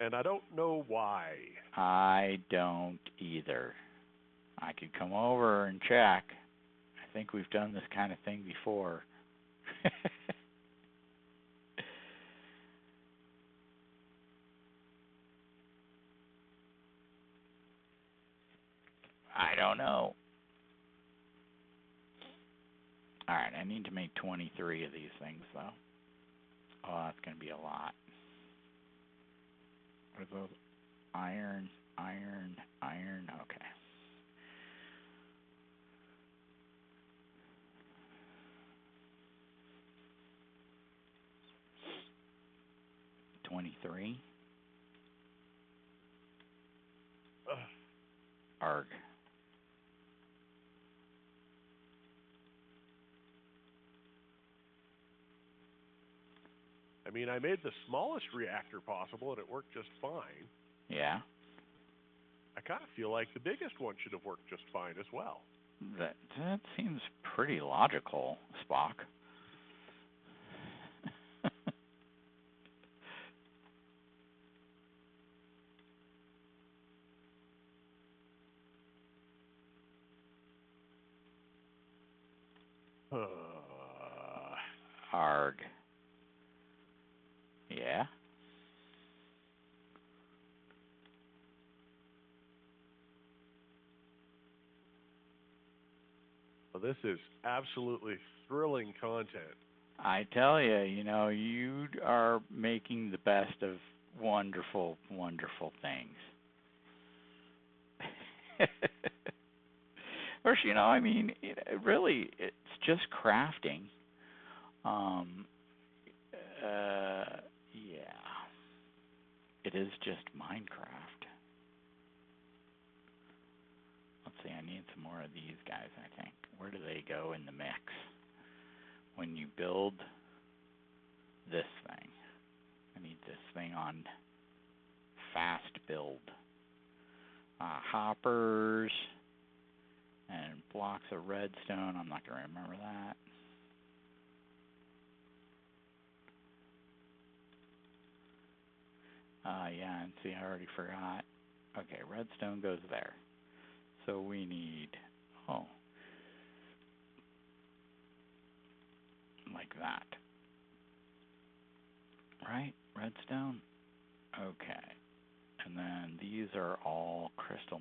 And I don't know why. I don't either. I could come over and check. I think we've done this kind of thing before. I don't know. Alright, I need to make 23 of these things, though. Oh, that's going to be a lot. What are those? Iron. Okay. $23. Arg. I mean, I made the smallest reactor possible, and it worked just fine. Yeah. I kind of feel like the biggest one should have worked just fine as well. That seems pretty logical, Spock. Arg. Yeah? Well, this is absolutely thrilling content. I tell you, you are making the best of wonderful, wonderful things. Of course, really, it's just crafting. Um, yeah, it is just Minecraft. Let's see, I need some more of these guys, I think. Where do they go in the mix? When you build this thing, I need this thing on fast build. Hoppers and blocks of redstone. I'm not going to remember that. Yeah, and see, I already forgot. Okay, redstone goes there. So we need, like that. Right? Redstone? Okay. And then these are all crystal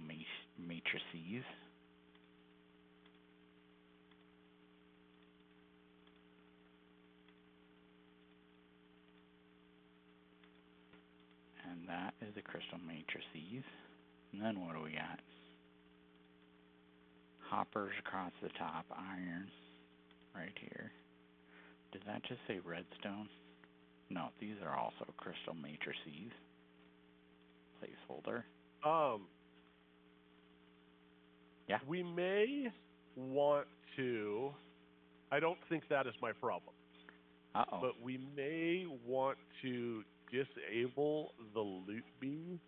matrices. And that is a crystal matrices. And then what do we got? Hoppers across the top, iron, right here. Did that just say redstone? No, these are also crystal matrices. Placeholder. Yeah. We may want to. I don't think that is my problem. Uh-oh. But we may want to disable the loot beam.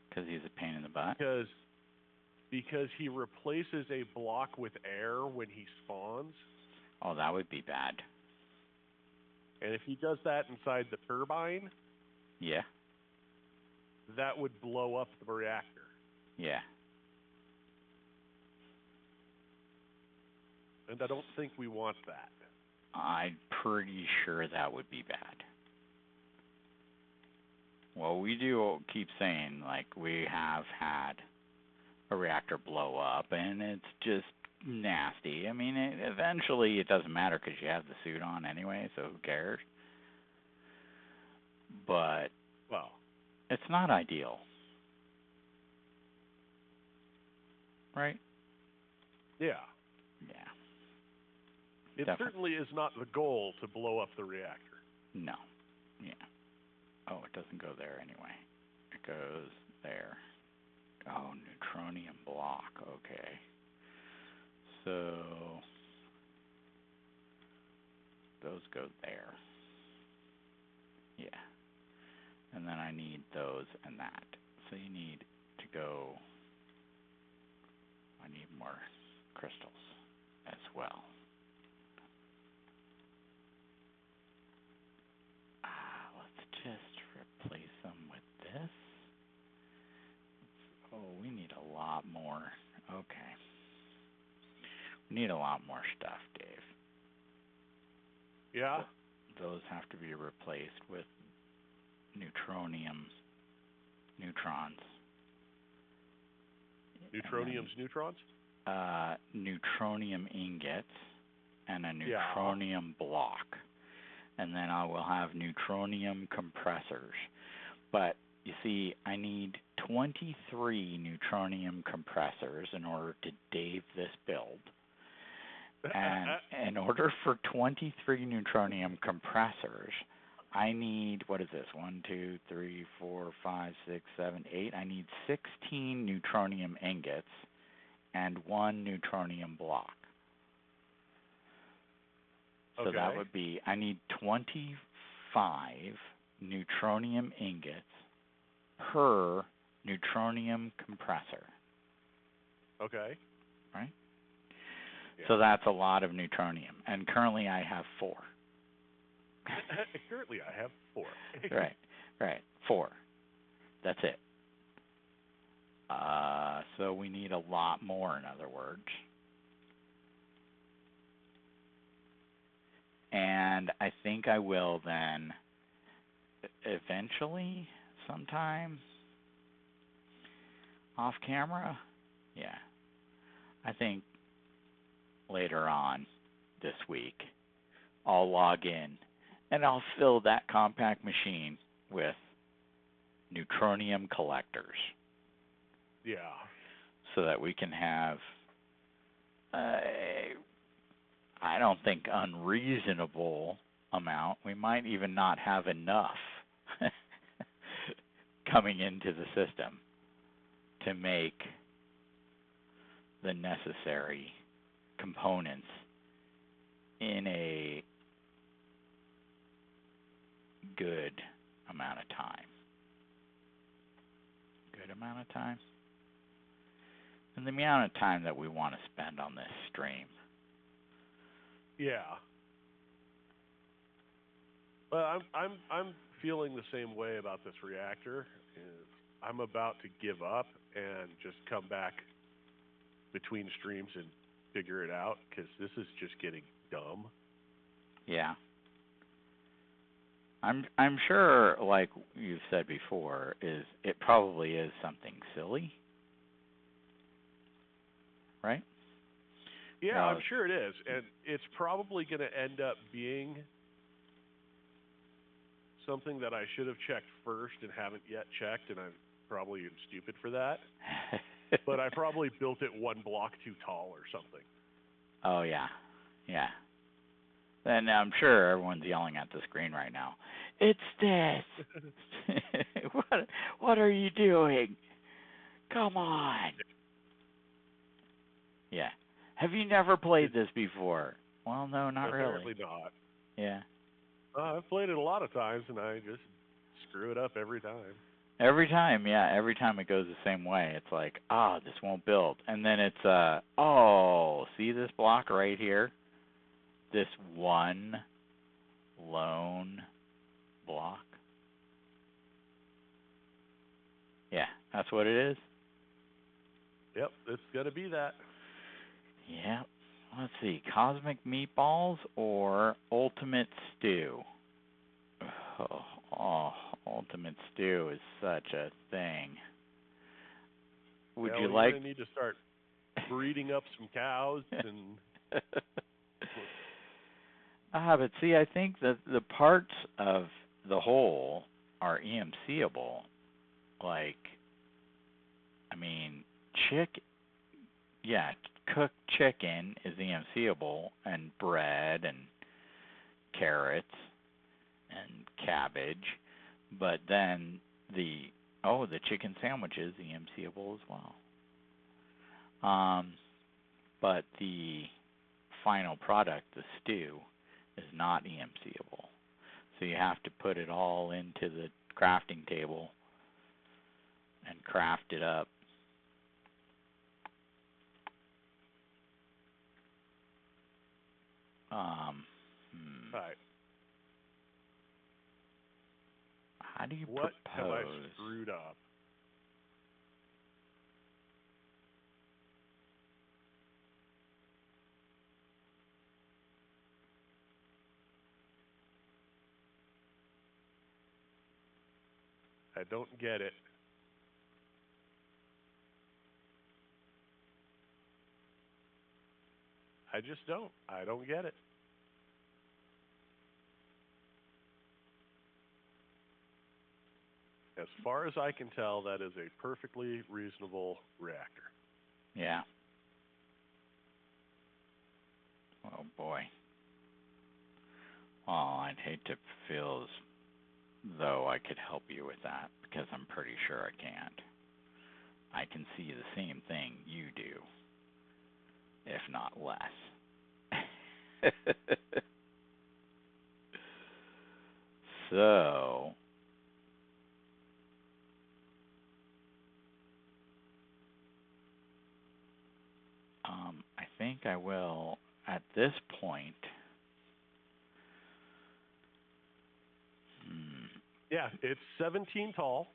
Because he's a pain in the butt? Because he replaces a block with air when he spawns. Oh, that would be bad. And if he does that inside the turbine, yeah, that would blow up the reactor. Yeah. And I don't think we want that. I'm pretty sure that would be bad. Well, we do keep saying, like, we have had a reactor blow up, and it's just nasty. I mean, eventually it doesn't matter because you have the suit on anyway, so who cares? But well, it's not ideal. Right? Yeah. Yeah. It Definitely. certainly is not the goal to blow up the reactor. No. Yeah. Oh, it doesn't go there anyway. It goes there. Oh, neutronium block. Okay. So those go there. Yeah. And then I need those and that. So you need to go, I need more crystals as well. Let's just replace them with this. Oh, we need a lot more. Okay. We need a lot more stuff, Dave. Yeah? Those have to be replaced with neutronium neutrons. Neutronium's neutrons? Neutronium ingots and a neutronium block. And then I will have neutronium compressors. But you see, I need 23 neutronium compressors in order to Dave this build. And in order for 23 neutronium compressors, I need, what is this? 1, 2, 3, 4, 5, 6, 7, 8. I need 16 neutronium ingots and 1 neutronium block. So that would be, I need 25 neutronium ingots per neutronium compressor. Okay. Right? Yeah. So that's a lot of neutronium. And currently I have 4. Currently I have 4. Right. 4. That's it. So we need a lot more, in other words. And I think I will then eventually, sometime off camera. Yeah. I think later on this week I'll log in and I'll fill that compact machine with neutronium collectors. Yeah. So that we can have I don't think unreasonable amount. We might even not have enough coming into the system to make the necessary components in a good amount of time. Good amount of time? And the amount of time that we want to spend on this stream. Yeah. Well, I'm feeling the same way about this reactor. I'm about to give up and just come back between streams and figure it out because this is just getting dumb. Yeah. I'm sure, like you've said before, it probably is something silly, right? Yeah, I'm sure it is, and it's probably going to end up being something that I should have checked first and haven't yet checked, and I'm probably stupid for that. But I probably built it one block too tall or something. Oh yeah, yeah. And I'm sure everyone's yelling at the screen right now. It's this. What are you doing? Come on. Yeah. Have you never played this before? Well, no, not really. Apparently not. Yeah. I've played it a lot of times, and I just screw it up every time. Every time, yeah. Every time it goes the same way. It's like, this won't build. And then it's, see this block right here? This one lone block? Yeah, that's what it is. Yep, it's going to be that. Yeah. Let's see, Cosmic Meatballs or Ultimate Stew? Ultimate Stew is such a thing. Would you like... You're going to need to start breeding up some cows and... but see, I think that the parts of the whole are EMC-able. Like, I mean, cooked chicken is EMC-able, and bread and carrots and cabbage, but then the chicken sandwich is EMC-able as well. But the final product, the stew, is not EMC-able. So you have to put it all into the crafting table and craft it up. Right. How do you What propose? have I screwed up? I don't get it. I just don't. I don't get it. As far as I can tell, that is a perfectly reasonable reactor. Yeah. Oh boy. Well, I'd hate to feel as though I could help you with that, because I'm pretty sure I can't. I can see the same thing you do, if not less. So, I think I will, at this point, Yeah, it's 17 tall.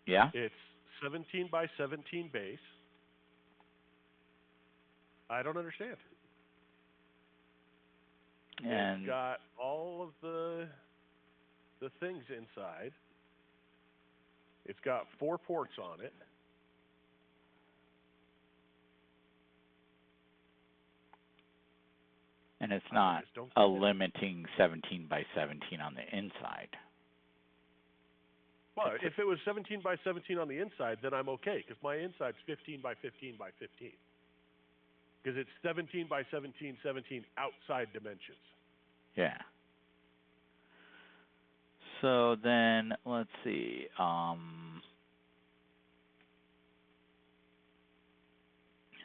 Yeah? It's 17 by 17 base. I don't understand. And it's got all of the things inside. It's got 4 ports on it. and it's not a limiting 17 by 17 on the inside. Well, if it was 17 by 17 on the inside, then I'm okay, because my inside's 15 by 15 by 15. Because it's 17 by 17, 17 outside dimensions. Yeah. So then, let's see. And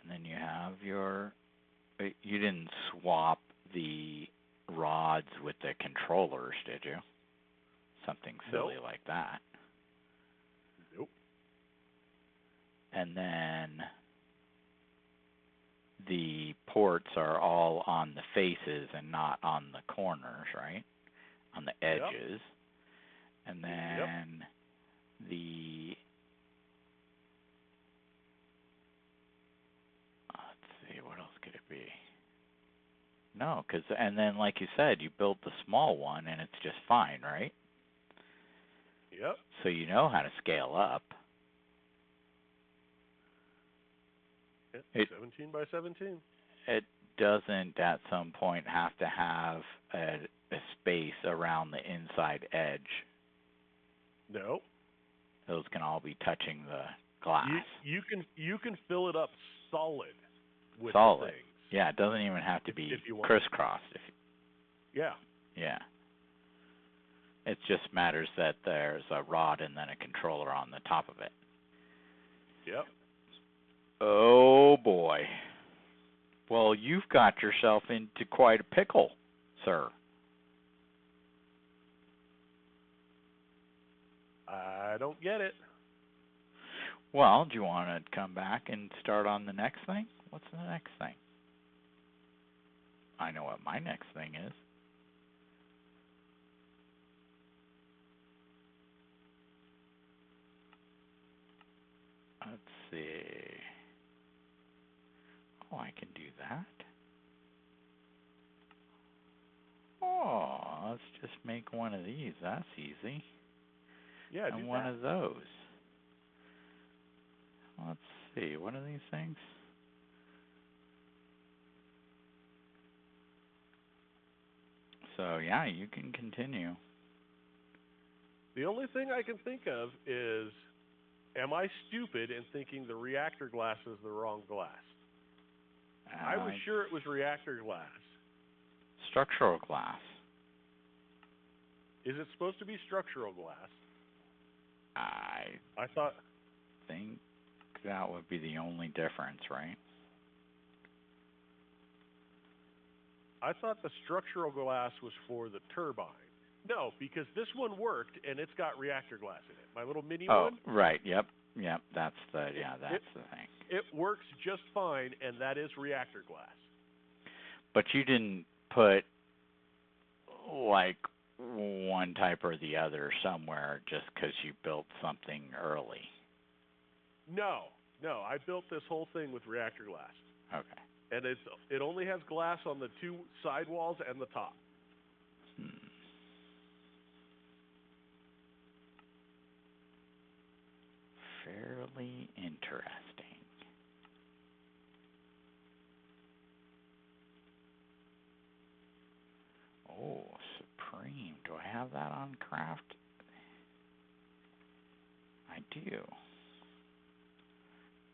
then you have your... You didn't swap the rods with the controllers, did you? Something silly like that. Nope. And then the ports are all on the faces and not on the corners, right? On the edges. Yep. And then the... Let's see, what else could it be? No, and then like you said, you built the small one and it's just fine, right? Yep. So you know how to scale up. 17 by 17. It doesn't at some point have to have a space around the inside edge. No. Those can all be touching the glass. You can fill it up solid with solid. The things. Yeah, it doesn't even have to be crisscrossed. Yeah. Yeah. It just matters that there's a rod and then a controller on the top of it. Yep. Oh, boy. Well, you've got yourself into quite a pickle, sir. I don't get it. Well, do you want to come back and start on the next thing? What's the next thing? I know what my next thing is. Let's see. Oh, I can do that. Oh, let's just make one of these. That's easy. Yeah, and one of those. Let's see. What are these things? So, yeah, you can continue. The only thing I can think of is, am I stupid in thinking the reactor glass is the wrong glass? I was sure it was reactor glass. Structural glass. Is it supposed to be structural glass? I thought... think that would be the only difference, right? I thought the structural glass was for the turbine. No, because this one worked, and it's got reactor glass in it. My little mini one? Oh, right. Yep. That's the thing. It works just fine, and that is reactor glass. But you didn't put, like, one type or the other somewhere just because you built something early. No. I built this whole thing with reactor glass. Okay. And it only has glass on the two side walls and the top. Fairly interesting. Oh, Supreme. Do I have that on craft? I do.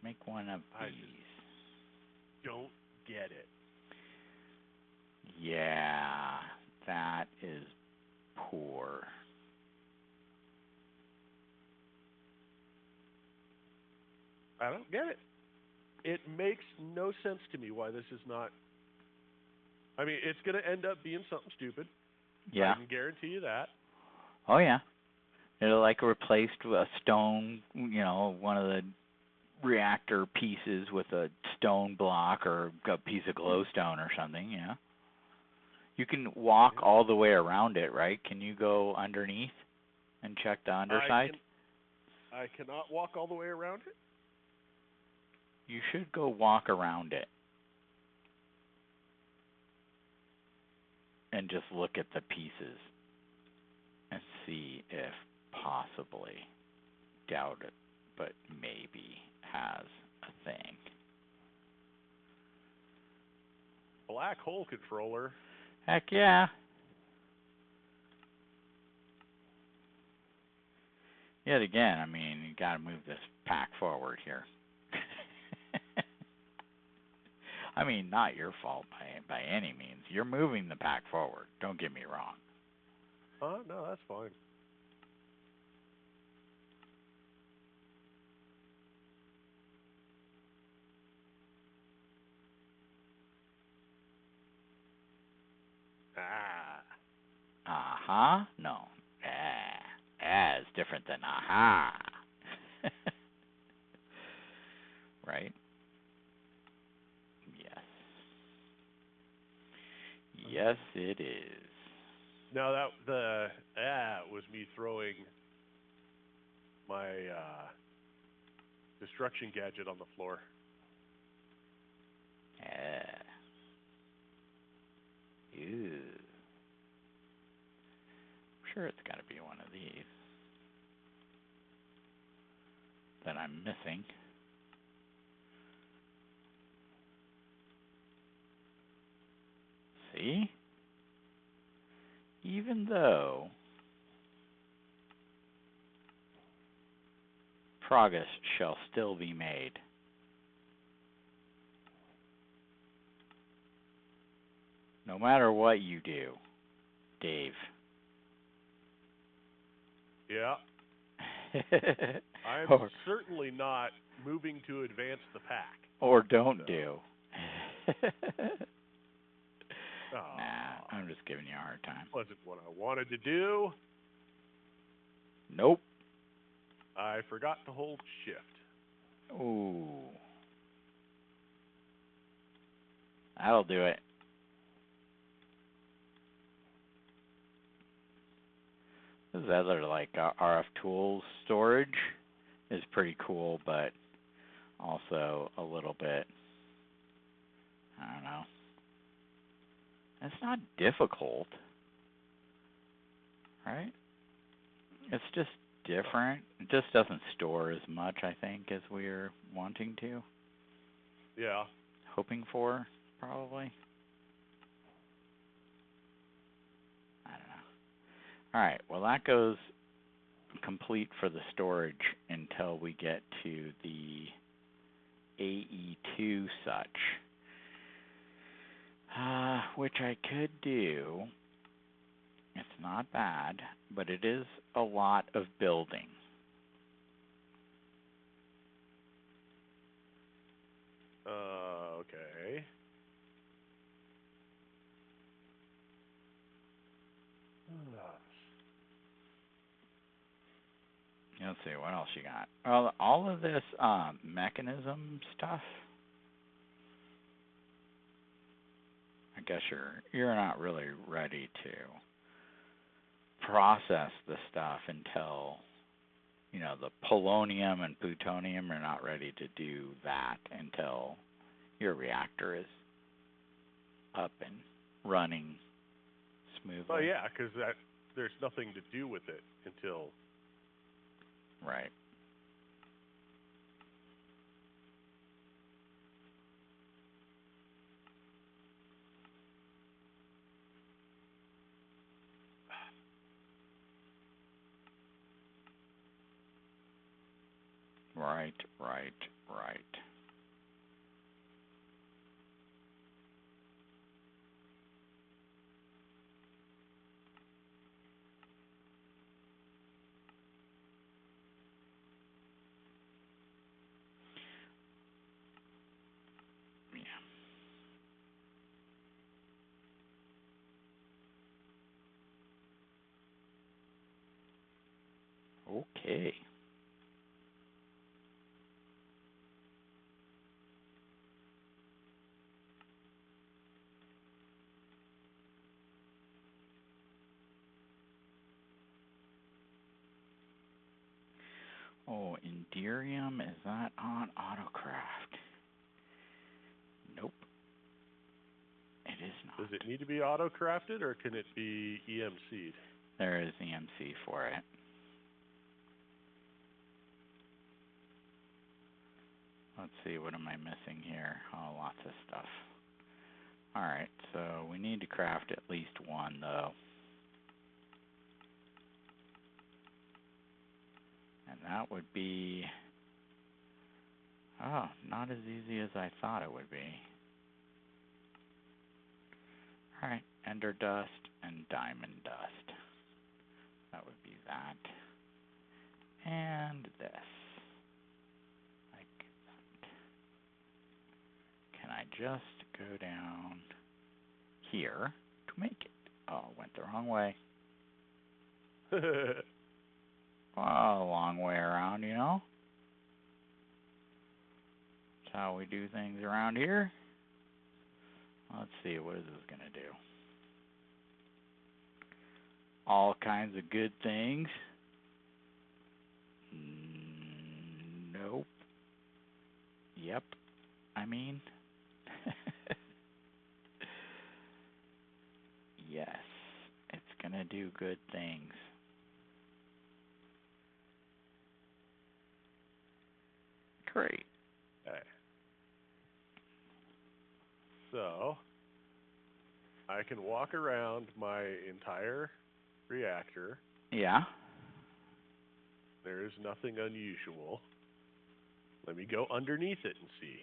Make one of these. I just don't get it. Yeah, that is poor. I don't get it. It makes no sense to me why this is not... I mean, it's going to end up being something stupid. Yeah. I can guarantee you that. Oh, yeah. It'll like replaced a stone, one of the reactor pieces with a stone block or a piece of glowstone or something, yeah. You can walk all the way around it, right? Can you go underneath and check the underside? I cannot walk all the way around it? You should go walk around it. and just look at the pieces and see if possibly, doubt it, but maybe has a thing. Black hole controller. Heck yeah. Yet again, I mean, you got to move this pack forward here. I mean, not your fault by any means. You're moving the pack forward. Don't get me wrong. No, that's fine. Uh-huh? No. Is different than aha. Right? Yes. Yes, it is. No, was me throwing my destruction gadget on the floor. Ew. I'm sure it's got to be one of these that I'm missing. See? Even though progress shall still be made. No matter what you do, Dave. Yeah. I'm certainly not moving to advance the pack. Or don't do. Nah, I'm just giving you a hard time. Wasn't what I wanted to do. Nope. I forgot to hold shift. Ooh. That'll do it. This other like RF tools storage is pretty cool, but also a little bit, I don't know. It's not difficult, right? It's just different. It just doesn't store as much, I think, as we're wanting to. Yeah. Hoping for, probably. I don't know. All right, well, that goes complete for the storage until we get to the AE2 such, which I could do. It's not bad, but it is a lot of building. Okay. Let's see, what else you got? Well, all of this mechanism stuff, I guess you're not really ready to process the stuff until, you know, the polonium and plutonium are not ready to do that until your reactor is up and running smoothly. Oh yeah, because there's nothing to do with it until. Right. Right. Yeah. Okay. Oh, Inderium, is that on autocraft? Nope. It is not. Does it need to be auto-crafted, or can it be EMC'd? There is EMC for it. Let's see, what am I missing here? Oh, lots of stuff. Alright, so we need to craft at least one, though. And that would be... oh, not as easy as I thought it would be. Alright, ender dust and diamond dust. That would be that. And this. Like that. Can I just go down here to make it? Oh, went the wrong way. Well, a long way around, you know? That's how we do things around here. Let's see, what is this going to do? All kinds of good things. Nope. Yep. I mean. Yes. It's going to do good things. Great. Okay. So, I can walk around my entire reactor. Yeah. There is nothing unusual. Let me go underneath it and see.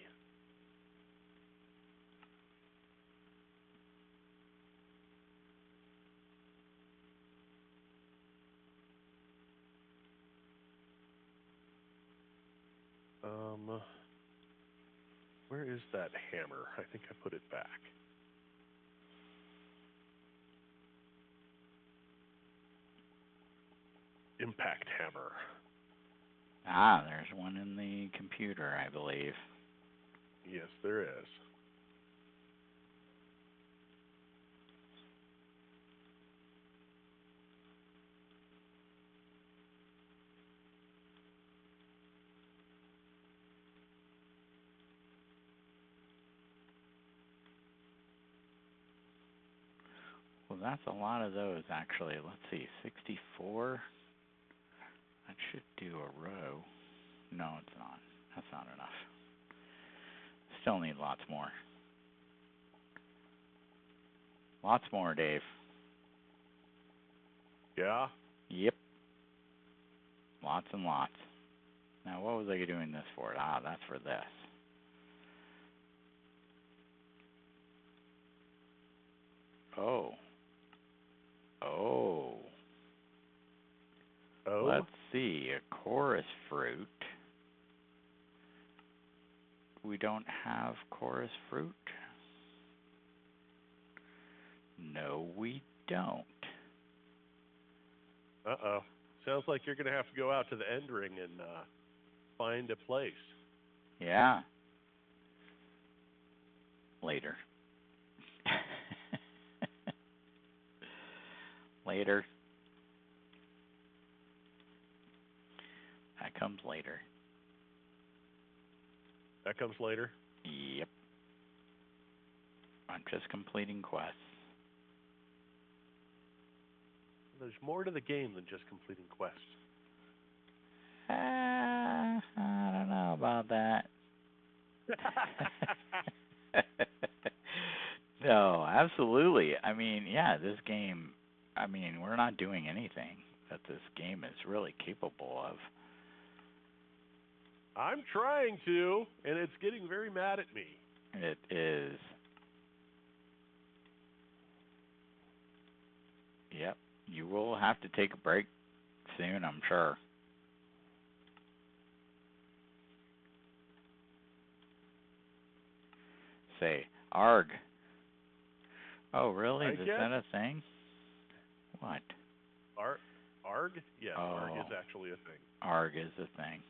Where is that hammer? I think I put it back. Impact hammer. Ah, there's one in the computer, I believe. Yes, there is. Well, that's a lot of those, actually. Let's see, 64? That should do a row. No, it's not. That's not enough. Still need lots more. Lots more, Dave. Yeah? Yep. Lots and lots. Now, what was I doing this for? Ah, that's for this. Oh. Oh. Oh? Let's see. A chorus fruit. We don't have chorus fruit? No, we don't. Uh-oh. Sounds like you're going to have to go out to the end ring and find a place. Yeah. Later. Later. That comes later. That comes later? Yep. I'm just completing quests. There's more to the game than just completing quests. I don't know about that. No, absolutely. I mean, yeah, this game, I mean, we're not doing anything that this game is really capable of. I'm trying to, and it's getting very mad at me. It is. Yep. You will have to take a break soon, I'm sure. Say, ARG. Oh, really? Is that a thing? What? ARG? Yes, Oh, ARG is actually a thing. ARG is a thing.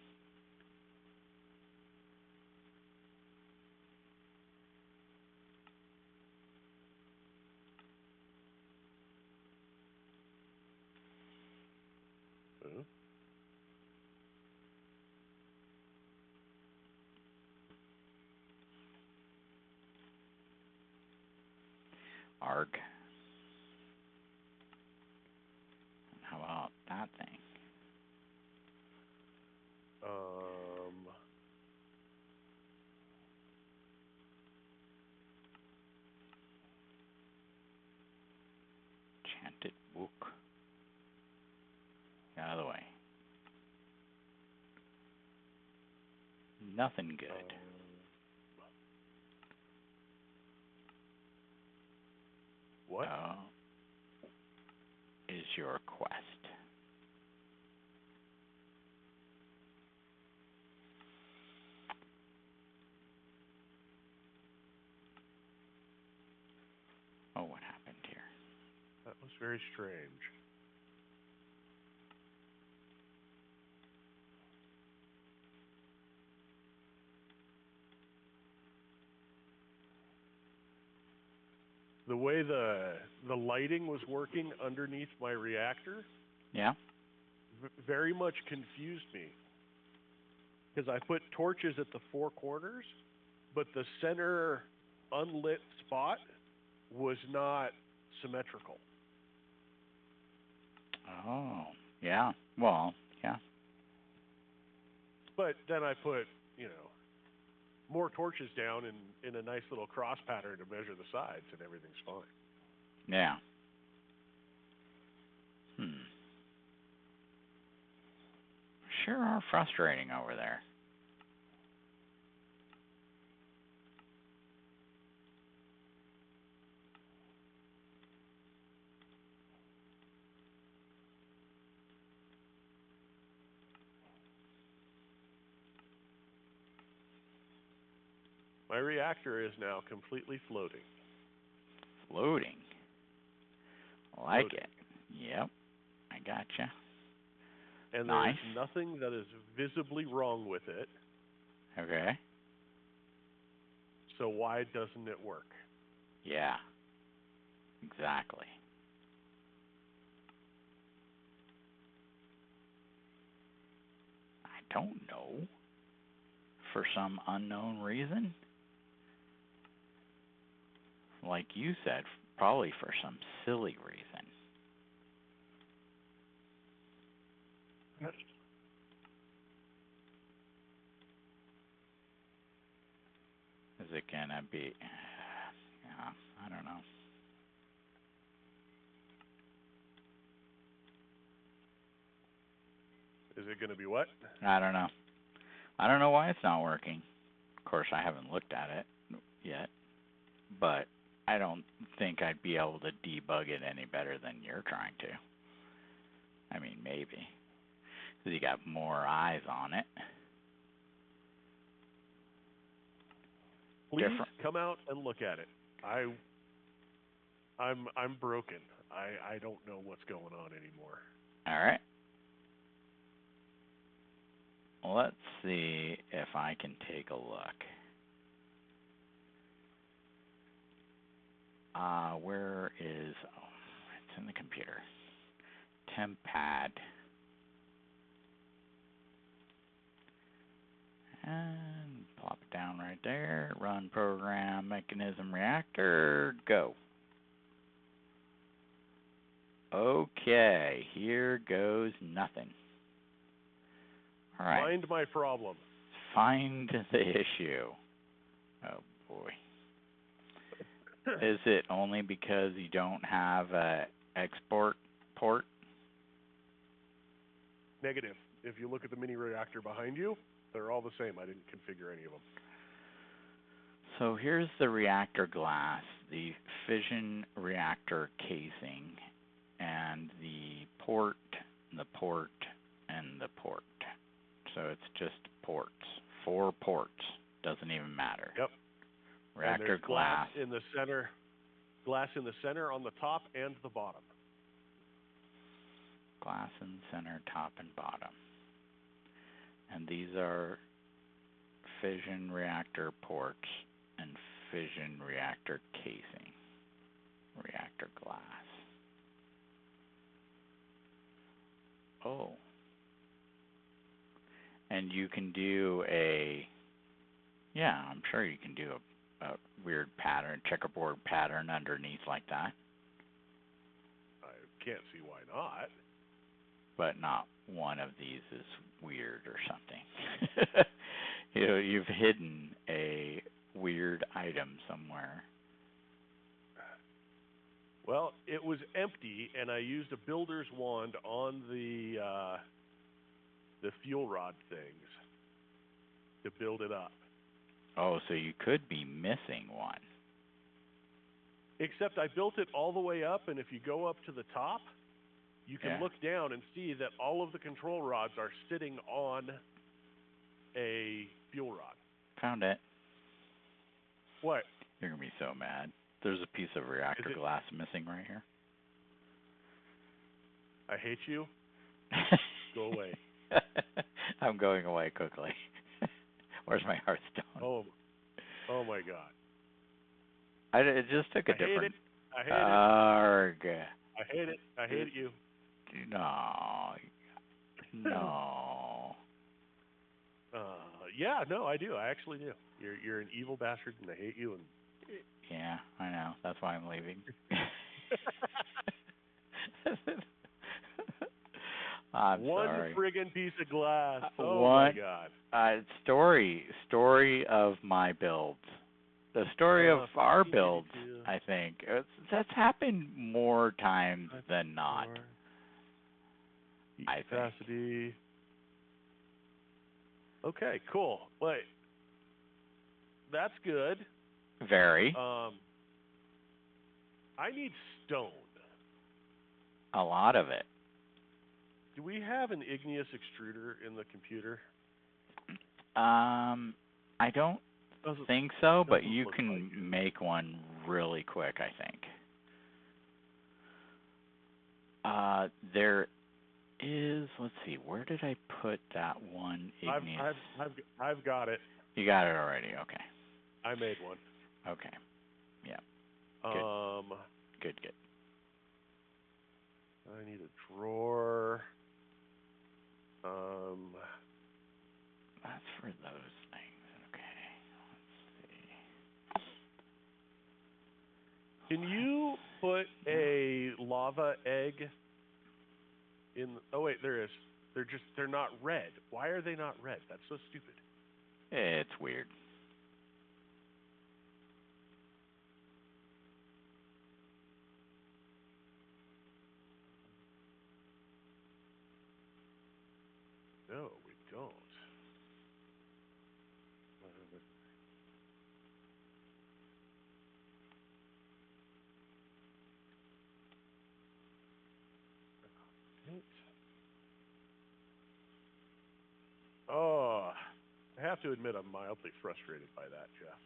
Huh? arc. How about that thing? Chanted book. Get out of the way. Nothing good. What is your quest? Oh, what happened here? That was very strange. The way the lighting was working underneath my reactor, Yeah. Very much confused me. Because I put torches at the four corners, but the center unlit spot was not symmetrical. Oh, yeah. Well, yeah. But then I put, more torches down in a nice little cross pattern to measure the sides, and everything's fine. Yeah. Sure are frustrating over there. My reactor is now completely floating. Floating. Like Floating. it. Yep. I gotcha. And Nice. there's nothing that is visibly wrong with it. Okay. So why doesn't it work? Yeah. Exactly. I don't know. For some unknown reason? Like you said, probably for some silly reason. Is it gonna be? Yeah, I don't know. Is it going to be what? I don't know. I don't know why it's not working. Of course, I haven't looked at it yet, but I don't think I'd be able to debug it any better than you're trying to. I mean, maybe. Because you got more eyes on it. Please come out and look at it. I'm broken. I don't know what's going on anymore. All right. Let's see if I can take a look. Where is? Oh, it's in the computer. Tempad. And plop it down right there. Run program mechanism reactor. Go. Okay, here goes nothing. All right. Find my problem. Find the issue. Oh boy. Is it only because you don't have a export port? Negative. If you look at the mini reactor behind you, they're all the same. I didn't configure any of them. So here's the reactor glass, the fission reactor casing, and the port, and the port. So it's just ports. 4 ports. Doesn't even matter. Yep. Reactor and glass in the center. Glass in the center, on the top and the bottom. Glass in the center, top and bottom. And these are fission reactor ports and fission reactor casing. Reactor glass. Oh. And you can do I'm sure you can do a weird pattern, checkerboard pattern underneath like that. I can't see why not. But not one of these is weird or something. You've hidden a weird item somewhere. Well, it was empty, and I used a builder's wand on the fuel rod things to build it up. Oh, so you could be missing one. Except I built it all the way up, and if you go up to the top, you can look down and see that all of the control rods are sitting on a fuel rod. Found it. What? You're going to be so mad. There's a piece of reactor glass missing right here. I hate you. Go away. I'm going away quickly. Where's my Hearthstone? Oh my God. It just took a different. I hate it. Arg. I hate it. I hate you. No. Yeah, no, I do. I actually do. You're an evil bastard, and I hate you. And yeah, I know. That's why I'm leaving. I'm one sorry. friggin' piece of glass. My God. Story of my builds. The story of our builds, I think. That's happened more times than not. Heat capacity. Okay, cool. Wait. That's good. Very. I need stone. A lot of it. Do we have an igneous extruder in the computer? I don't think so, but you can make one really quick, I think. There is, let's see, where did I put that one igneous? I've got it. You got it already, okay. I made one. Okay. Yeah. Good. I need a drawer. That's for those things. Okay. Let's see. Can you put a lava egg in? Oh wait, there is. They're not red. Why are they not red? That's so stupid. It's weird. No, we don't. Oh, I have to admit I'm mildly frustrated by that, Jeff.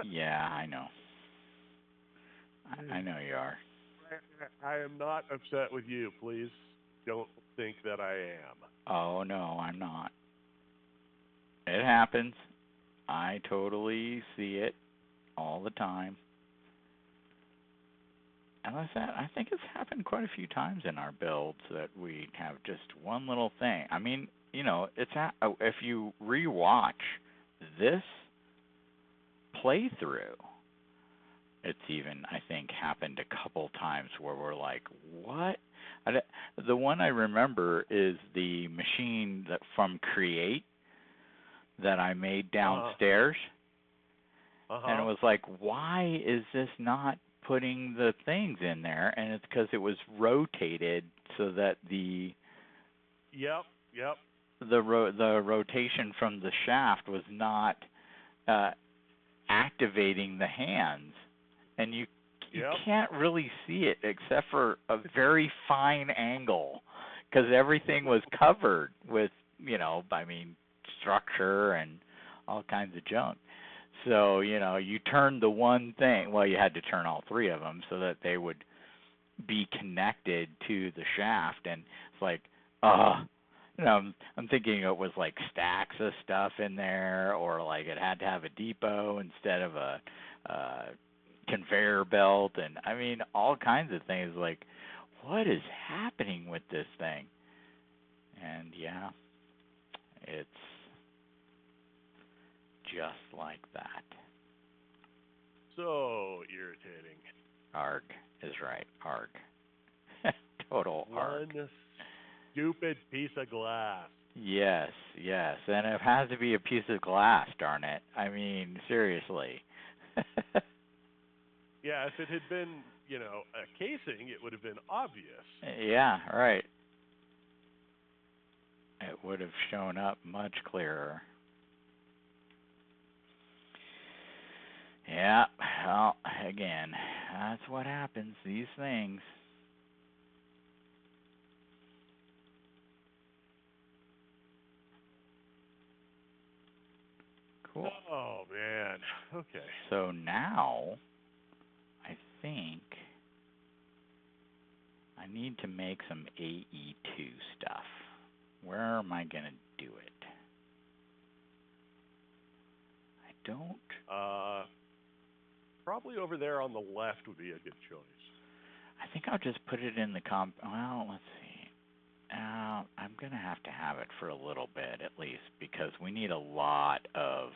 Yeah, I know. I know you are. I am not upset with you. Please don't think that I am. Oh, no, I'm not. It happens. I totally see it all the time. And like I said, I think it's happened quite a few times in our builds that we have just one little thing. I mean, if you rewatch this playthrough, it's even, I think, happened a couple times where we're like, what? The one I remember is the machine from Create that I made downstairs. And it was like, why is this not putting the things in there? And it's because it was rotated so that the rotation from the shaft was not activating the hands. And you can't really see it except for a very fine angle because everything was covered with, structure and all kinds of junk. So, you turned the one thing, well, you had to turn all three of them so that they would be connected to the shaft. And it's like, I'm thinking it was like stacks of stuff in there, or like it had to have a depot instead of a conveyor belt, and I mean all kinds of things. Like, what is happening with this thing? And it's just like that. so irritating. Arg is right. Arg. Total arg. One stupid piece of glass. Yes, yes. And it has to be a piece of glass, darn it. I mean, seriously. Yeah, if it had been, a casing, it would have been obvious. Yeah, right. It would have shown up much clearer. Yeah, well, again, that's what happens, these things. Cool. Oh, man. Okay. So now, I think I need to make some AE2 stuff. Where am I going to do it? I don't. Probably over there on the left would be a good choice. I think I'll just put it in the well, let's see. I'm going to have it for a little bit at least because we need a lot of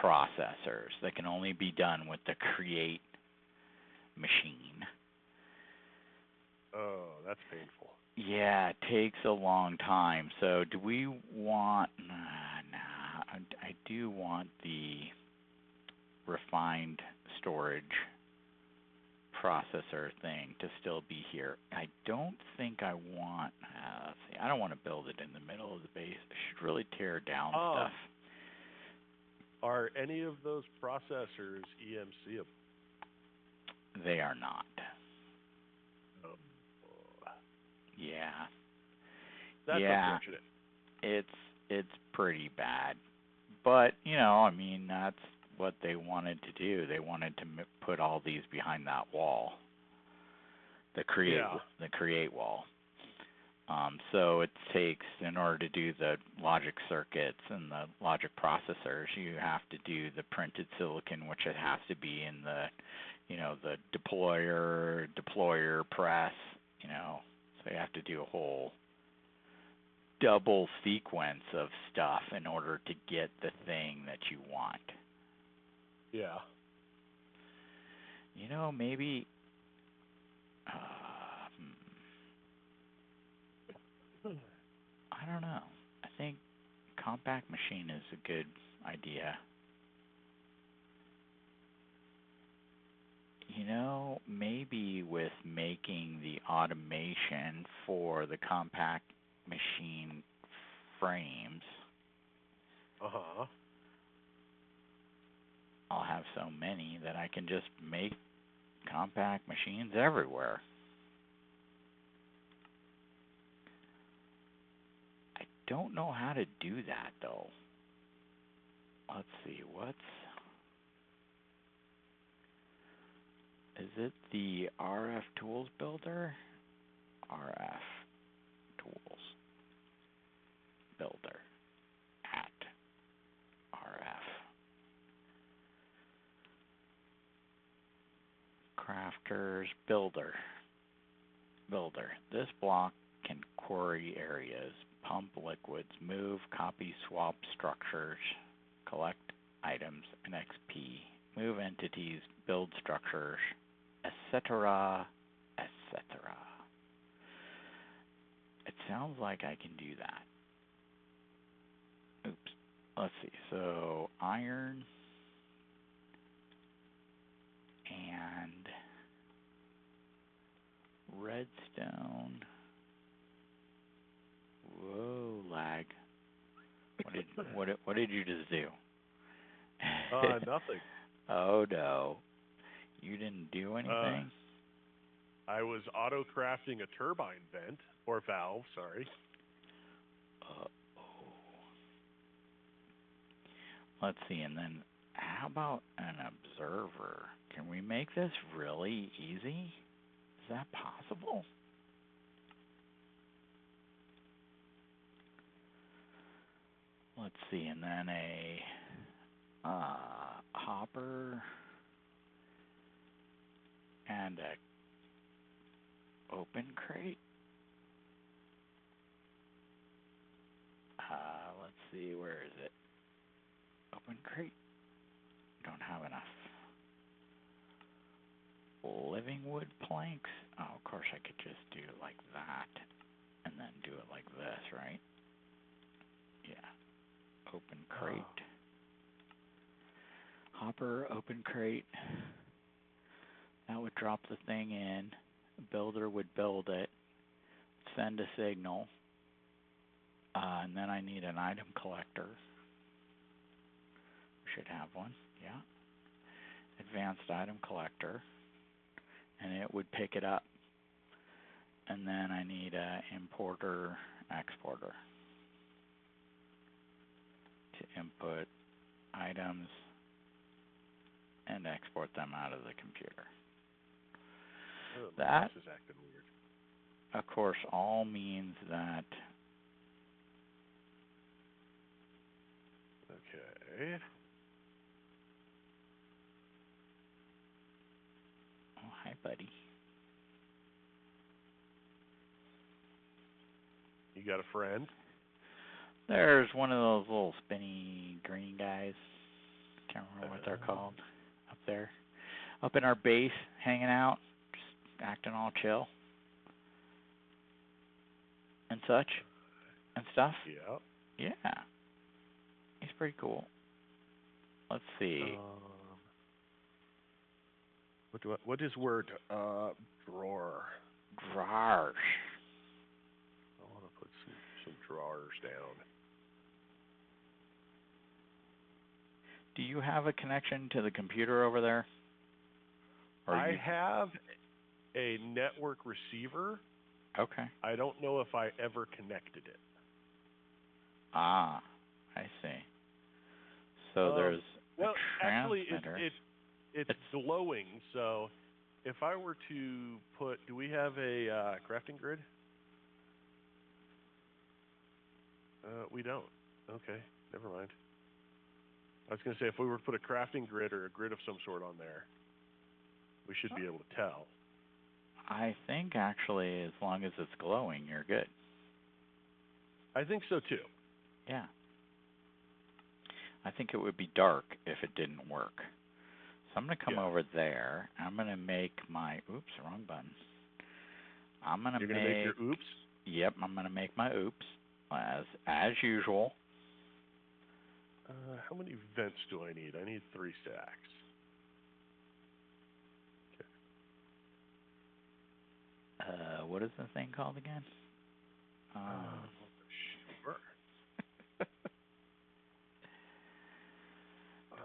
processors that can only be done with the create machine. Oh, that's painful. Yeah, it takes a long time. So do we want... I do want the refined storage processor thing to still be here. I don't think I want... let's see, I don't want to build it in the middle of the base. I should really tear down stuff. Are any of those processors EMC-able? They are not. Yeah. That's unfortunate. It's pretty bad. But, I mean, that's what they wanted to do. They wanted to put all these behind that wall. The create wall. So it takes, in order to do the logic circuits and the logic processors, you have to do the printed silicon, which it has to be in the, the deployer press, so you have to do a whole double sequence of stuff in order to get the thing that you want. Yeah. Maybe... I don't know. I think compact machine is a good idea. Maybe with making the automation for the compact machine frames, I'll have so many that I can just make compact machines everywhere. I don't know how to do that, though. Let's see, is it the RF Tools Builder? RF Tools Builder at RF. Crafters Builder. This block can query areas, pump liquids, move, copy, swap structures, collect items and XP, move entities, build structures, etc., etc. It sounds like I can do that. Oops. Let's see. So iron and redstone. Whoa, lag. What did you just do? Nothing. Oh no. You didn't do anything? I was auto-crafting a turbine vent, or valve, sorry. Let's see, and then how about an observer? Can we make this really easy? Is that possible? Let's see, and then a hopper and a open crate. Let's see, where is it? Open crate. Don't have enough. blanks. Oh, of course I could just do it like that and then do it like this, right? Yeah. Open crate. Hopper, open crate. That would drop the thing in. The builder would build it, send a signal, and then I need an item collector. Should have one, yeah. Advanced item collector, and it would pick it up. And then I need an importer, exporter to input items and export them out of the computer. Oh, That this is acting weird. Of course, all means that. Okay. Oh, hi, buddy. You got a friend? There's one of those little spinny green guys. Can't remember what they're called. Up there. Up in our base, hanging out, just acting all chill. And such. And stuff. Yeah. Yeah. He's pretty cool. Let's see. What is word? Drawer. Drawers. I want to put some drawers down. Do you have a connection to the computer over there? I have a network receiver. Okay. I don't know if I ever connected it. Ah, I see. So there's well, a actually, transmitter. it's glowing. So if I were to put, do we have a crafting grid? We don't. Okay, never mind. I was going to say, if we were to put a crafting grid or a grid of some sort on there, we should be able to tell. I think actually, as long as it's glowing, you're good. I think so too. Yeah. I think it would be dark if it didn't work. So I'm going to come over there. I'm going to make my, oops, wrong button. You're going to make your oops? Yep, I'm going to make my oops, as usual. How many vents do I need? I need 3 stacks. Okay. What is the thing called again? Sure.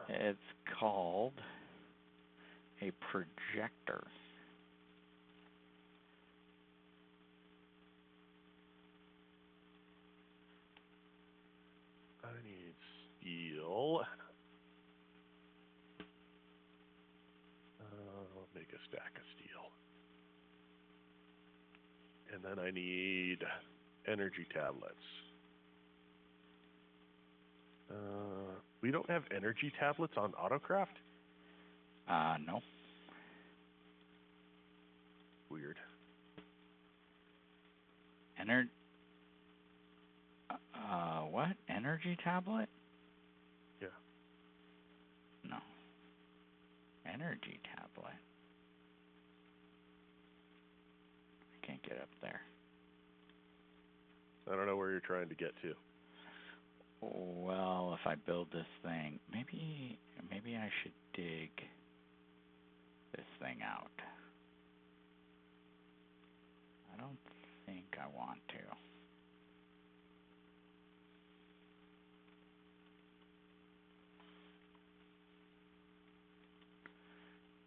It's called a projector. I need steel. I'll make a stack of steel. And then I need energy tablets. We don't have energy tablets on Autocraft? No. Weird. What? Energy tablet? Yeah. No. Energy tablet. I can't get up there. I don't know where you're trying to get to. Well, if I build this thing, maybe I should dig this thing out. I don't think I want to.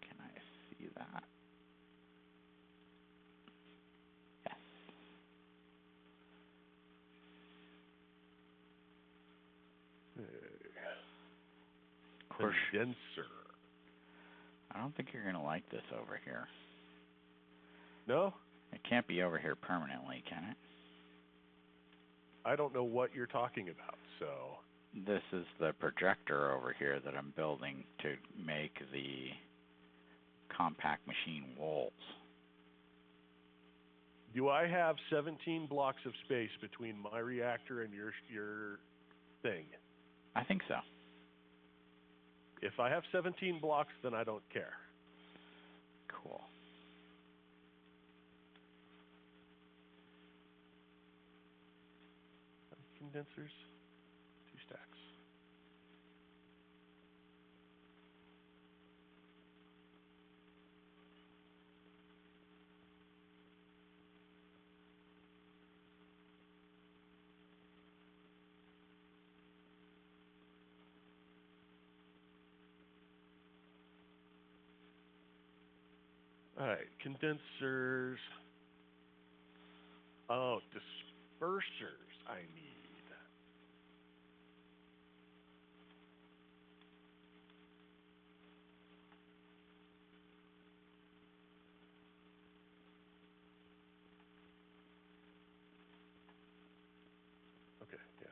Can I see that? Yes. Of course. Condenser. I don't think you're going to like this over here. No? It can't be over here permanently, can it? I don't know what you're talking about, so... This is the projector over here that I'm building to make the compact machine walls. Do I have 17 blocks of space between my reactor and your thing? I think so. If I have 17 blocks, then I don't care. Cool. condensers? 2 stacks. All right, condensers. Oh, dispersers I need. Okay, yeah.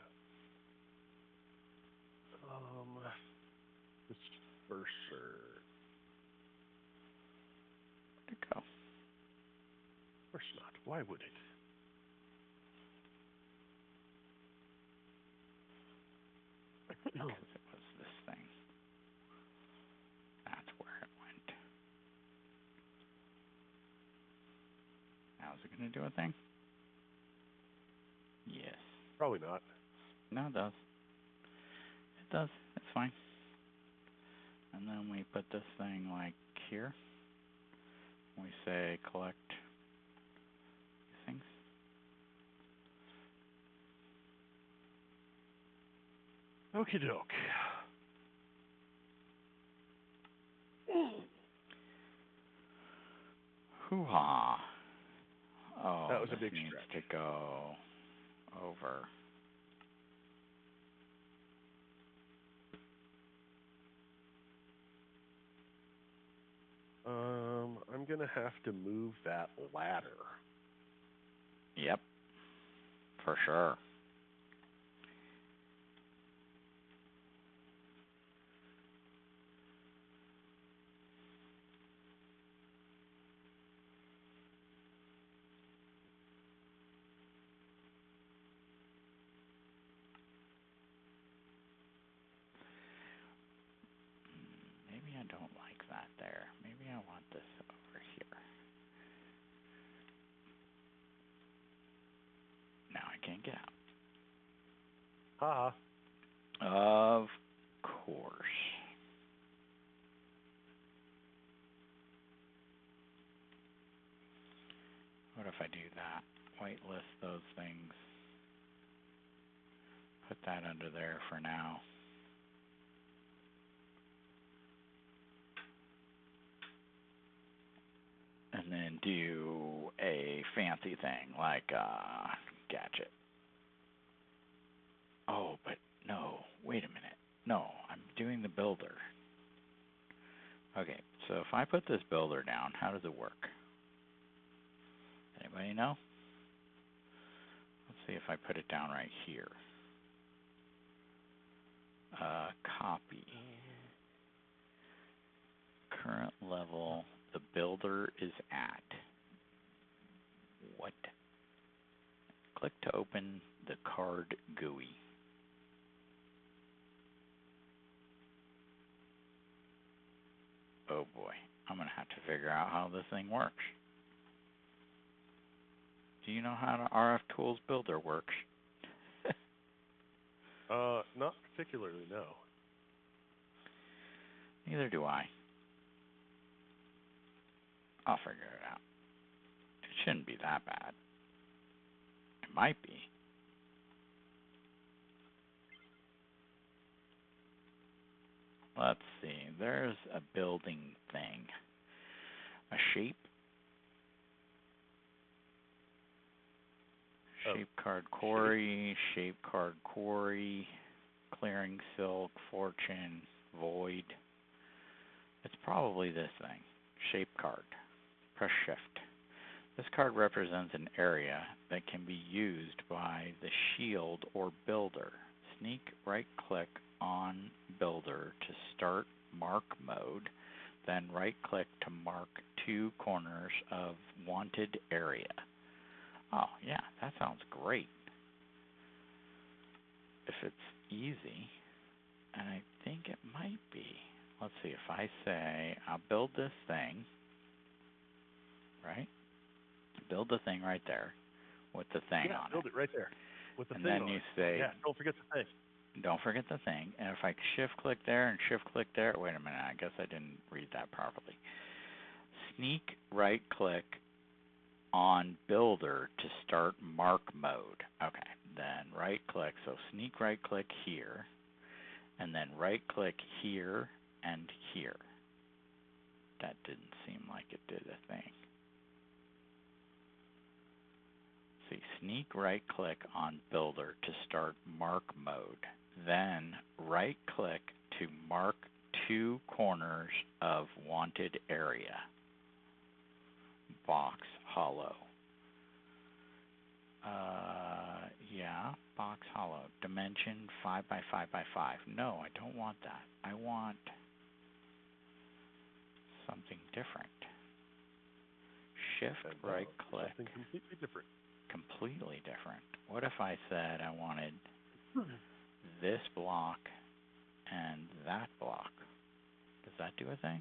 Disperser. Where'd it go? Of course not. Why would it? Because it was this thing. That's where it went. Now is it going to do a thing? Yes. Probably not. No, it does. It does. It's fine. And then we put this thing like here. We say collect these things. Okie doke. Hoo-ha. Oh, That was a this big needs stretch. to go over. I'm gonna have to move that ladder. Yep. For sure. Maybe I don't like that there. Maybe I want this over here. Now I can't get out. Haha. Of course. What if I do that? Whitelist those things. Put that under there for now. And then do a fancy thing like gadget. Oh, but no. Wait a minute. No, I'm doing the builder. Okay, so if I put this builder down, how does it work? Anybody know? Let's see if I put it down right here. Copy. Current level the builder is at. What? Click to open the card GUI. Oh boy, I'm going to have to figure out how this thing works. Do you know how the RF Tools Builder works? Not particularly, no. Neither do I. I'll figure it out. It shouldn't be that bad. It might be. Let's see. There's a building thing. A shape. Shape card quarry. Shape card quarry. Clearing silk. Fortune. Void. It's probably this thing. Shape card. Press shift. This card represents an area that can be used by the shield or builder. Sneak right click on builder to start mark mode, then right click to mark 2 corners of wanted area. Oh yeah, that sounds great. If it's easy, and I think it might be. Let's see, if I say I'll build this thing, right? Build the thing right there with the thing on it. Build it right there. with the and thing then on you it. say, Yeah, don't forget the thing. don't forget the thing. And if I shift click there and shift click there, wait a minute, I guess I didn't read that properly. Sneak right click on builder to start mark mode. Okay, then right click, so sneak right click here, and then right click here and here. That didn't seem like it did a thing. See, sneak right click on builder to start mark mode. Then right click to mark 2 corners of wanted area. Box hollow. Yeah, box hollow. Dimension 5 by 5 by 5. No, I don't want that. I want something different. Shift right click. Something completely different. Completely different. What if I said I wanted this block and that block? Does that do a thing?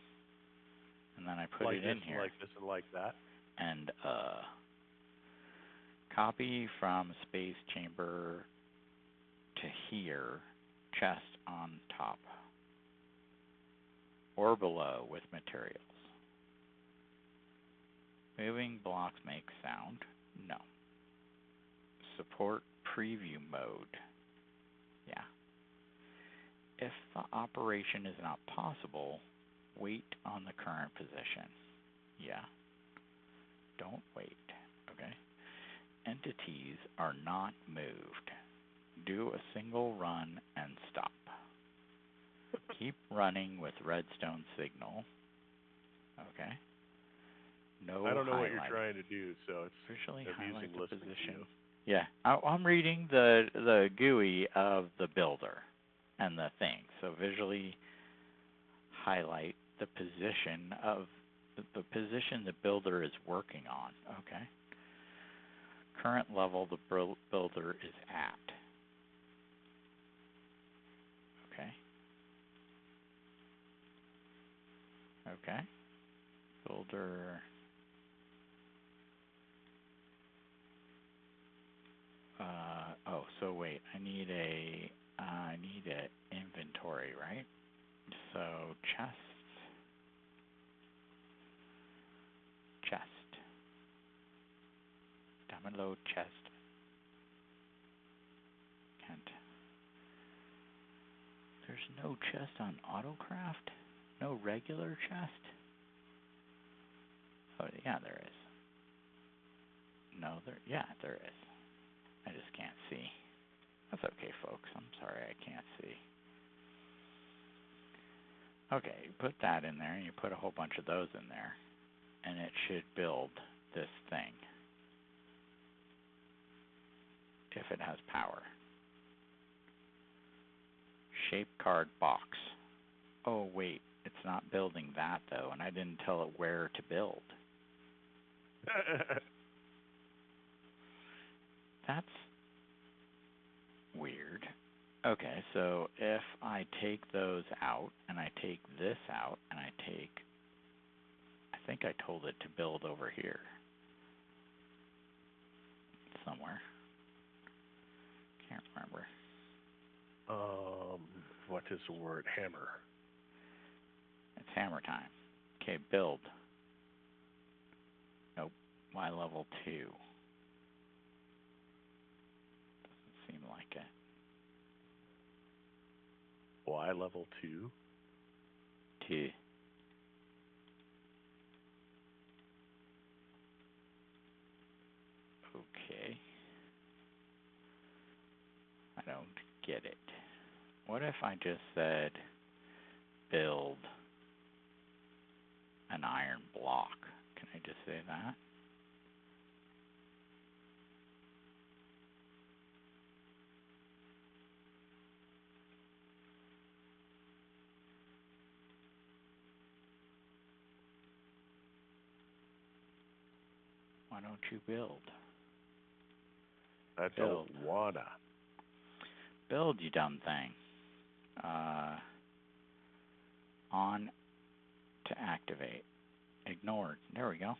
And then I put like it this in here. Like this and like that. And copy from space chamber to here, chest on top or below with materials. Moving blocks make sound? No. Support preview mode? Yeah. If the operation is not possible, wait on the current position. Yeah. Don't wait. Okay. Entities are not moved. Do a single run and stop. Keep running with redstone signal. Okay. No I don't know what you're highlight. trying to do, so it's Visually amusing highlight the listening to position. you. Yeah, I'm reading the GUI of the builder and the thing. So visually highlight the position of the position the builder is working on. Okay. Current level the builder is at. Okay. Okay. Builder. Oh, so wait. I need a inventory, right? So chest. Download chest. Can't. There's no chest on AutoCraft? No regular chest? Oh, yeah, there is. No, there is. I just can't see. That's okay, folks. I'm sorry I can't see. Okay, you put that in there, and you put a whole bunch of those in there, and it should build this thing if it has power. Shape card box. Oh, wait, it's not building that, though, and I didn't tell it where to build. That's weird. Okay, so if I take those out, and I take this out, and I think I told it to build over here somewhere. Can't remember. What is the word? Hammer. It's hammer time. Okay, build. Nope. Y level 2. Doesn't seem like it. Y level 2? 2. Okay. I don't get it. What if I just said build an iron block? Can I just say that? Why don't you build? I Build. don't wanna. Build, you dumb thing. On to activate. Ignored. There we go.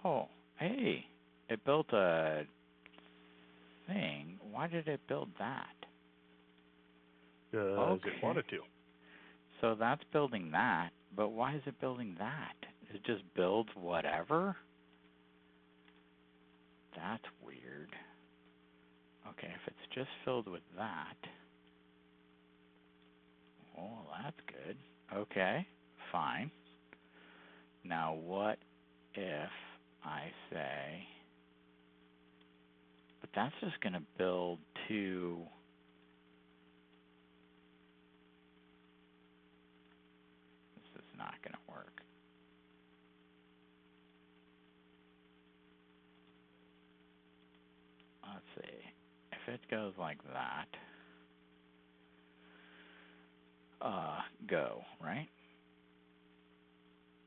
Oh, hey. It built a thing. Why did it build that? Because it wanted to. So that's building that, but why is it building that? It just builds whatever? That's weird. Okay, if it's just filled with that, oh, that's good. Okay, fine. Now what if I say, but that's just going to build two. This is not going to work. Let's see. If it goes like that, go, right?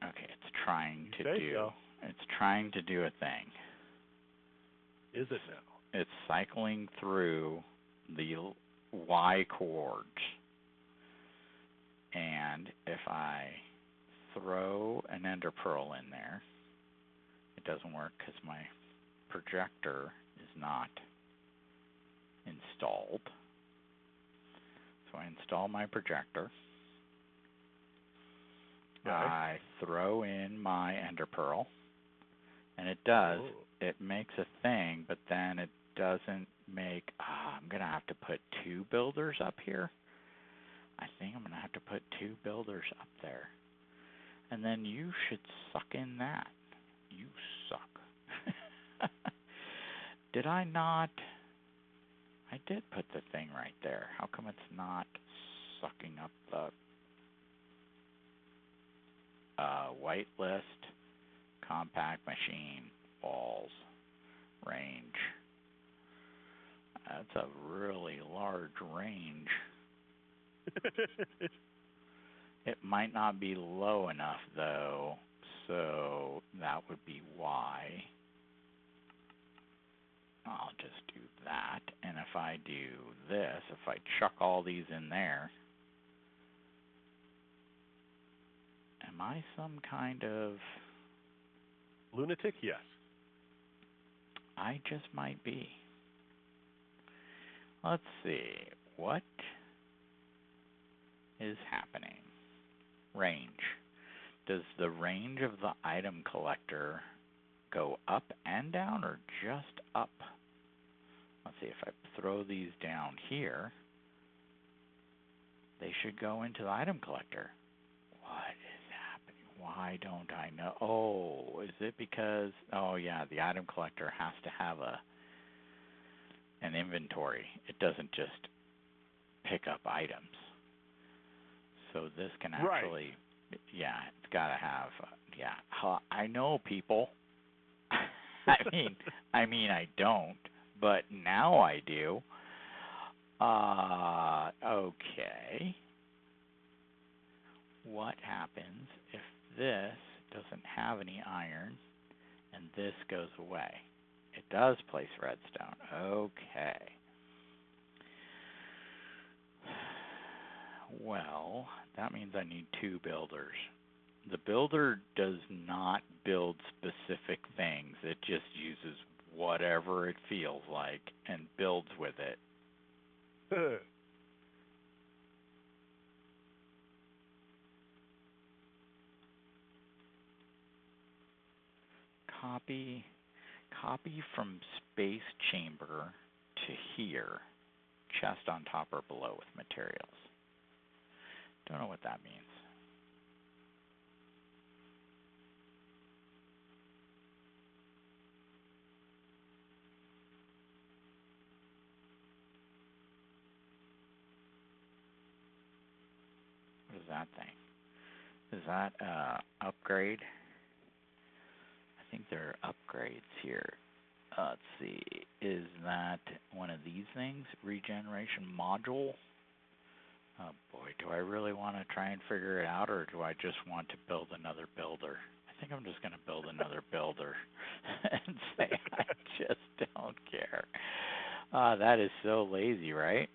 Okay, it's trying to do. So. It's trying to do a thing. Is it now? It's cycling through the Y chords. And if I throw an ender pearl in there, it doesn't work because my projector is not installed. So I install my projector. Okay. I throw in my ender pearl, and it does. Oh. It makes a thing, but then it doesn't make. I'm going to have to put two builders up here. I think I'm going to have to put two builders up there. And then you should suck in that. You suck. Did I not? I did put the thing right there. How come it's not sucking up the white list, compact machine, walls, range? That's a really large range. It might not be low enough though, so that would be why. I'll just do that, and if I do this, if I chuck all these in there, am I some kind of lunatic? Yes. I just might be. Let's see, what is happening? Range. Does the range of the item collector go up and down, or just up? Let's see, if I throw these down here, they should go into the item collector. What is happening? Why don't I know? Oh, is it because, oh yeah, the item collector has to have an inventory. It doesn't just pick up items. So this can actually, right. Yeah, it's got to have, yeah. I know, people. I mean, I don't, but now I do. Okay. What happens if this doesn't have any iron and this goes away? It does place redstone. Okay. Well, that means I need two builders. The builder does not build specific things. It just uses whatever it feels like and builds with it. Copy from space chamber to here, chest on top or below with materials. Don't know what that means. What is that thing? Is that upgrade? I think there are upgrades here. Let's see. Is that one of these things? Regeneration module? Oh boy, do I really want to try and figure it out, or do I just want to build another builder? I think I'm just going to build another builder and say I just don't care. That is so lazy, right?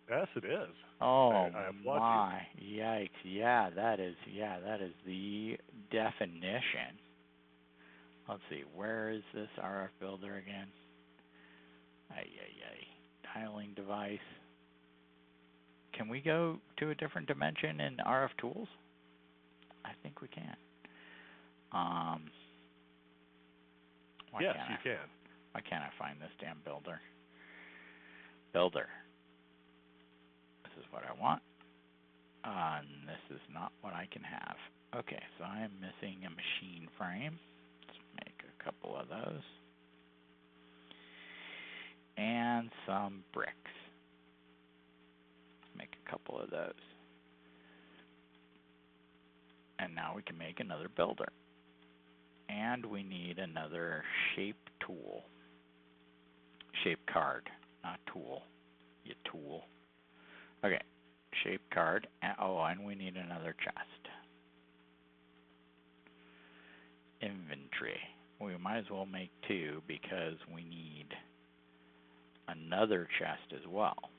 Yes, it is. Oh I applaud my! You. Yikes! Yeah, that is the definition. Let's see, where is this RF builder again? Ay, ay, ay. Dialing device. Can we go to a different dimension in RF tools? I think we can. Yes, you can. Why can't I find this damn builder? Builder. This is what I want. And this is not what I can have. Okay, so I am missing a machine frame. Let's make a couple of those. And some bricks. Make a couple of those. And now we can make another builder. And we need another shape tool. Shape card, not tool. You tool. Okay, shape card. And we need another chest. Inventory. We might as well make two because we need another chest as well.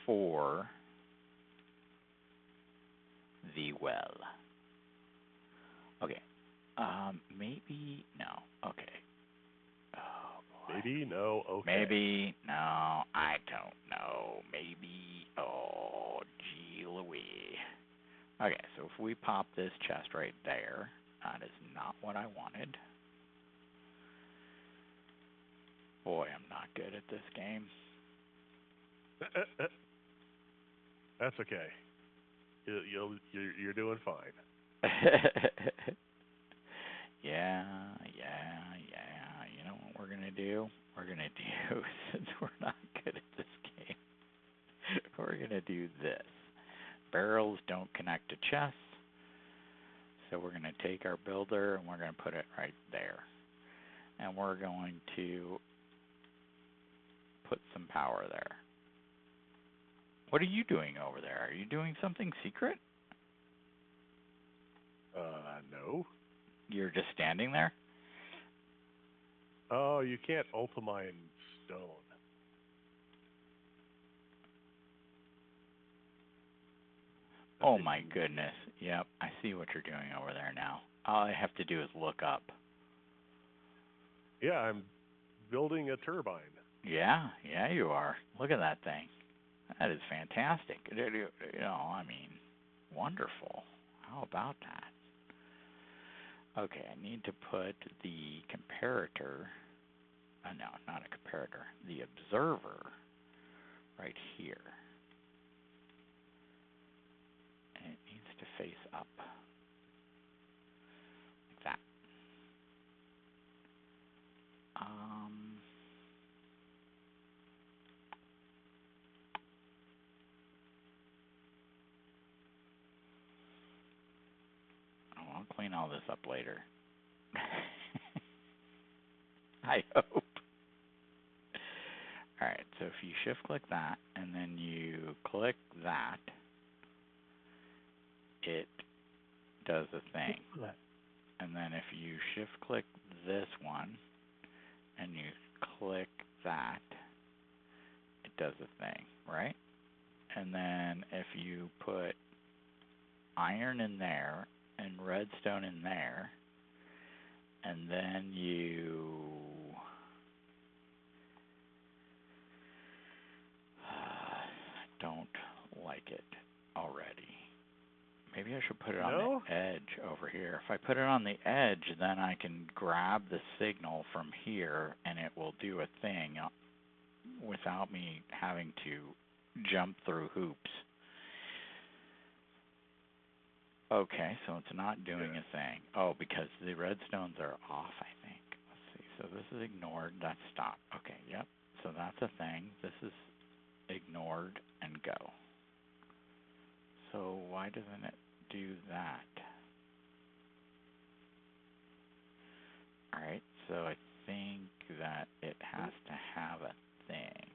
For the well. Okay. Maybe no. Okay. Oh boy. Maybe no. Okay. Maybe no. I don't know. Maybe. Oh, gee Louie. Okay, so if we pop this chest right there, that is not what I wanted. Boy, I'm not good at this game. That's okay. You're doing fine. Yeah. You know what we're gonna do? We're gonna do, since we're not good at this game, we're gonna do this. Barrels don't connect to chests, so we're gonna take our builder and we're gonna put it right there. And we're going to put some power there. What are you doing over there? Are you doing something secret? No. You're just standing there? Oh, you can't ultimine stone. Oh my goodness. Yep, I see what you're doing over there now. All I have to do is look up. Yeah, I'm building a turbine. Yeah, you are. Look at that thing. That is fantastic. You know, I mean, wonderful. How about that? Okay, I need to put the comparator, no, not a comparator, the observer right here. And it needs to face up. Like that. I'll clean all this up later. I hope. Alright, so if you shift click that and then you click that, it does a thing. And then if you shift click this one and you click that, it does a thing, right? And then if you put iron in there and redstone in there, and then you don't like it already. Maybe I should put it on the edge over here. If I put it on the edge, then I can grab the signal from here and it will do a thing without me having to jump through hoops. Okay, so it's not doing a thing. Oh, because the redstones are off, I think. Let's see. So this is ignored. That's stop. Okay, yep. So that's a thing. This is ignored and go. So why doesn't it do that? Alright, so I think that it has to have a thing.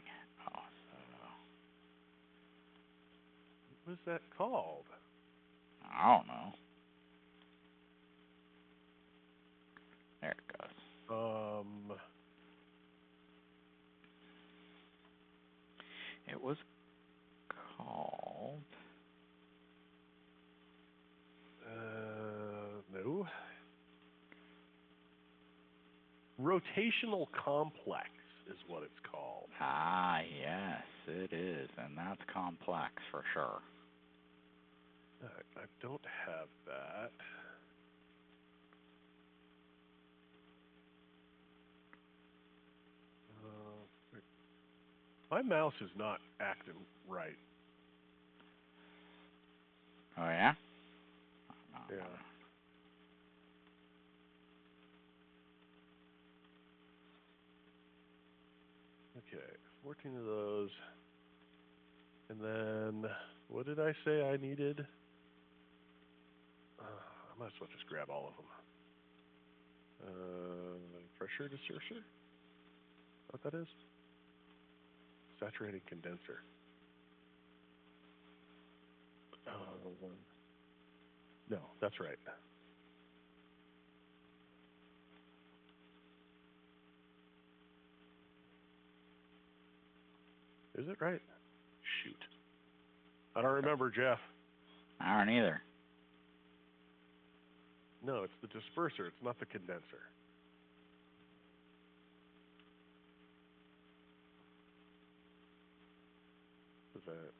Oh, so What was that called? I don't know. There it goes. It was called... No. rotational complex is what it's called. Ah, yes, it is, and that's complex for sure. I don't have that. My mouse is not acting right. Oh, yeah? Yeah. Okay, 14 of those. And then, what did I say I needed? I might as well just grab all of them. Pressure disperser? What that is? Saturating condenser. No, that's right. Is it right? Shoot. I don't remember, Jeff. I don't either. No, it's the disperser. It's not the condenser.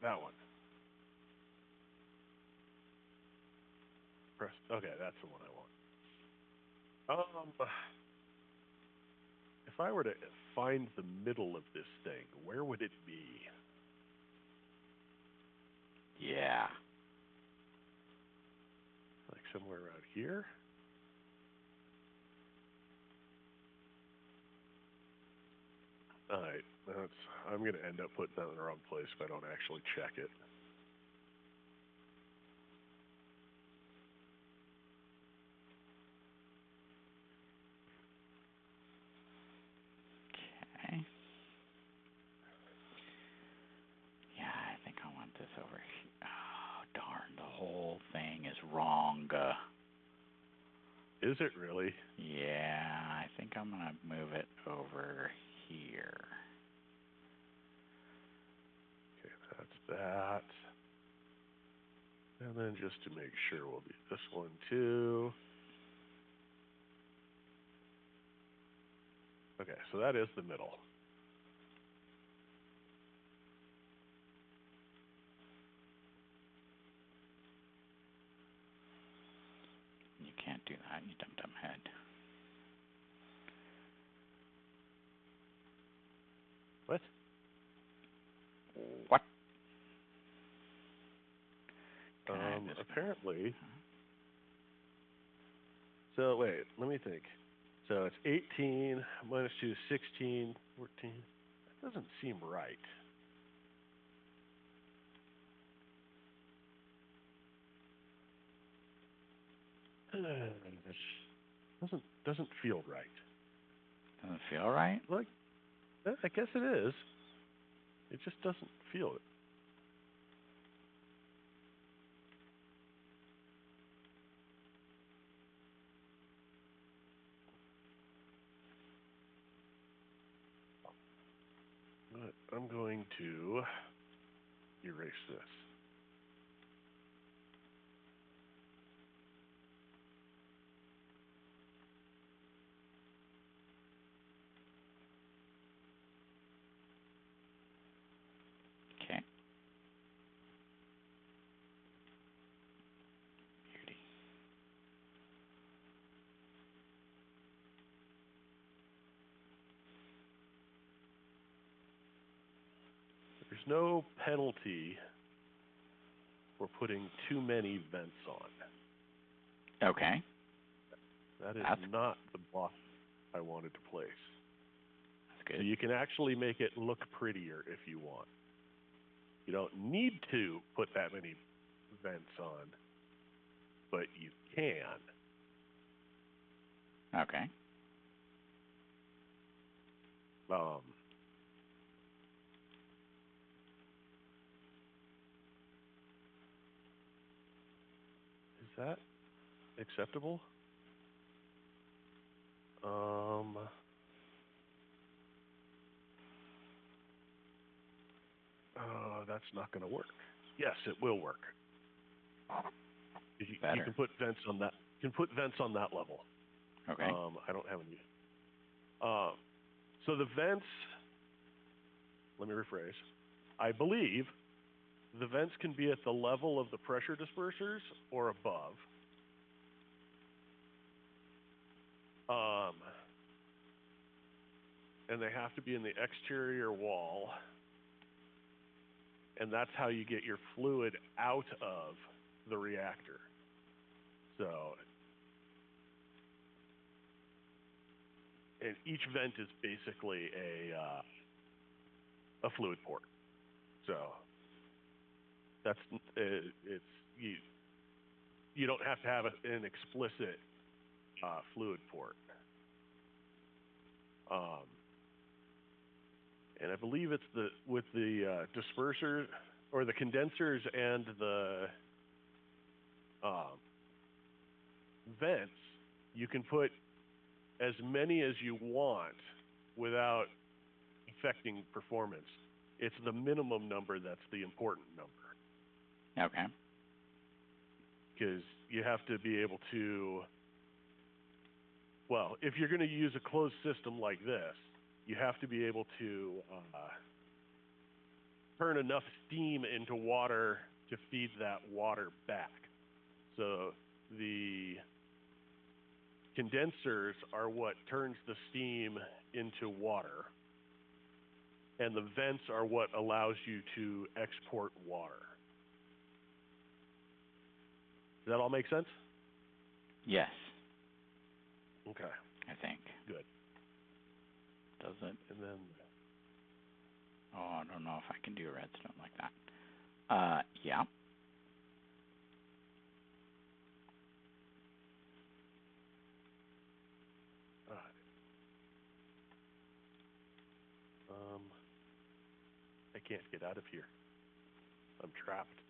That one. Press. Okay, that's the one I want. If I were to find the middle of this thing, where would it be? Yeah. Like somewhere around here? All right. I'm going to end up putting that in the wrong place if I don't actually check it. Okay. Yeah, I think I want this over here. Oh, darn, the whole thing is wrong. Is it really? Yeah, I think I'm going to move it over here. Okay, that's that. And then just to make sure, we'll do this one too. Okay, so that is the middle. You can't do that, you dumb head. What? What? Apparently. So wait, let me think. So it's 18 minus 2 is 16, 14. That doesn't seem right. Doesn't feel right. Doesn't feel right? Like, I guess it is. It just doesn't feel it. But I'm going to erase this. Okay. Beauty. There's no penalty for putting too many vents on. Okay. That is not the block I wanted to place. That's good. So you can actually make it look prettier if you want. You don't need to put that many vents on, but you can. Okay. Is that acceptable? That's not going to work. Yes, it will work. Better. You can put vents on that. You can put vents on that level. Okay. I don't have any. So the vents, let me rephrase. I believe the vents can be at the level of the pressure dispersers or above. And they have to be in the exterior wall. And that's how you get your fluid out of the reactor. So, and each vent is basically a fluid port. So that's it's you don't have to have an explicit fluid port. And I believe it's with the disperser or the condensers and the vents, you can put as many as you want without affecting performance. It's the minimum number that's the important number. Okay. Because you have to be able to, well, if you're going to use a closed system like this, you have to be able to turn enough steam into water to feed that water back. So the condensers are what turns the steam into water, and the vents are what allows you to export water. Does that all make sense? Yes. Okay. I think. Good. Does it? And then, oh, I don't know if I can do redstone like that. Yeah. I can't get out of here. I'm trapped.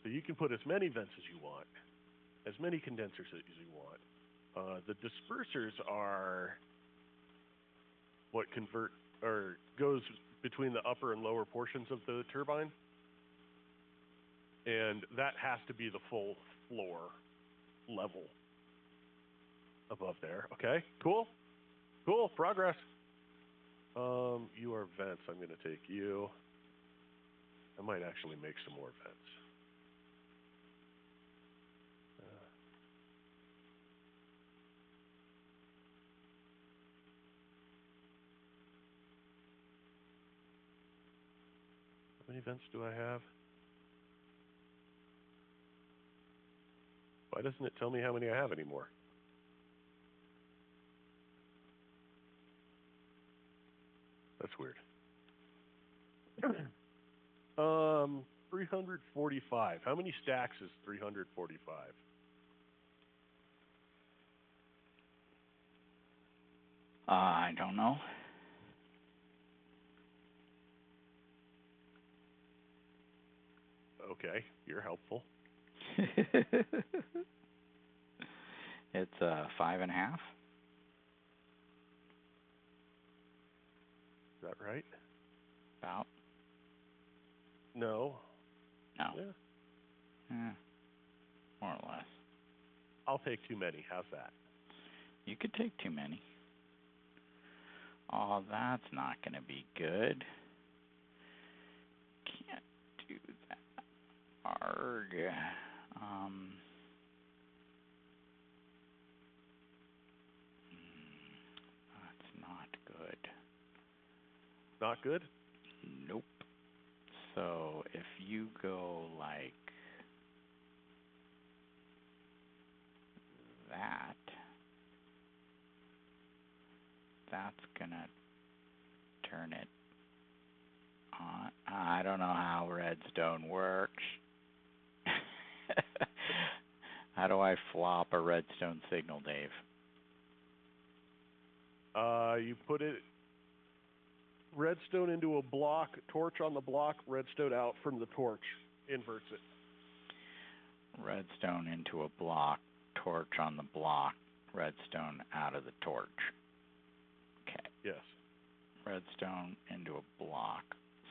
So you can put as many vents as you want, as many condensers as you want. The dispersers are what convert or goes between the upper and lower portions of the turbine, and that has to be the full floor level above there. Okay, cool, progress. You are vents. I'm going to take you. I might actually make some more vents. How many vents do I have? Why doesn't it tell me how many I have anymore? That's weird. 345. How many stacks is 345? I don't know. Okay, you're helpful. It's 5.5. Is that right? About. No. No. Yeah. More or less. I'll take too many. How's that? You could take too many. Oh, that's not going to be good. Can't do that. Arg. That's not good. Not good? Nope. So if you go like that, that's gonna turn it on. I don't know how redstone works. How do I flop a redstone signal, Dave? You put it redstone into a block, torch on the block, redstone out from the torch. Inverts it. Redstone into a block, torch on the block, redstone out of the torch. Okay. Yes. Redstone into a block.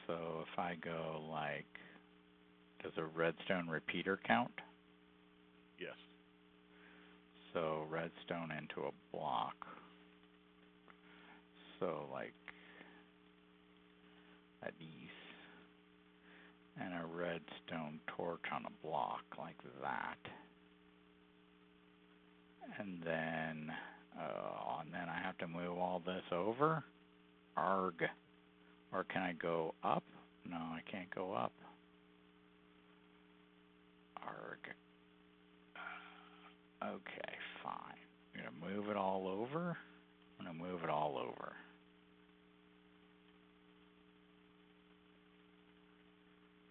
So if I go like Does a redstone repeater count? Yes. So redstone into a block. So like a these, and a redstone torch on a block like that. And then I have to move all this over. Arg. Or can I go up? No, I can't go up. Arg. Okay, fine. I'm gonna move it all over. I'm gonna move it all over.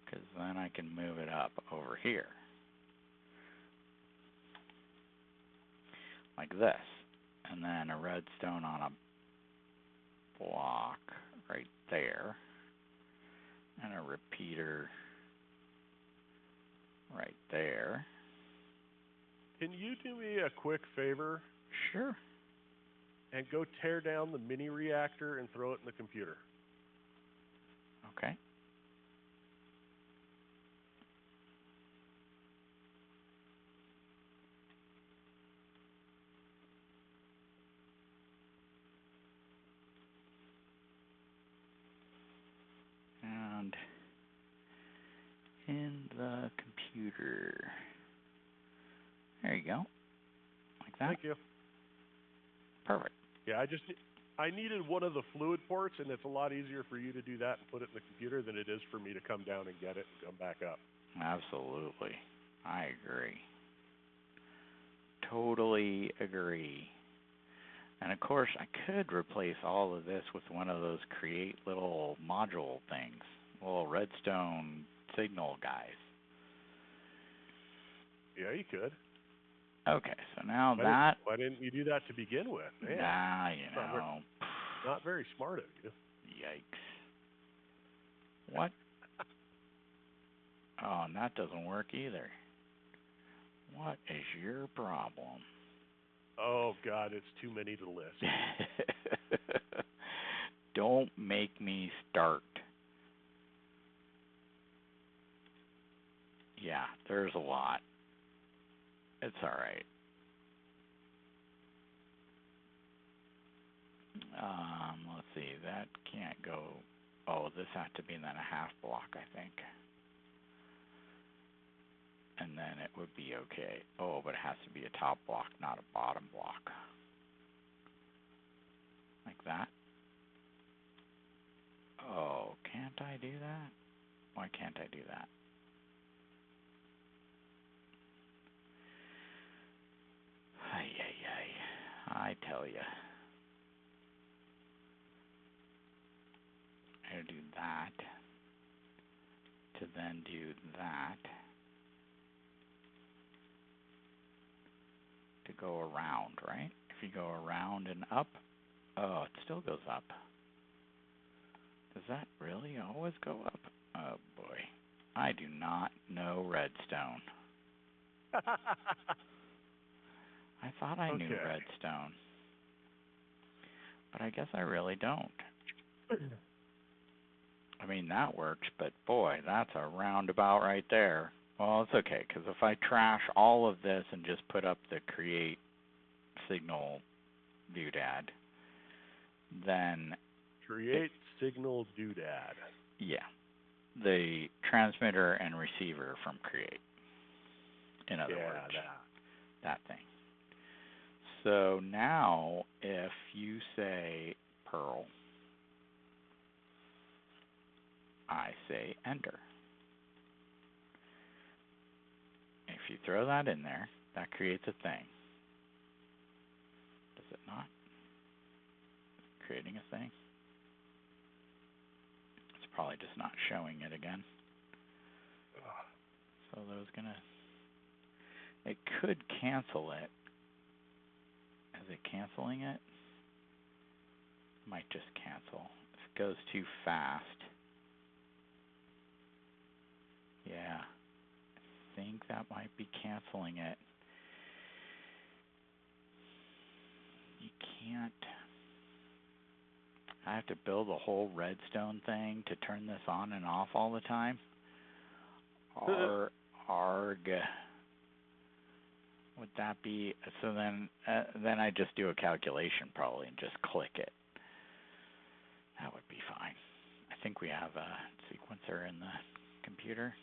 Because then I can move it up over here. Like this. And then a redstone on a block right there. And a repeater right there. Can you do me a quick favor Sure. and go tear down the mini reactor and throw it in the computer? Okay. And in the computer. There you go. Like that. Thank you. Perfect. Yeah, I needed one of the fluid ports, and it's a lot easier for you to do that and put it in the computer than it is for me to come down and get it and come back up. Absolutely. I agree. Totally agree. And of course, I could replace all of this with one of those create little module things, little redstone signal guys. Yeah, you could. Okay, so now Why didn't you do that to begin with? Man, not very smart of you. Yikes. What? Oh, and that doesn't work either. What is your problem? Oh, God, it's too many to list. Don't make me start. Yeah, there's a lot. It's all right. Let's see. That can't go. Oh, this has to be then a half block, I think. And then it would be okay. Oh, but it has to be a top block, not a bottom block. Like that. Oh, can't I do that? Why can't I do that? Ay, ay, ay. I tell you. I gotta do that. To then do that. To go around, right? If you go around and up, oh, it still goes up. Does that really always go up? Oh boy. I do not know redstone. I thought I knew redstone. But I guess I really don't. I mean, that works, but boy, that's a roundabout right there. Well, it's okay, because if I trash all of this and just put up the create signal doodad, then... Create signal doodad. Yeah. The transmitter and receiver from create. In other words, that thing. So now, if you say Perl, I say enter. If you throw that in there, that creates a thing. Does it not? Creating a thing? It's probably just not showing it again. So those gonna... It could cancel it. Is it canceling it? Might just cancel. If it goes too fast. Yeah. I think that might be canceling it. You can't... I have to build a whole redstone thing to turn this on and off all the time? Arg. Would that be, so then I just do a calculation probably and just click it. That would be fine. I think we have a sequencer in the computer,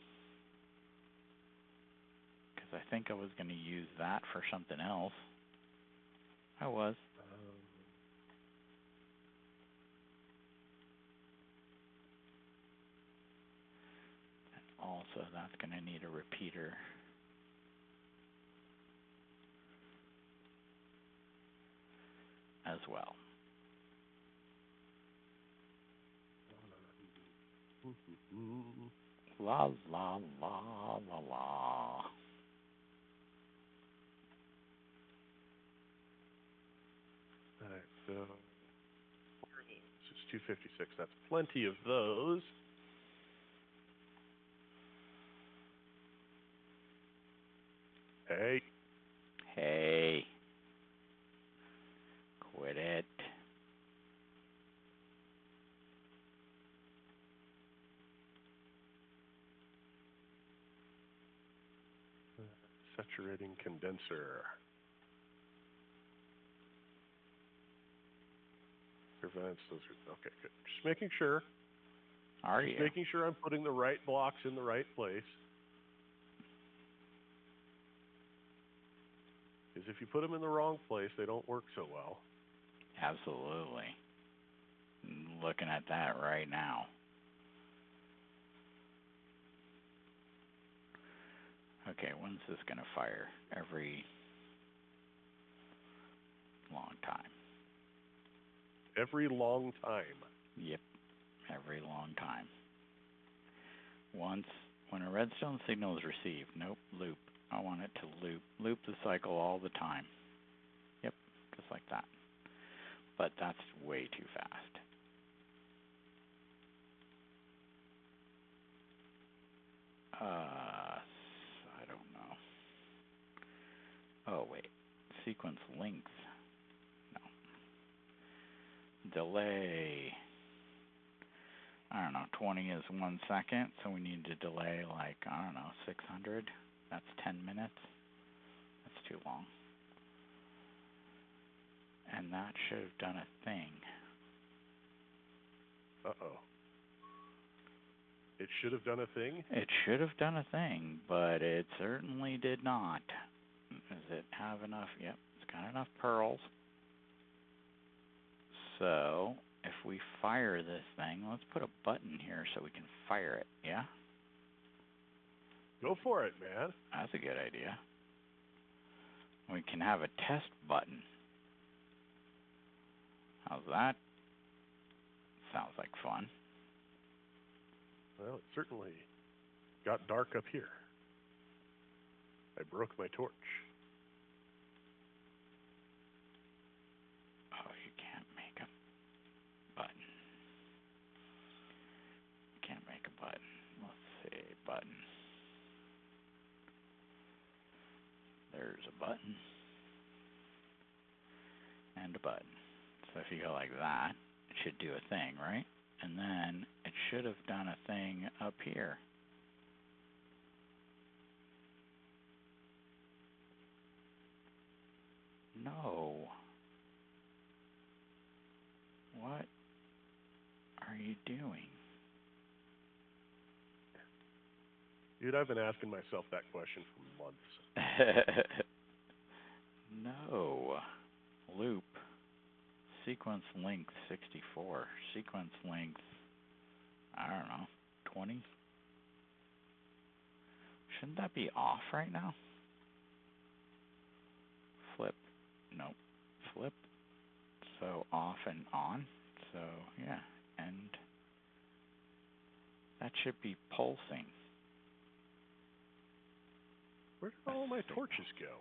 because I think I was going to use that for something else. I was. Also, that's going to need a repeater. As well. La la la la la. All right, so this is 256. That's plenty of those. Hey. Hey. Quit it. Saturating condenser. Prevents those. Okay, good. Just making sure. Are you? Just making sure I'm putting the right blocks in the right place. Because if you put them in the wrong place, they don't work so well. Absolutely. I'm looking at that right now. Okay, when's this going to fire? Every long time. Every long time. Yep, every long time. Once, when a redstone signal is received, nope, loop. I want it to loop the cycle all the time. Yep, just like that. But that's way too fast. I don't know. Oh, wait. Sequence length. No. Delay. I don't know, 20 is 1 second, so we need to delay like, I don't know, 600. That's 10 minutes. That's too long. And that should have done a thing. Uh-oh. It should have done a thing? It should have done a thing, but it certainly did not. Does it have enough? Yep, it's got enough pearls. So, if we fire this thing, let's put a button here so we can fire it, yeah? Go for it, man. That's a good idea. We can have a test button. How's that? Sounds like fun. Well, it certainly got dark up here. I broke my torch. Oh, you can't make a button. Can't make a button. Let's see, button. There's a button. And a button. So if you go like that, it should do a thing, right? And then it should have done a thing up here. No. What are you doing? Dude, I've been asking myself that question for months. No. Loop. Sequence length 64. Sequence length, I don't know, 20? Shouldn't that be off right now? Flip. Nope. Flip. So off and on. So yeah. And that should be pulsing. Where did all my torches go?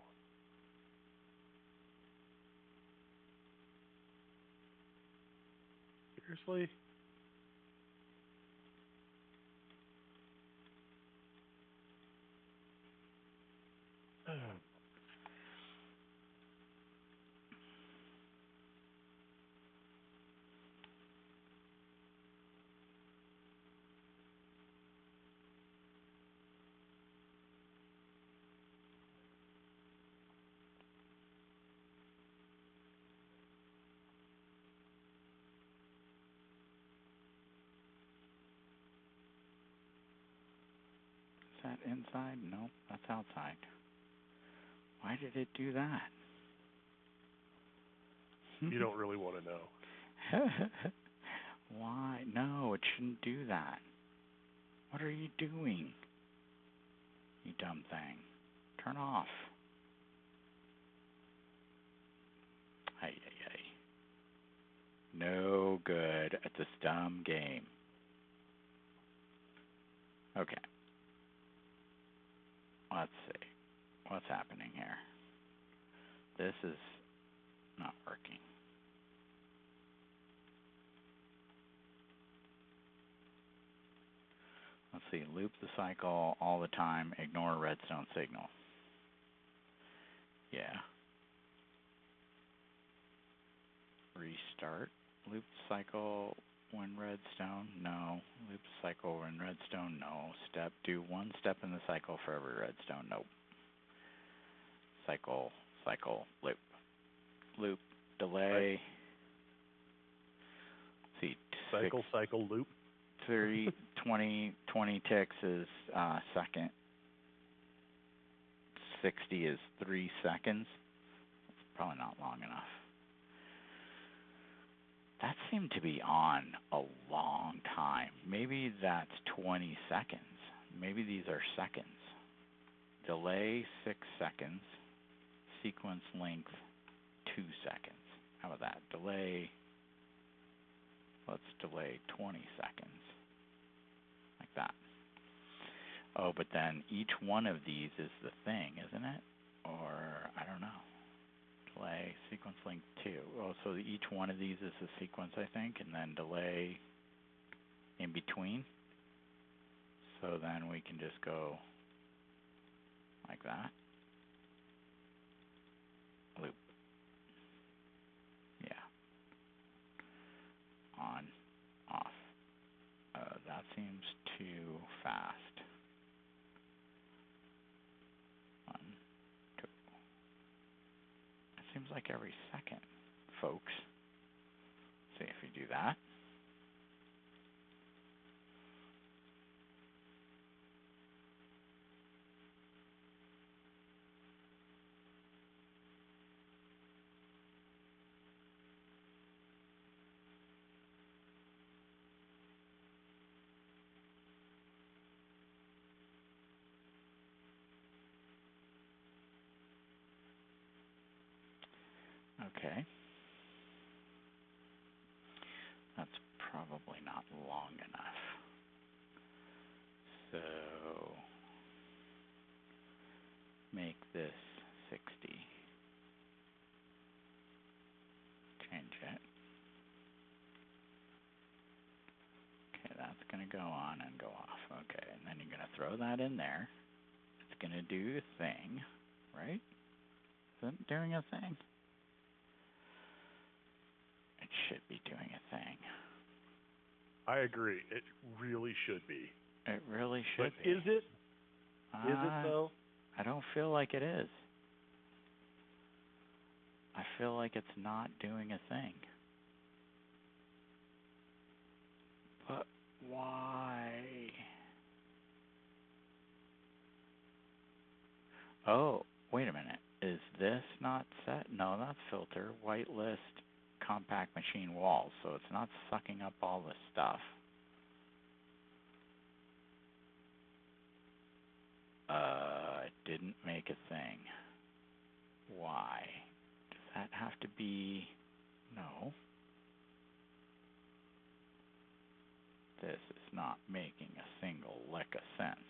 Seriously? inside? Nope, that's outside. Why did it do that? You don't really want to know. Why? No, it shouldn't do that. What are you doing? You dumb thing. Turn off. Ay, ay, ay. No good at this dumb game. Okay. Let's see. What's happening here? This is not working. Let's see. Loop the cycle all the time. Ignore redstone signal. Yeah. Restart. Loop the cycle when redstone. No. Loop the cycle when redstone. No. Do one step in the cycle for every redstone. Nope. Cycle, loop. Loop, delay. See, cycle, loop. 30, 20 ticks is second. 60 is 3 seconds. It's probably not long enough. That seemed to be on a long time. Maybe that's 20 seconds. Maybe these are seconds. Delay 6 seconds. Sequence length 2 seconds. How about that? Delay, let's delay 20 seconds. Like that. Oh, but then each one of these is the thing, isn't it? Or, I don't know. Delay, sequence length 2. Oh, so each one of these is a sequence, I think, and then delay in between. So then we can just go like that. Loop. Yeah. On, off. That seems too fast. 1, 2. It seems like every second, folks. See if we do that. Okay. That's probably not long enough. So make this 60. Change it. Okay, that's going to go on and go off. Okay, and then you're going to throw that in there. It's going to do a thing, right? Is it doing a thing? It should be doing a thing. I agree. It really should be. It really should but be. Is it? Is it though? I don't feel like it is. I feel like it's not doing a thing. But why? Oh, wait a minute. Is this not set? No, that's filter. Whitelist compact machine walls. So it's not sucking up all this stuff. It didn't make a thing. Why? Does that have to be? No. This is not making a single lick of sense.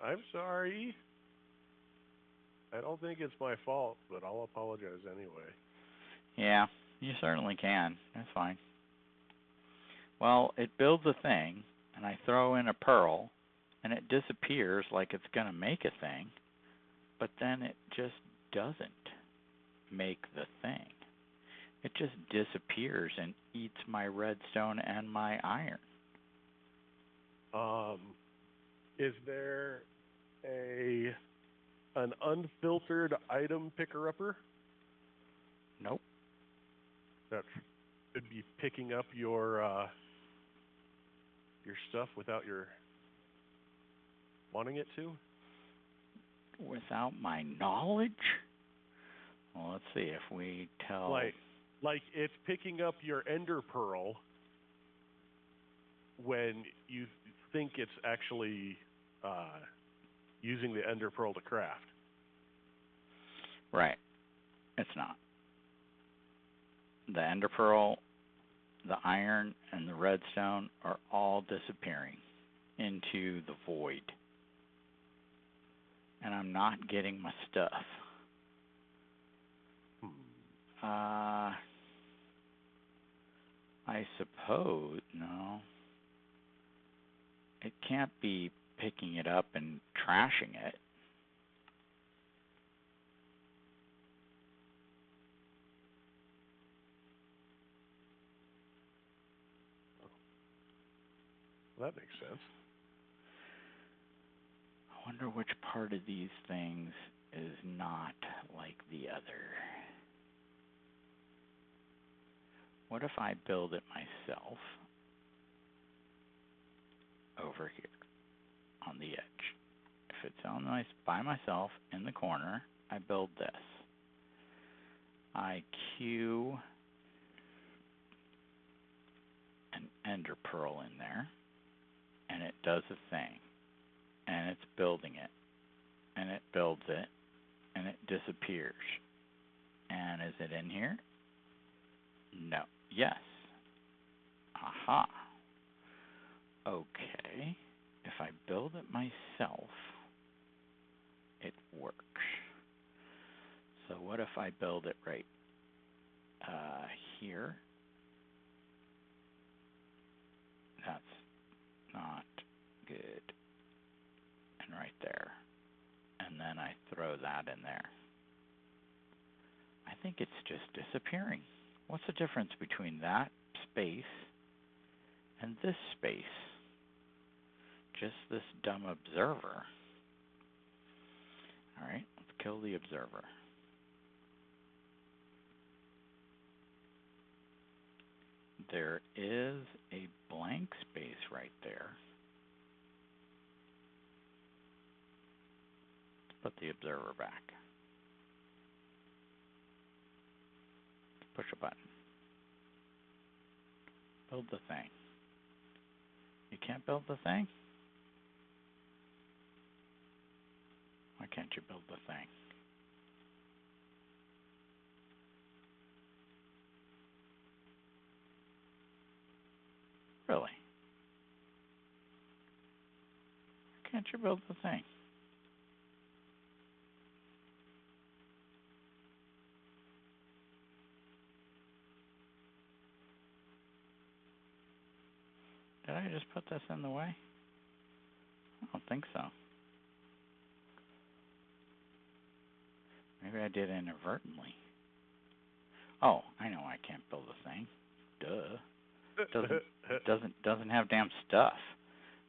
I'm sorry. I don't think it's my fault, but I'll apologize anyway. Yeah, you certainly can. That's fine. Well, it builds a thing, and I throw in a pearl, and it disappears like it's going to make a thing, but then it just doesn't make the thing. It just disappears and eats my redstone and my iron. Is there an unfiltered item picker-upper? Nope. That could be picking up your stuff without your wanting it to? Without my knowledge? Well, let's see if we tell... Like it's picking up your ender pearl when you think it's actually using the ender pearl to craft. Right. It's not. The ender pearl, the iron, and the redstone are all disappearing into the void. And I'm not getting my stuff. I suppose, no. It can't be picking it up and trashing it. Well, that makes sense. I wonder which part of these things is not like the other. What if I build it myself over here on the edge? If it's on by myself in the corner, I build this. I queue an ender pearl in there, and it does a thing, and it's building it, and it builds it, and it disappears. And is it in here? No. Yes. Aha. Okay. If I build it myself, it works. So what if I build it right here? That's not good. And right there. And then I throw that in there. I think it's just disappearing. What's the difference between that space and this space? Just this dumb observer. All right, let's kill the observer. There is a blank space right there. Let's put the observer back. Push a button. Build the thing. You can't build the thing? Why can't you build the thing? Really? Why can't you build the thing? Did I just put this in the way? I don't think so. Maybe I did inadvertently. Oh, I know I can't build a thing. Duh. Doesn't have damn stuff.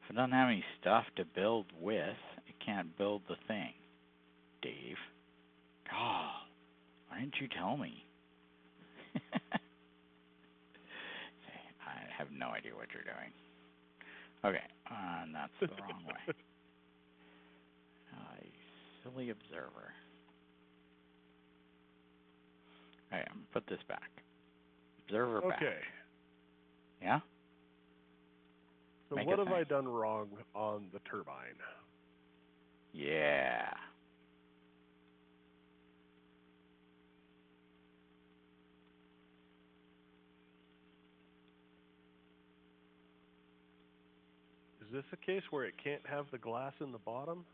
If it doesn't have any stuff to build with, it can't build the thing. Dave. Oh, why didn't you tell me? I have no idea what you're doing. Okay, and that's the wrong way. Silly observer. Alright, I'm going to put this back. Observer back. Okay. Yeah? So what have I done wrong on the turbine? Yeah. Is this a case where it can't have the glass in the bottom?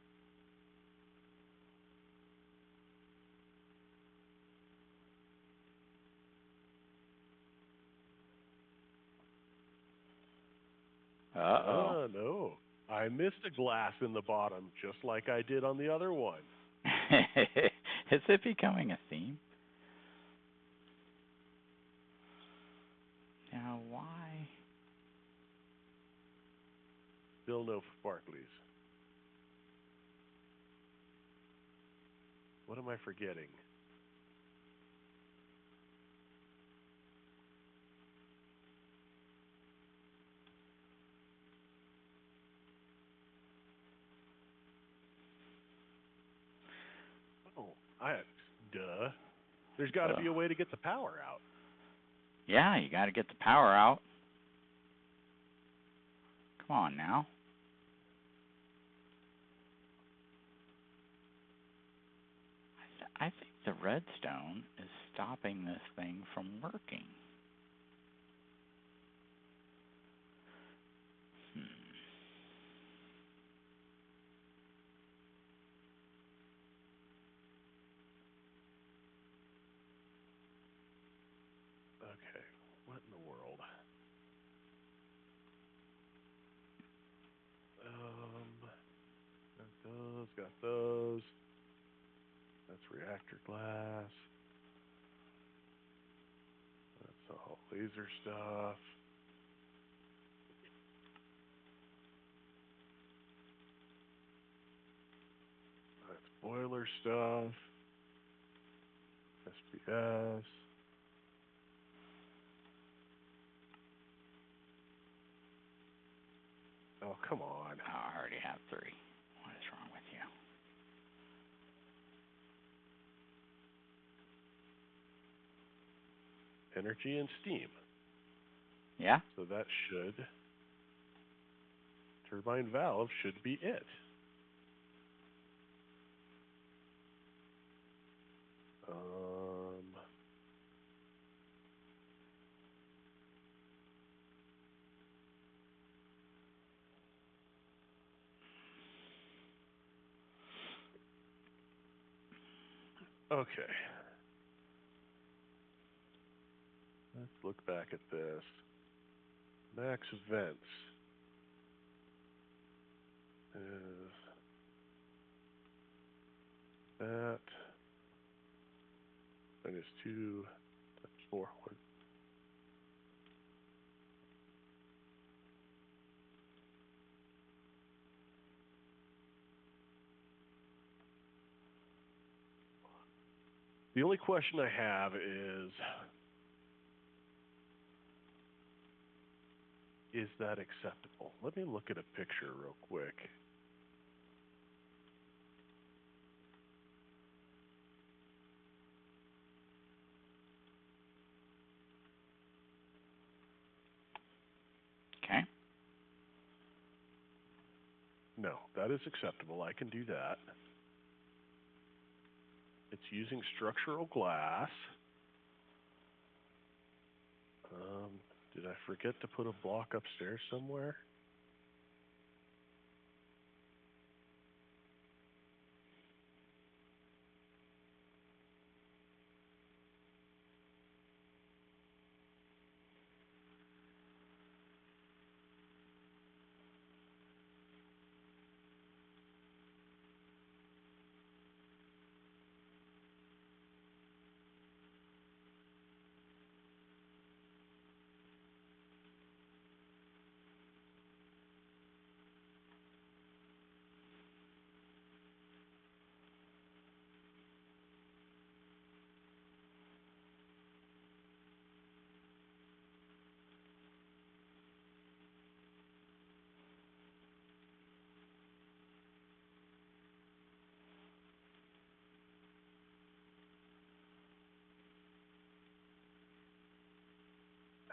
Uh-oh. No. I missed a glass in the bottom, just like I did on the other one. Is it becoming a theme? Now, why? Still no sparklies. What am I forgetting? Duh. There's got to be a way to get the power out. Yeah, you got to get the power out. Come on now. I think the redstone is stopping this thing from working. Okay, what in the world? Got those. That's reactor glass. That's all laser stuff. That's boiler stuff. SPS. Oh, come on. Oh, I already have 3. What is wrong with you? Energy and steam. Yeah? So that should, turbine valve should be it. Okay. Let's look back at this. Max vents is that minus 2 times 4. The only question I have is that acceptable? Let me look at a picture real quick. Okay. No, that is acceptable. I can do that. It's using structural glass. Did I forget to put a block upstairs somewhere?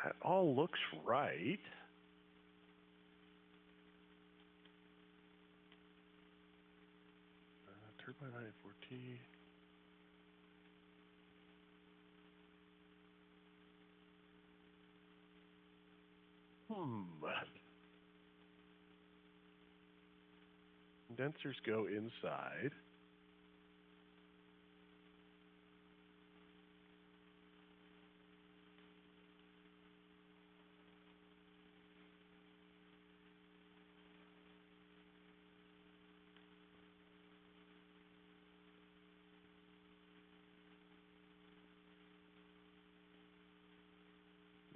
That all looks right. Turbine height 14. Condensers go inside.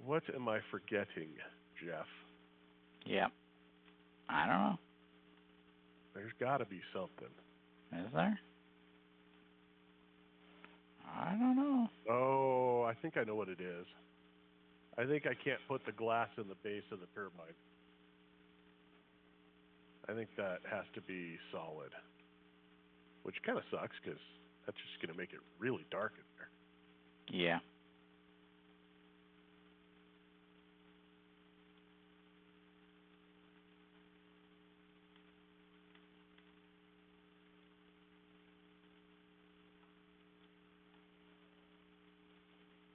What am I forgetting, Jeff? Yep. I don't know. There's got to be something. Is there? I don't know. Oh, I think I know what it is. I think I can't put the glass in the base of the turbine. I think that has to be solid, which kind of sucks because That's just going to make it really dark in there. Yeah.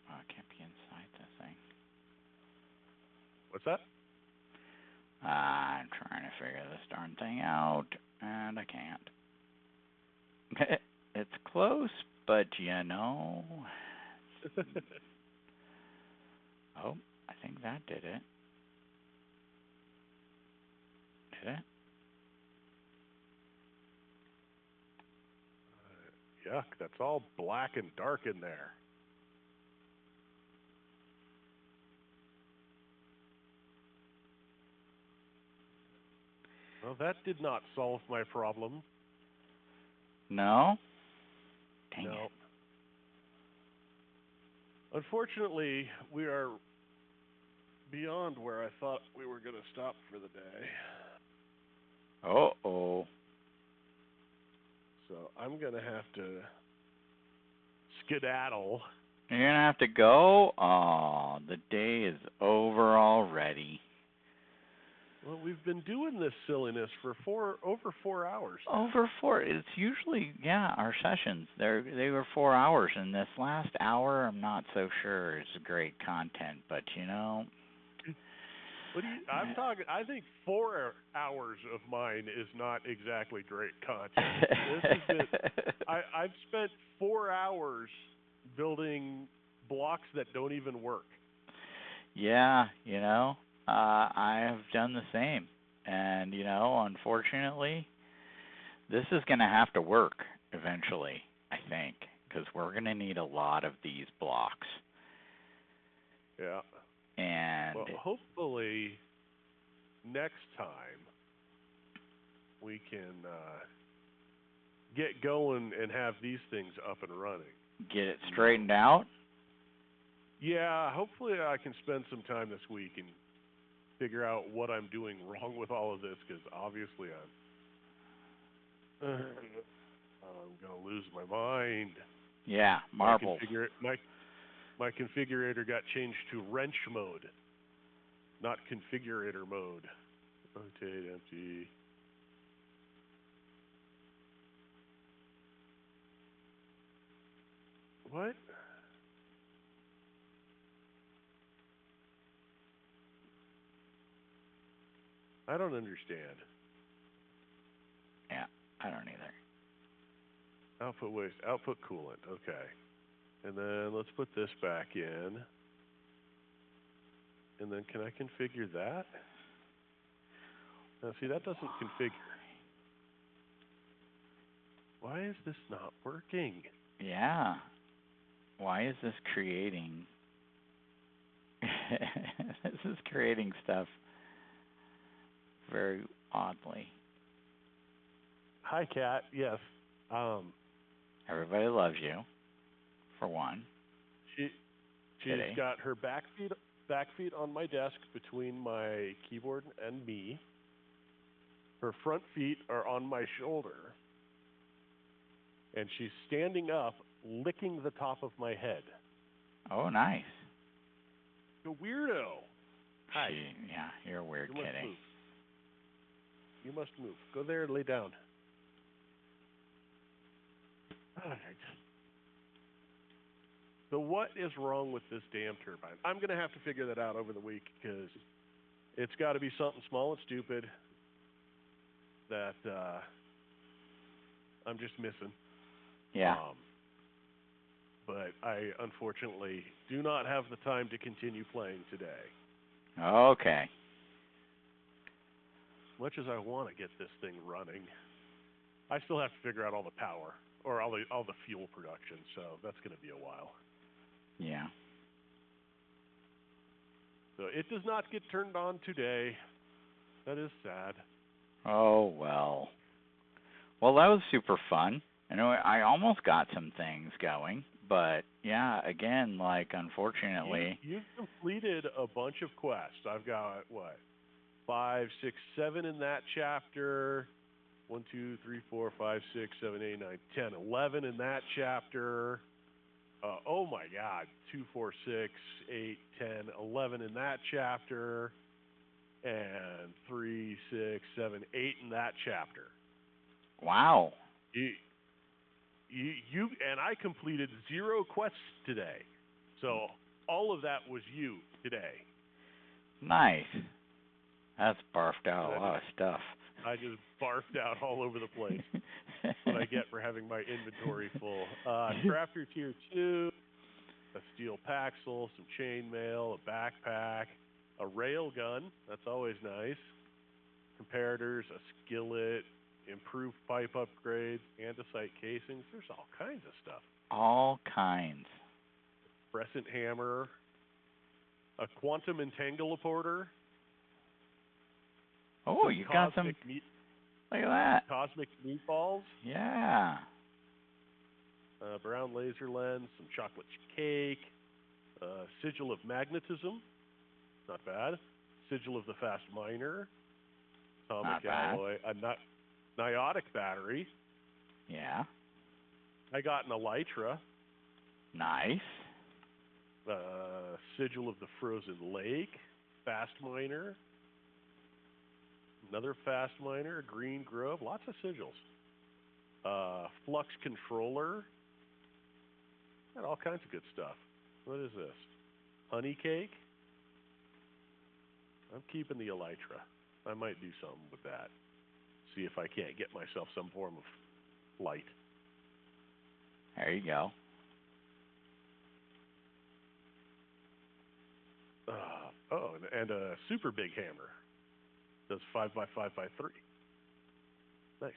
Oh, I can't be inside this thing. What's that? I'm trying to figure this darn thing out, and I can't. It's close, but you know. Oh, I think that did it. Did it? Yuck, that's all black and dark in there. Well, that did not solve my problem. No? Dang No. it. Unfortunately, we are beyond where I thought we were going to stop for the day. Uh-oh. So I'm going to have to skedaddle. You're going to have to go? Oh, the day is over already. Well, we've been doing this silliness for over 4 hours. Over 4. It's usually, yeah, our sessions. They were 4 hours, and this last hour, I'm not so sure is great content, but you know. What do you? I'm talking. I think 4 hours of mine is not exactly great content. This has been. I've spent 4 hours building blocks that don't even work. Yeah, you know, I have done the same. And, you know, unfortunately, this is going to have to work eventually, I think, because we're going to need a lot of these blocks. Yeah. And well, hopefully next time we can get going and have these things up and running. Get it straightened out? Yeah, hopefully I can spend some time this week and figure out what I'm doing wrong with all of this, because obviously I'm going to lose my mind. Yeah, marbles. My configurator got changed to wrench mode, not configurator mode. Rotate, empty. What? I don't understand. Yeah, I don't either. Output waste, output coolant. Okay. And then let's put this back in. And then can I configure that? Now see, that doesn't configure. Why is this not working? Yeah. Why is this creating? This is creating stuff very oddly. Hi, Kat. Yes. Everybody loves you, for one. She's got her back feet on my desk between my keyboard and me. Her front feet are on my shoulder. And she's standing up, licking the top of my head. Oh, nice. A weirdo. Hi. Yeah, you're a weird kitty. You must move. Go there and lay down. All right. So what is wrong with this damn turbine? I'm going to have to figure that out over the week, because it's got to be something small and stupid that I'm just missing. Yeah. But I, unfortunately, do not have the time to continue playing today. Okay. As much as I want to get this thing running, I still have to figure out all the power, or all the fuel production, so that's going to be a while. Yeah. So it does not get turned on today. That is sad. Oh, well. Well, that was super fun. I almost got some things going, but yeah, again, like, unfortunately. You've completed a bunch of quests. I've got, 5, 6, 7 in that chapter. 1, 2, 3, 4, 5, 6, 7, 8, 9, 10, 11 in that chapter. Oh my God, 2, 4, 6, 8, 10, 11 in that chapter, and 3, 6, 7, 8 in that chapter. Wow. You and I completed 0 quests today, so all of that was you today. Nice. That's barfed out a lot of stuff. I just barfed out all over the place. That's what I get for having my inventory full. Crafter tier 2, a steel paxel, some chainmail, a backpack, a rail gun. That's always nice. Comparators, a skillet, improved pipe upgrades, andesite casings. There's all kinds of stuff. All kinds. Crescent hammer, a quantum entangleporter. Oh, you got some. Look at that. Cosmic meatballs. Yeah. Brown laser lens, some chocolate cake, sigil of magnetism. Not bad. Sigil of the fast miner. Atomic alloy. A niotic battery. Yeah. I got an elytra. Nice. Sigil of the frozen lake. Fast miner. Another fast miner. Green grove. Lots of sigils. Flux controller. Got all kinds of good stuff. What is this? Honey cake. I'm keeping the elytra. I might do something with that. See if I can't get myself some form of light. There you go. And a super big hammer. Does 5 by 5 by 3. Nice.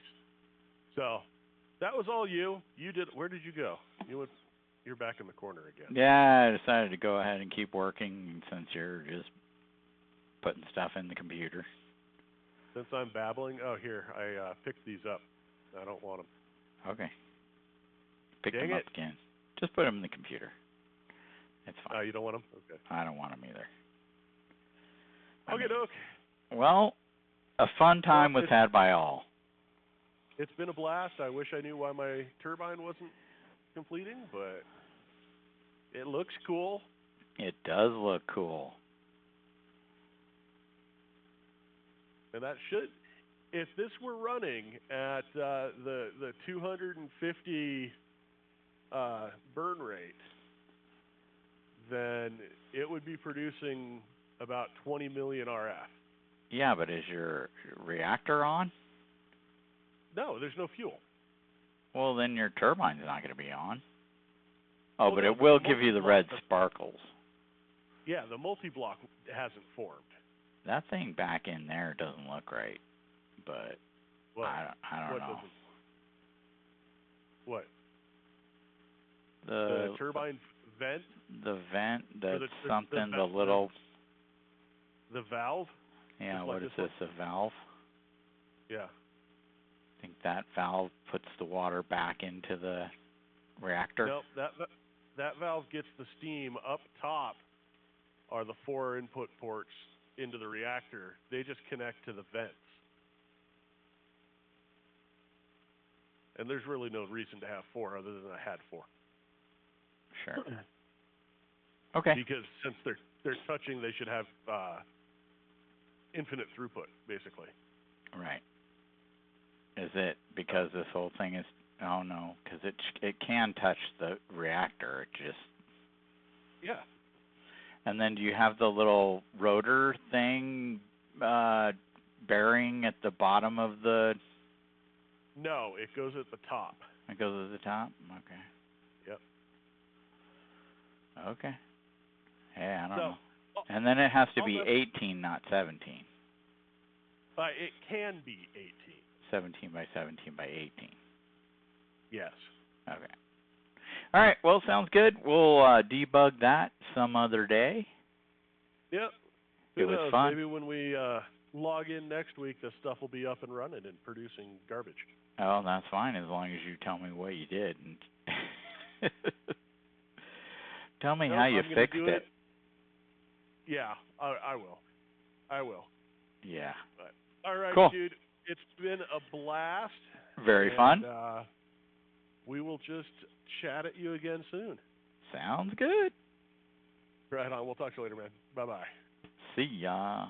So that was all you. You did. Where did you go? You're back in the corner again. Yeah, I decided to go ahead and keep working since you're just putting stuff in the computer. Since I'm babbling, here, I picked these up. I don't want them. Okay. Pick them up again. Just put them in the computer. It's fine. You don't want them? Okay. I don't want them either. Okay, doke. Well, a fun time was had by all. It's been a blast. I wish I knew why my turbine wasn't completing, but it looks cool. It does look cool. And that should, if this were running at the 250 burn rate, then it would be producing about 20 million RF. Yeah, but is your reactor on? No, there's no fuel. Well, then your turbine's not going to be on. Oh, well, but no, it will give you the red sparkles. Yeah, the multi-block hasn't formed. That thing back in there doesn't look right, but I don't know. What? The turbine vent? The vent, that's something, the little... The valve? Yeah, what is this, a valve? Yeah. I think that valve puts the water back into the reactor. Nope, that valve gets the steam up top are the 4 input ports into the reactor. They just connect to the vents. And there's really no reason to have 4 other than I had 4. Sure. Okay. Because since they're touching, they should have infinite throughput, basically. Right. Is it because this whole thing is... Oh, no, because it can touch the reactor. It just... Yeah. And then do you have the little rotor thing bearing at the bottom of the... No, it goes at the top. It goes at the top? Okay. Yep. Okay. Hey, I don't know. And then it has to be 18, not 17. It can be 18. 17 by 17 by 18. Yes. Okay. All right. Well, sounds good. We'll debug that some other day. Yep. It was fun. Maybe when we log in next week, the stuff will be up and running and producing garbage. Oh, that's fine as long as you tell me what you did. Tell me how you fixed it. Yeah, I will. Yeah. But, all right, cool. dude. It's been a blast. Very fun. We will just chat at you again soon. Sounds good. Right on. We'll talk to you later, man. Bye-bye. See ya.